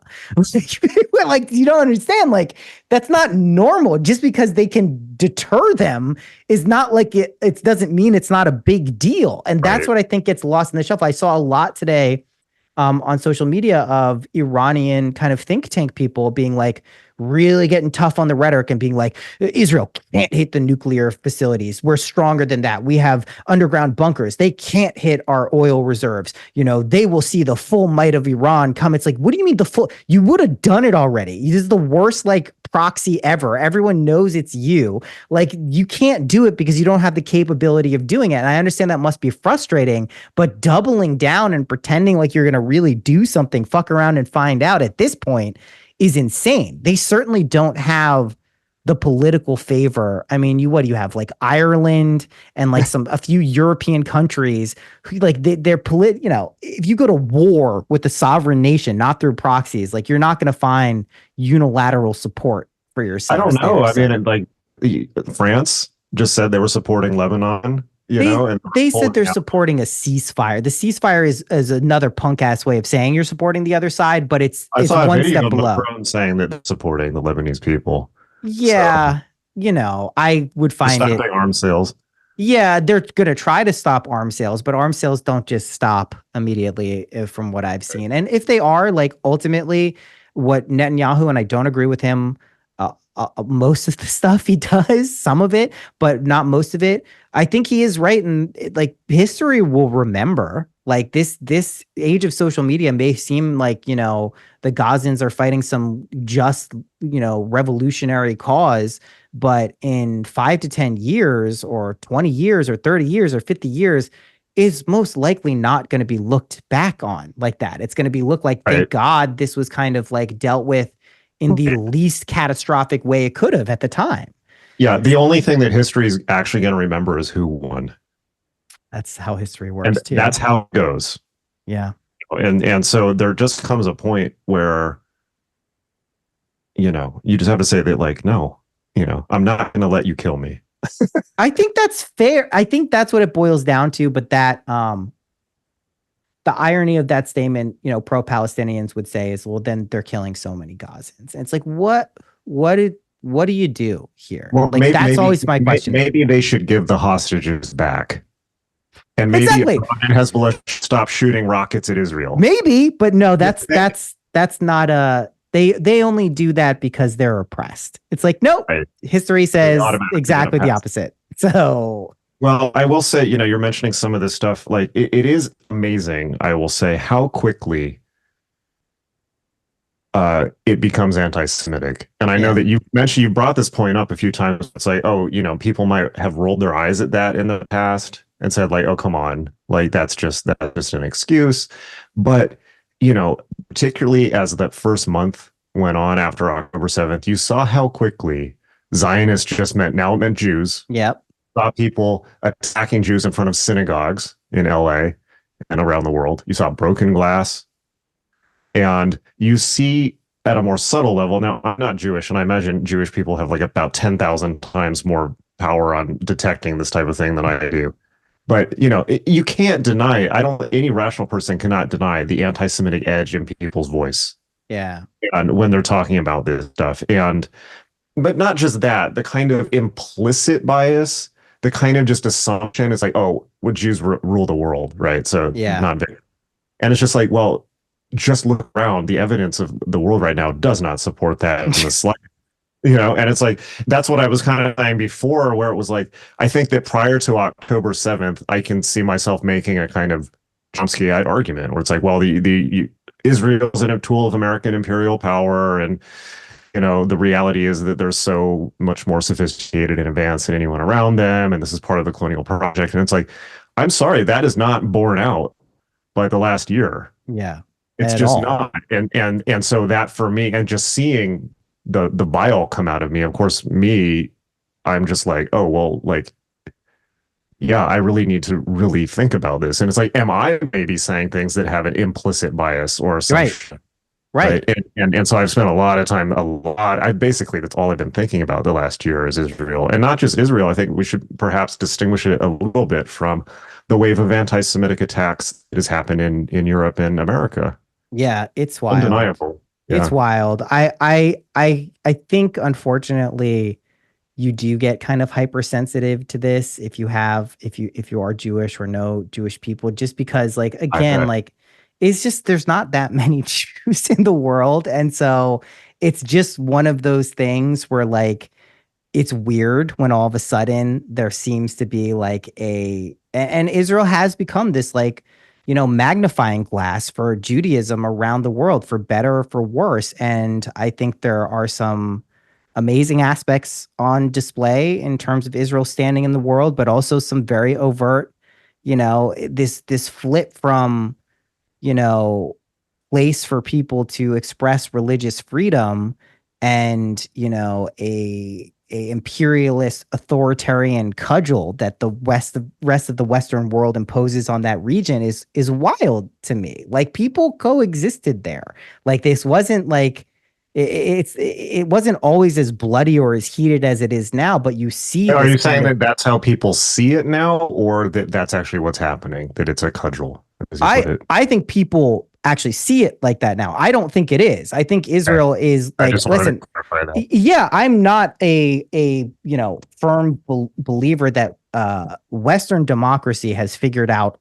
like, you don't understand, like, that's not normal. Just because they can deter them is not like it doesn't mean it's not a big deal. And that's what I think gets lost in the shuffle. I saw a lot today on social media of Iranian kind of think tank people being like, really getting tough on the rhetoric and being like, Israel can't hit the nuclear facilities. We're stronger than that. We have underground bunkers. They can't hit our oil reserves. They will see the full might of Iran come. It's like, what do you mean the full? You would have done it already. This is the worst proxy ever. Everyone knows it's you. Like, you can't do it because you don't have the capability of doing it. And I understand that must be frustrating, but doubling down and pretending like you're going to really do something, fuck around and find out at this point is insane. They certainly don't have the political favor. I mean, what do you have? Like Ireland and a few European countries who they're if you go to war with a sovereign nation, not through proxies, like, you're not going to find unilateral support for yourself. I don't know. I mean, France just said they were supporting Lebanon. They said they're supporting a ceasefire. The ceasefire is another punk ass way of saying you're supporting the other side, but it's one step below. Macron saying that they're supporting the Lebanese people. Yeah, I would find it arms sales. Yeah, they're going to try to stop arms sales, but arms sales don't just stop immediately, from what I've seen. And if they are, ultimately, what Netanyahu, and I don't agree with him, most of the stuff he does, some of it, but not most of it. I think he is right. And history will remember, this age of social media may seem like, the Gazans are fighting some just, revolutionary cause, but in 5 to 10 years or 20 years or 30 years or 50 years is most likely not going to be looked back on like that. It's going to be looked like, thank God this was kind of dealt with in the least catastrophic way it could have at the time. Yeah, the only thing that history is actually going to remember is who won. That's how history works, too. That's how it goes. Yeah. And so there just comes a point where, you just have to say that, no, I'm not going to let you kill me. I think that's fair. I think that's what it boils down to. But that, the irony of that statement, pro-Palestinians would say is, well, then they're killing so many Gazans. And it's like, what do you do here? Well, that's always my question. Maybe they should give the hostages back. And maybe Hezbollah stop shooting rockets at Israel. Maybe, but no, that's not they only do that because they're oppressed. It's like, nope. Right. History says exactly the opposite. So, well, I will say, you're mentioning some of this stuff. It is amazing, I will say, how quickly it becomes anti-Semitic. And I know that you brought this point up a few times. It's like, people might have rolled their eyes at that in the past and said, oh, come on, that's just an excuse. But, particularly as that first month went on after October 7th, you saw how quickly Zionists just meant Jews. Yep. Saw people attacking Jews in front of synagogues in LA. and around the world. You saw broken glass. And you see at a more subtle level, now I'm not Jewish, and I imagine Jewish people have like about 10,000 times more power on detecting this type of thing than I do. But, you know, you can't deny, any rational person cannot deny the anti-Semitic edge in people's voice. Yeah. And when they're talking about this stuff. But not just that, the kind of implicit bias, the kind of just assumption is like, oh, would Jews rule the world, right? So Yeah. not big. And it's just like, well, just look around. The evidence of the world right now does not support that in the slightest. You know, and it's like, that's what I was kind of saying before, where it was like, I think that prior to October 7th, I can see myself making a kind of Chomsky-eyed argument where it's like, well, Israel is a tool of American imperial power. And, you know, the reality is that they're so much more sophisticated and advanced than anyone around them. And this is part of the colonial project. And it's like, I'm sorry, that is not borne out by the last year. Yeah. It's just not. And so that for me, and just seeing the bile come out of me, of course, I'm just like, oh, well, like, yeah, I really need to really think about this. And it's like, am I maybe saying things that have an implicit bias or assumption? Right. And so I've spent a lot of time, that's all I've been thinking about the last year is Israel. And not just Israel. I think we should perhaps distinguish it a little bit from the wave of anti-Semitic attacks that has happened in Europe and America. Yeah, it's wild. Undeniable. Yeah. It's wild. I think, unfortunately, you do get kind of hypersensitive to this if you are Jewish or know Jewish people, just because, like, again, like, it's just, there's not that many Jews in the world. And so it's just one of those things where, like, it's weird when all of a sudden there seems to be like and Israel has become this, like, you know, magnifying glass for Judaism around the world, for better or for worse. And I think there are some amazing aspects on display in terms of Israel standing in the world, but also some very overt, you know, this flip from, you know, place for people to express religious freedom and, you know, a imperialist authoritarian cudgel that the rest of the Western world imposes on that region is wild to me. Like, people coexisted there. Like, this wasn't like it wasn't always as bloody or as heated as it is now, but you see. Are you saying that that's how people see it now, or that that's actually what's happening, that it's a cudgel? I think people actually see it like that now. I don't think it is. I think Israel is like, listen, yeah, I'm not a you know, firm believer that Western democracy has figured out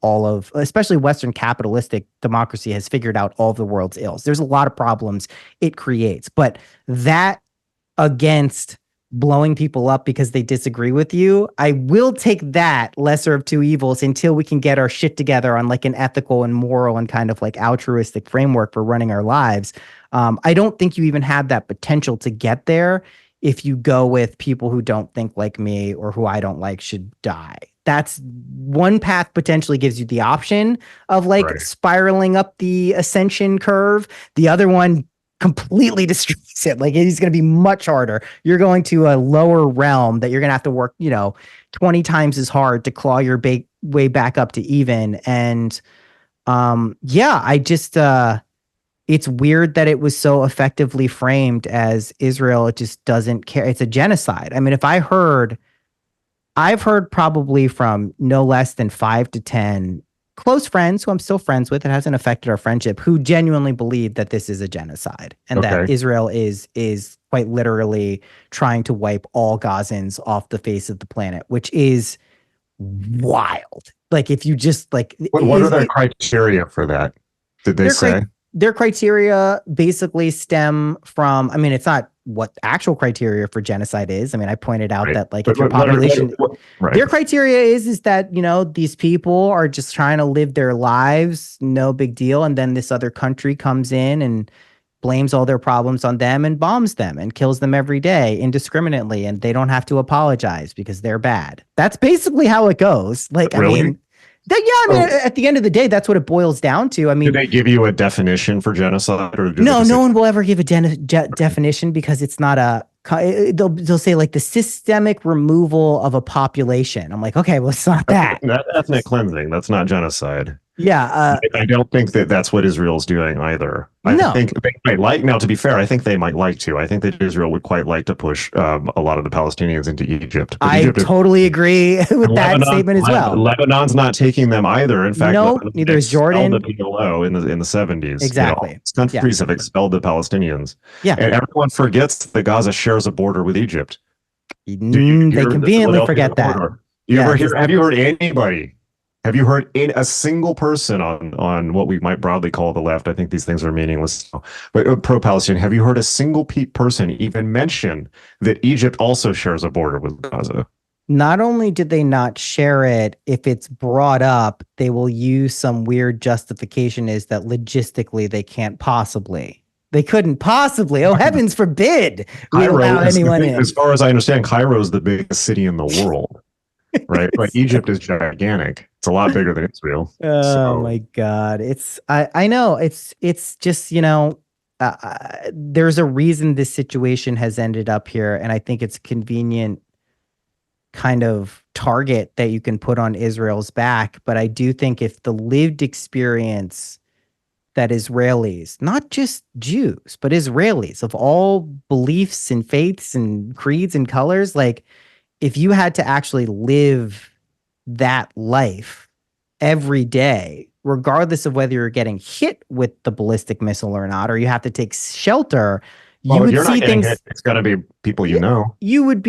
especially Western capitalistic democracy has figured out all of the world's ills. There's a lot of problems it creates, but that against blowing people up because they disagree with you, I will take that lesser of two evils until we can get our shit together on, like, an ethical and moral and kind of like altruistic framework for running our lives. I don't think you even have that potential to get there if you go with people who don't think like me or who I don't like should die. That's one path potentially gives you the option of, like, spiraling up the ascension curve. The other one completely destroys it. Like, it's going to be much harder. You're going to a lower realm that you're going to have to work, you know, 20 times as hard to claw your way back up to even. And yeah, I just it's weird that it was so effectively framed as Israel just doesn't care. It's a genocide. I mean, I've heard probably from no less than 5 to 10 close friends who I'm still friends with, it hasn't affected our friendship, who genuinely believe that this is a genocide and that Israel is quite literally trying to wipe all Gazans off the face of the planet, which is wild. Like, if you just like, what are their criteria for that? Did they say? Their criteria basically stem from, I mean, it's not what actual criteria for genocide is. I mean, I pointed out that, like, if your population, their criteria is that, you know, these people are just trying to live their lives, no big deal. And then this other country comes in and blames all their problems on them and bombs them and kills them every day indiscriminately. And they don't have to apologize because they're bad. That's basically how it goes. Like, I mean, at the end of the day, that's what it boils down to. I mean, did they give you a definition for genocide? Or no one will ever give a definition because it's not they'll say, like, the systemic removal of a population. I'm like, okay, well, it's not that. That's ethnic cleansing. That's not genocide. Yeah. I don't think that that's what Israel's doing either. I No. think they might like, now to be fair, I think they might like to. I think that Israel would quite like to push a lot of the Palestinians into Egypt. But I Egypt is, totally agree with that Lebanon, statement as well. Lebanon's not taking them either. In fact, No, Lebanon neither is expelled the Jordan. PLO in the 70s. You know, all Exactly. these Yeah. countries have expelled the Palestinians. Yeah. And everyone forgets that Gaza shares a border with Egypt. Do you They hear the conveniently Philadelphia forget that. corridor? You ever hear? Have you heard anybody? Have you heard a single person on what we might broadly call the left? I think these things are meaningless, but pro-Palestinian. Have you heard a single person even mention that Egypt also shares a border with Gaza? Not only did they not share it, if it's brought up, they will use some weird justification is that logistically they can't possibly. They couldn't possibly. Oh, heavens forbid we allow anyone in. As far as I understand, Cairo is the biggest city in the world, right? But Egypt is gigantic. It's a lot bigger than Israel. Oh my God. I know it's just, there's a reason this situation has ended up here. And I think it's a convenient kind of target that you can put on Israel's back. But I do think if the lived experience that Israelis, not just Jews, but Israelis of all beliefs and faiths and creeds and colors, like if you had to actually live that life every day, regardless of whether you're getting hit with the ballistic missile or not, or you have to take shelter, you would see things. It's got to be people you know. You would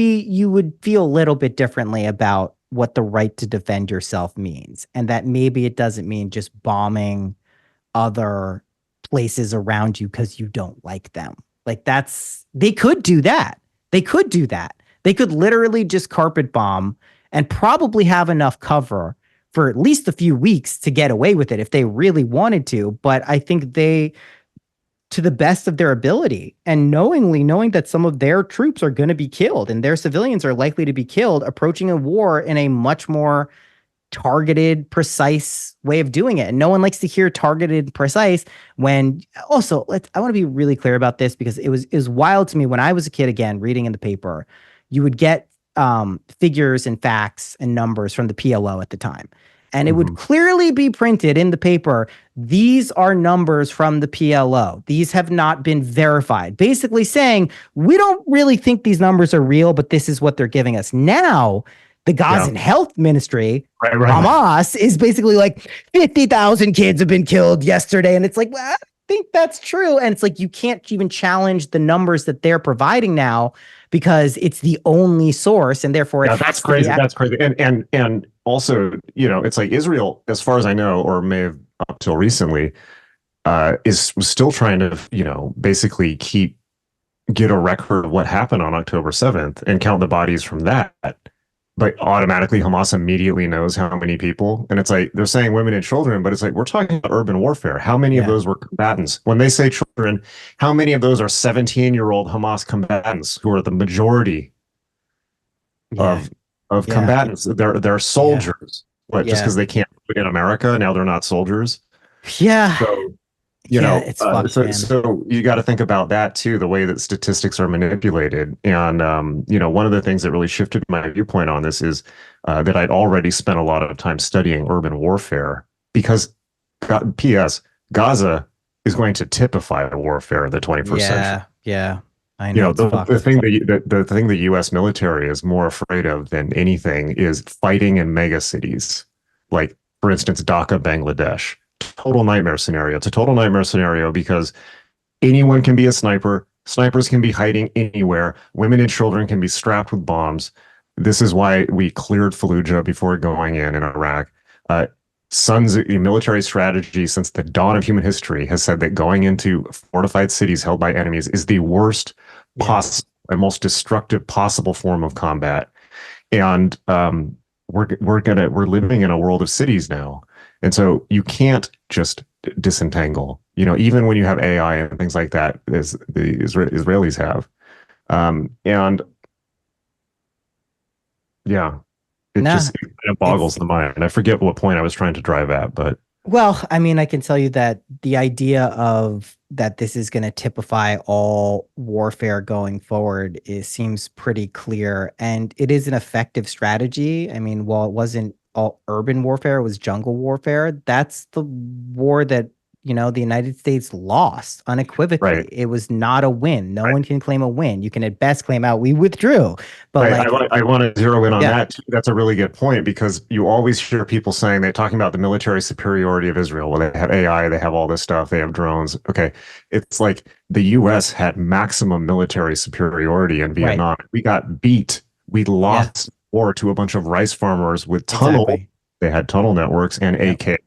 feel a little bit differently about what the right to defend yourself means, and that maybe it doesn't mean just bombing other places around you because you don't like them. Like they could do that. They could do that. They could literally just carpet bomb and probably have enough cover for at least a few weeks to get away with it if they really wanted to. But I think they, to the best of their ability and knowing that some of their troops are going to be killed and their civilians are likely to be killed, approaching a war in a much more targeted, precise way of doing it. And no one likes to hear targeted, precise when also I want to be really clear about this because it was wild to me when I was a kid, again, reading in the paper, you would get figures and facts and numbers from the PLO at the time. And it would clearly be printed in the paper. These are numbers from the PLO. These have not been verified. Basically saying, we don't really think these numbers are real, but this is what they're giving us. Now, the Gazan Health Ministry, Hamas, is basically like 50,000 kids have been killed yesterday. And it's like, well, I think that's true. And it's like, you can't even challenge the numbers that they're providing now because it's the only source. And therefore, that's crazy. That's crazy. And also, it's like Israel, as far as I know, or may have up till recently, was still trying to, basically get a record of what happened on October 7th and count the bodies from that. But automatically Hamas immediately knows how many people. And it's like, they're saying women and children, but it's like, we're talking about urban warfare. How many of those were combatants? When they say children, how many of those are 17-year-old Hamas combatants who are the majority of combatants? They're soldiers. But just because they can't in America, now they're not soldiers. Yeah. So, it's fucked, so you got to think about that too, the way that statistics are manipulated. And, one of the things that really shifted my viewpoint on this is that I'd already spent a lot of time studying urban warfare because, P.S., Gaza is going to typify the warfare of the 21st century. Yeah. I know. The thing the U.S. military is more afraid of than anything is fighting in mega cities, like, for instance, Dhaka, Bangladesh. Total nightmare scenario. It's a total nightmare scenario because anyone can be a sniper. Snipers can be hiding anywhere. Women and children can be strapped with bombs. This is why we cleared Fallujah before going in Iraq. Military strategy since the dawn of human history has said that going into fortified cities held by enemies is the worst possible and most destructive possible form of combat. And we're living in a world of cities now. And so you can't just disentangle, even when you have AI and things like that, as the Israelis have. It boggles the mind. I forget what point I was trying to drive at, but. Well, I mean, I can tell you that the idea of that this is going to typify all warfare going forward seems pretty clear, and it is an effective strategy. I mean, while it wasn't all urban warfare, it was jungle warfare. That's the war that, the United States lost unequivocally. Right. It was not a win. No one can claim a win. You can at best claim out we withdrew. But I want to zero in on Yeah. that too. That's a really good point, because you always hear people saying, they're talking about the military superiority of Israel. Well, they have AI, they have all this stuff, they have drones. Okay. It's like the US had maximum military superiority in Vietnam. We got beat. We lost war to a bunch of rice farmers with tunnel. Exactly. They had tunnel networks and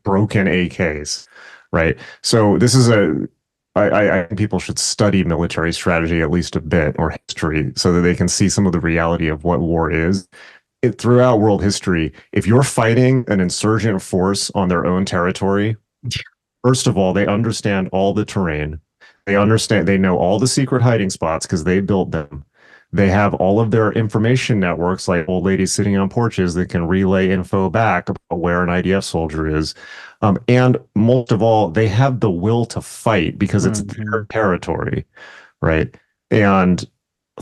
broken AKs. Right. So this is I think people should study military strategy at least a bit, or history, so that they can see some of the reality of what war is. Throughout world history, if you're fighting an insurgent force on their own territory, first of all, they understand all the terrain. They know all the secret hiding spots because they built them. They have all of their information networks, like old ladies sitting on porches that can relay info back about where an IDF soldier is. And most of all, they have the will to fight because it's their territory, right? And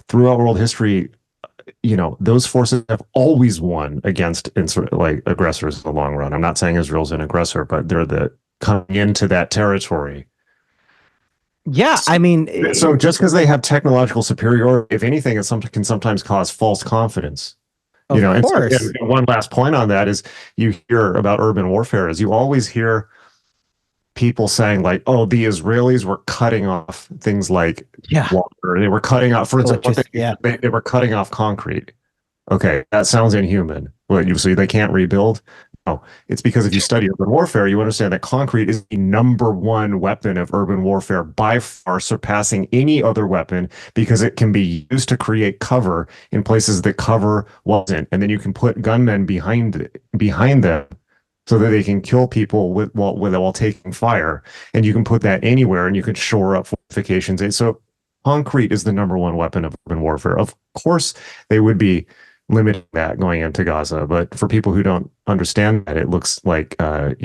throughout world history, those forces have always won against aggressors in the long run. I'm not saying Israel's an aggressor, but they're coming into that territory. Yeah, I mean, so just because they have technological superiority, if anything, it can sometimes cause false confidence. Of course. And one last point on that is, you hear about urban warfare, is you always hear people saying like, "Oh, the Israelis were cutting off things like water. They were cutting off, for instance, they were cutting off concrete." Okay, that sounds inhuman. Well, you see, they can't rebuild. No, it's because if you study urban warfare, you understand that concrete is the number one weapon of urban warfare, by far surpassing any other weapon, because it can be used to create cover in places that cover wasn't, and then you can put gunmen behind them so that they can kill people while taking fire, and you can put that anywhere, and you can shore up fortifications. And so concrete is the number one weapon of urban warfare. Of course, they would be limiting that going into Gaza, but for people who don't understand that, it looks like Well,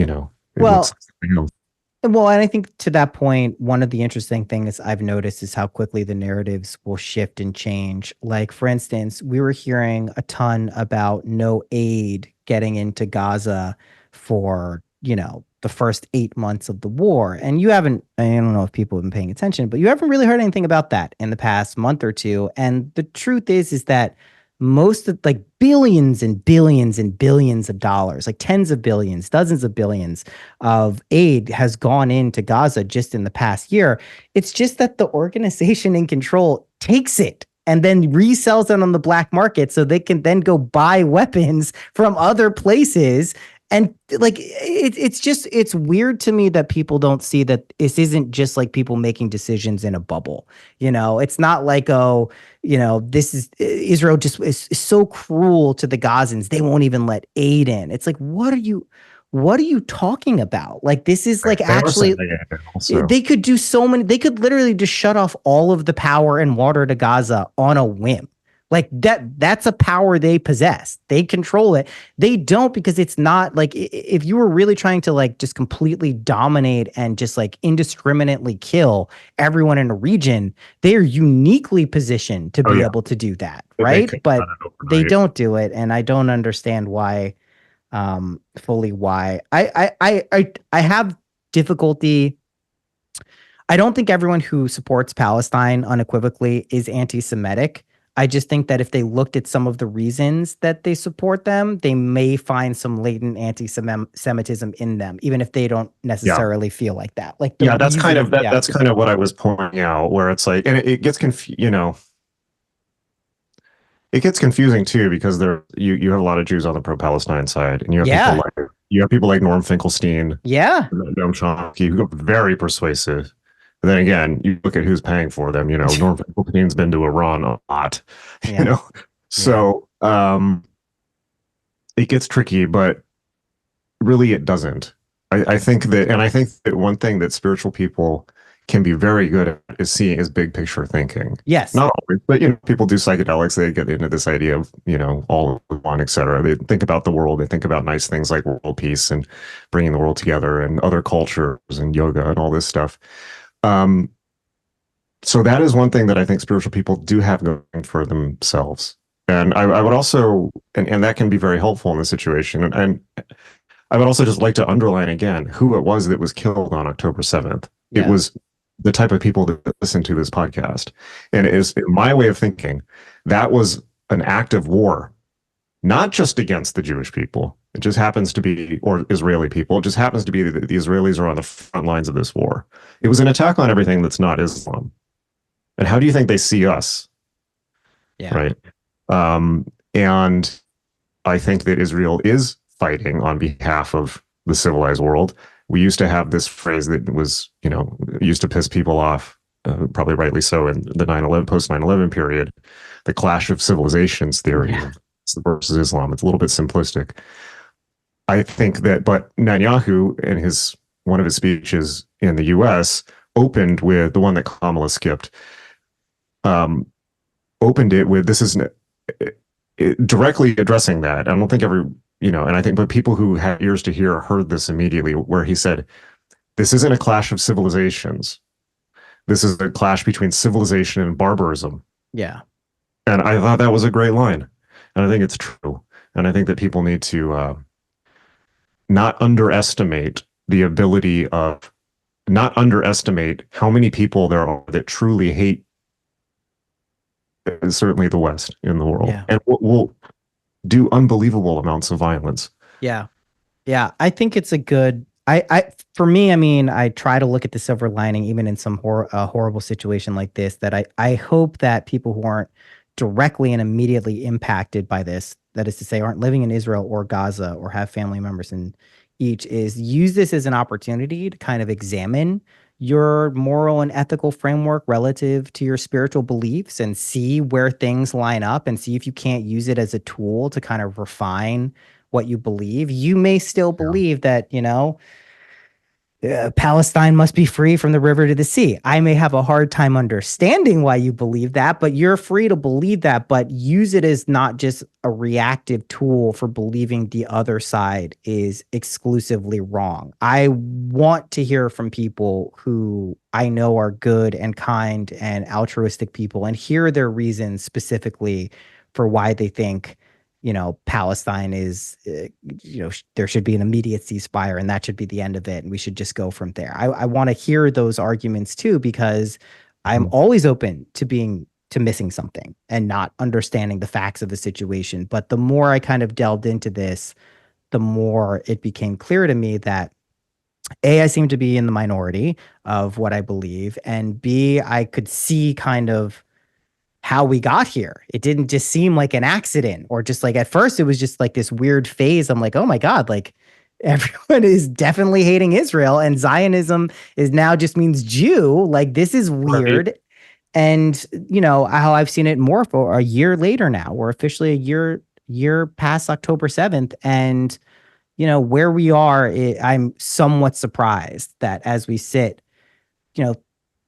and I think to that point, one of the interesting things I've noticed is how quickly the narratives will shift and change. Like, for instance, we were hearing a ton about no aid getting into Gaza for, the first 8 months of the war. And I don't know if people have been paying attention, but you haven't really heard anything about that in the past month or two. And the truth is that most of, like, billions and billions and billions of dollars, like tens of billions, dozens of billions of aid has gone into Gaza just in the past year. It's just that the organization in control takes it and then resells it on the black market so they can then go buy weapons from other places. And like, it's weird to me that people don't see that this isn't just like people making decisions in a bubble. It's not like, this is Israel just is so cruel to the Gazans, they won't even let aid in. It's like, what are you talking about? Like, this is like, actually, they could do they could literally just shut off all of the power and water to Gaza on a whim. Like, that's a power they possess. They control it. They don't, because it's not like, if you were really trying to like just completely dominate and just like indiscriminately kill everyone in a region, they are uniquely positioned to be able to do that, right? But they don't do it, and I don't understand why, fully why. I have difficulty. I don't think everyone who supports Palestine unequivocally is anti-Semitic. I just think that if they looked at some of the reasons that they support them, they may find some latent anti-Semitism in them, even if they don't necessarily feel like that. Like, that's kind of that's kind of what I was pointing out, where it's like, and it gets it gets confusing too, because you have a lot of Jews on the pro-Palestine side, and you have people like Norm Finkelstein, Noam Chomsky, who are very persuasive. And then again, you look at who's paying for them. Norm Finkelstein's been to Iran a lot. So it gets tricky, but really it doesn't. I think that one thing that spiritual people can be very good at is big picture thinking. Yes. Not always, but people do psychedelics. They get into this idea of, all one, etc. They think about the world. They think about nice things like world peace and bringing the world together, and other cultures and yoga and all this stuff. So that is one thing that I think spiritual people do have going for themselves. And I would also, and that can be very helpful in this situation. And I would also just like to underline again who it was that was killed on October 7th. It Yeah. was the type of people that listen to this podcast. And it is, in my way of thinking, that was an act of war, not just against the Jewish people. It just happens to be, or Israeli people. It just happens to be that the Israelis are on the front lines of this war. It was an attack on everything that's not Islam. And how do you think they see us? Yeah. Right. And I think that Israel is fighting on behalf of the civilized world. We used to have this phrase that was, used to piss people off, probably rightly so, in the 9/11 post 9/11 period, the clash of civilizations theory versus Islam. It's a little bit simplistic. I think that, but Netanyahu in one of his speeches in the U.S. opened with the one that Kamala skipped. Opened it with, this is directly addressing that. I don't think and I think, but people who had ears to hear heard this immediately, where he said, this isn't a clash of civilizations. This is a clash between civilization and barbarism. Yeah. And I thought that was a great line. And I think it's true. And I think that people need to not underestimate how many people there are that truly hate certainly the West in the world, and will do unbelievable amounts of violence. Yeah. I think it's a good. For me, I mean, I try to look at the silver lining, even in some horrible situation like this. That I hope that people who aren't directly and immediately impacted by this, that is to say, aren't living in Israel or Gaza or have family members in each, is use this as an opportunity to kind of examine your moral and ethical framework relative to your spiritual beliefs and see where things line up and see if you can't use it as a tool to kind of refine what you believe. You may still believe that, Palestine must be free from the river to the sea. I may have a hard time understanding why you believe that, but you're free to believe that, but use it as not just a reactive tool for believing the other side is exclusively wrong. I want to hear from people who I know are good and kind and altruistic people and hear their reasons specifically for why they think Palestine is, there should be an immediate ceasefire and that should be the end of it. And we should just go from there. I want to hear those arguments too, because I'm always open to missing something and not understanding the facts of the situation. But the more I kind of delved into this, the more it became clear to me that A, I seem to be in the minority of what I believe, and B, I could see kind of how we got here. It didn't just seem like an accident, or just like at first it was just like this weird phase. I'm like, oh my God, like everyone is definitely hating Israel and Zionism is now just means Jew. Like this is weird. Right. And how I've seen it more for a year later now. We're officially a year past October 7th. And where we are, I'm somewhat surprised that as we sit,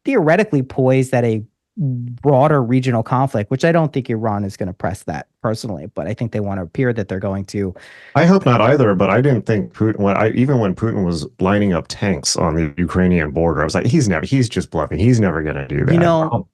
theoretically poised at a broader regional conflict, which I don't think Iran is going to press that personally, but I think they want to appear that they're going to. I hope not either, but I didn't think Putin, even when Putin was lining up tanks on the Ukrainian border, I was like, he's just bluffing. He's never going to do that.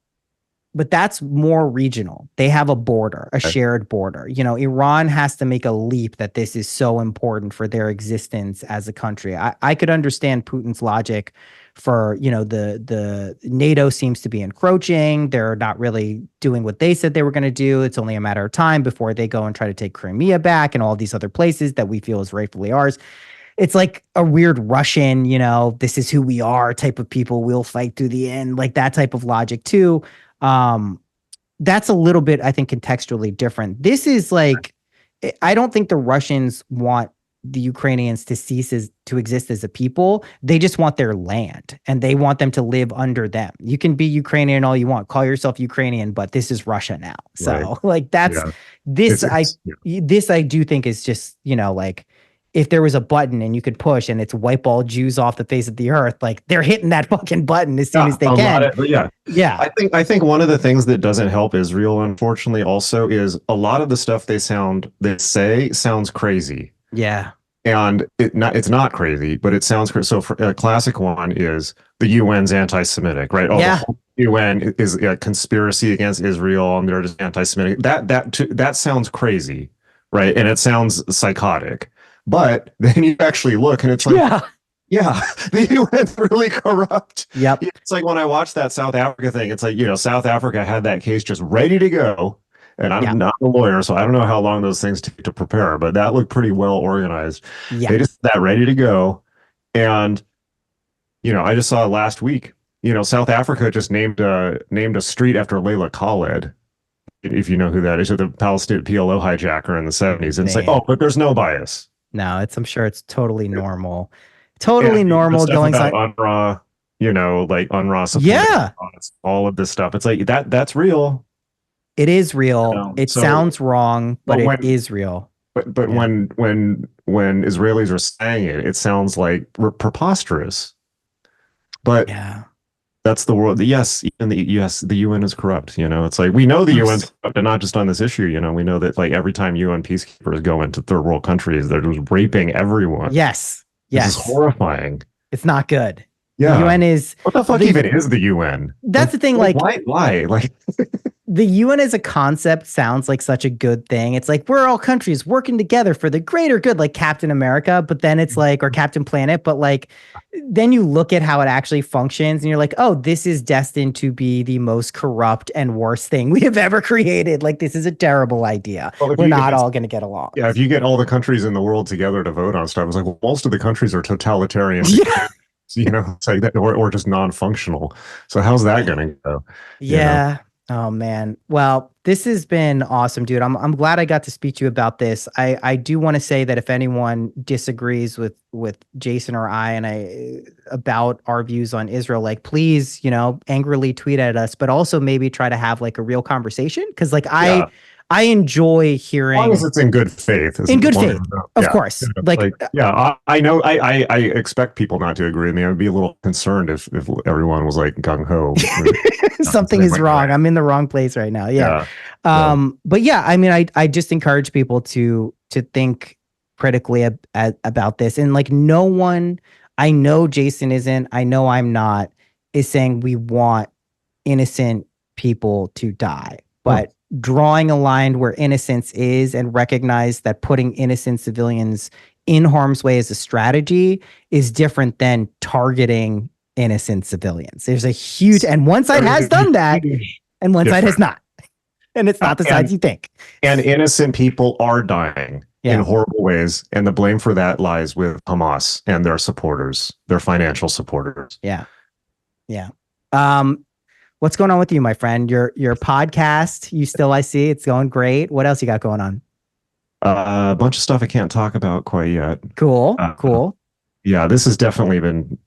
But that's more regional. They have a border, a shared border. Iran has to make a leap that this is so important for their existence as a country. I could understand Putin's logic for, the NATO seems to be encroaching. They're not really doing what they said they were going to do. It's only a matter of time before they go and try to take Crimea back and all these other places that we feel is rightfully ours. It's like a weird Russian, this is who we are type of people. We'll fight through the end, like that type of logic too. That's a little bit, I think, contextually different. This is like, I don't think the Russians want the Ukrainians to exist as a people. They just want their land and they want them to live under them. You can be Ukrainian all you want, call yourself Ukrainian, but this is Russia now. So like this I do think is just, like if there was a button and you could push and it's wipe all Jews off the face of the earth, like they're hitting that fuking button as soon as they can. Yeah. I think one of the things that doesn't help Israel, unfortunately, also is a lot of the stuff they say sounds crazy. Yeah. And it's not crazy, but it sounds crazy. So for a classic one is the UN's anti-Semitic, right? Oh, the Yeah. whole UN is a conspiracy against Israel, and they're just anti-Semitic. That sounds crazy, right? And it sounds psychotic. But then you actually look, and it's like, yeah, the UN's really corrupt. Yep. It's like when I watched that South Africa thing, it's like, South Africa had that case just ready to go. And I'm not a lawyer, so I don't know how long those things take to prepare, but that looked pretty well organized. Yeah. They just had that ready to go. And, I just saw last week, South Africa just named a street after Layla Khaled, if you know who that is, the Palestinian PLO hijacker in the 70s. And it's like, oh, but there's no bias. No, I'm sure it's totally normal. Totally normal going on UNRWA, like UNRWA support, all of this stuff. It's like that's real. It is real. It sounds wrong, but it is real. But when Israelis are saying it, it sounds like preposterous. But that's the world. Yes, even the UN is corrupt. It's like we know the UN's corrupt, and not just on this issue. We know that like every time UN peacekeepers go into third world countries, they're just raping everyone. Yes. This is horrifying. It's not good. Yeah. The UN is what the fuck even is the UN? That's the thing. Like why? Like the UN as a concept sounds like such a good thing. It's like we're all countries working together for the greater good, like Captain America. But then it's like, or Captain Planet. But like, then you look at how it actually functions, and you're like, oh, this is destined to be the most corrupt and worst thing we have ever created. Like, this is a terrible idea. Well, we're not all going to get along. Yeah, if you get all the countries in the world together to vote on stuff, it's like, well, most of the countries are totalitarian. Yeah. It's like that, or just non-functional. So how's that going to go? Yeah. Oh man. Well, this has been awesome, dude. I'm glad I got to speak to you about this. I do want to say that if anyone disagrees with Jason or I about our views on Israel, like please, angrily tweet at us, but also maybe try to have like a real conversation. Cause like I enjoy hearing. As long as it's in good faith. In good faith, of course. I know. I expect people not to agree with me. I would be a little concerned if everyone was like gung ho. Something is wrong. I'm in the wrong place right now. Yeah. But yeah, I mean, I just encourage people to think critically about this, and like no one. I know Jason isn't. I know I'm not. Is saying we want innocent people to die, but drawing a line where innocence is and recognize that putting innocent civilians in harm's way as a strategy is different than targeting innocent civilians. There's a huge, and one side has done that and one side has not. And it's not the sides you think. And innocent people are dying in horrible ways. And the blame for that lies with Hamas and their supporters, their financial supporters. Yeah. Yeah. What's going on with you, my friend? Your podcast, I see it's going great. What else you got going on? A bunch of stuff I can't talk about quite yet. Cool. Yeah, this has definitely been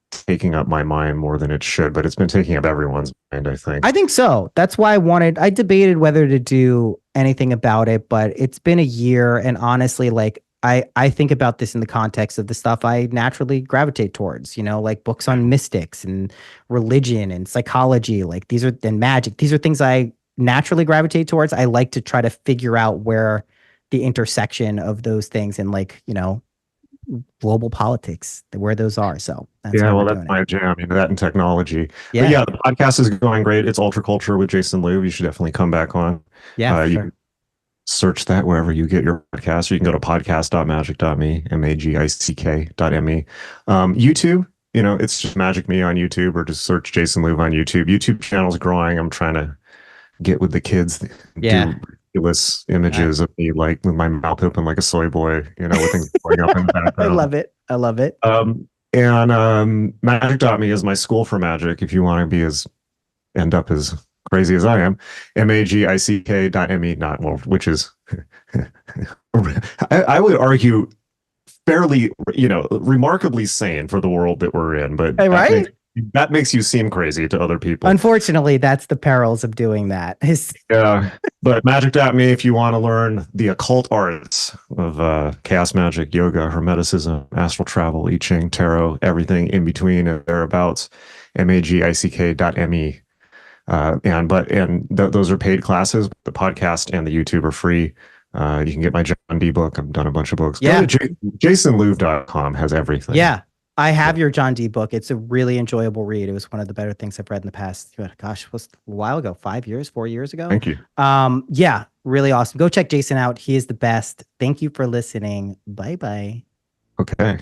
taking up my mind more than it should, but it's been taking up everyone's mind, I think. I think so. That's why I debated whether to do anything about it, but it's been a year, and honestly, like I think about this in the context of the stuff I naturally gravitate towards, like books on mystics and religion and psychology, and magic. These are things I naturally gravitate towards. I like to try to figure out where the intersection of those things and global politics, where those are. So that's my jam, that and technology. Yeah. But yeah, the podcast is going great. It's Ultra Culture with Jason Louv. You should definitely come back on. Yeah, sure. Search that wherever you get your podcast, or you can go to podcast.magic.me, magick.me. YouTube, it's just Magic Me on YouTube, or just search Jason Louv on YouTube. YouTube channel's growing. I'm trying to get with the kids. Do ridiculous images of me, like with my mouth open like a soy boy, with things going up in the background. I love it. And magic.me is my school for magic. If you want to end up as crazy as I am, magick.me, which is, I would argue, fairly, remarkably sane for the world that we're in. But that makes you seem crazy to other people. Unfortunately, that's the perils of doing that. Yeah, but magic.me, if you want to learn the occult arts of chaos magic, yoga, hermeticism, astral travel, I Ching, tarot, everything in between and thereabouts, magick.me. Those are paid classes. The podcast and the YouTube are free. You can get my John D book. I've done a bunch of books. Yeah. Go to JasonLouv.com, has everything. Yeah. I have your John D book. It's a really enjoyable read. It was one of the better things I've read in the past. Gosh, it was a while ago, 4 years ago. Thank you. Yeah, really awesome. Go check Jason out. He is the best. Thank you for listening. Bye-bye. Okay.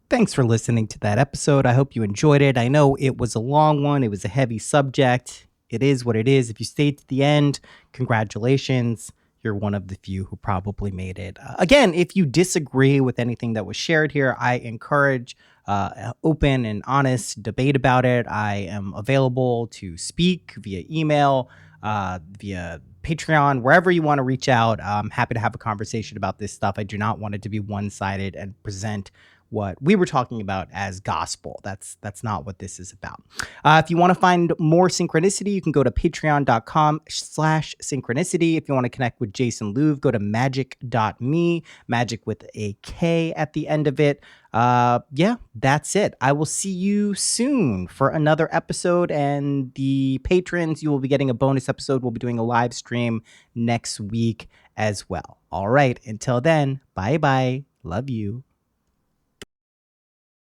Thanks for listening to that episode. I hope you enjoyed it. I know it was a long one. It was a heavy subject. It is what it is. If you stayed to the end, congratulations. You're one of the few who probably made it. Again, if you disagree with anything that was shared here, I encourage open and honest debate about it. I am available to speak via email, via Patreon, wherever you want to reach out. I'm happy to have a conversation about this stuff. I do not want it to be one-sided and present what we were talking about as gospel. That's not what this is about. If you want to find more Synchronicity, you can go to patreon.com/synchronicity. If you want to connect with Jason Louv, go to magic.me, magic with a K at the end of it. Yeah, that's it. I will see you soon for another episode, and the patrons, you will be getting a bonus episode. We'll be doing a live stream next week as well. All right, until then, bye-bye. Love you.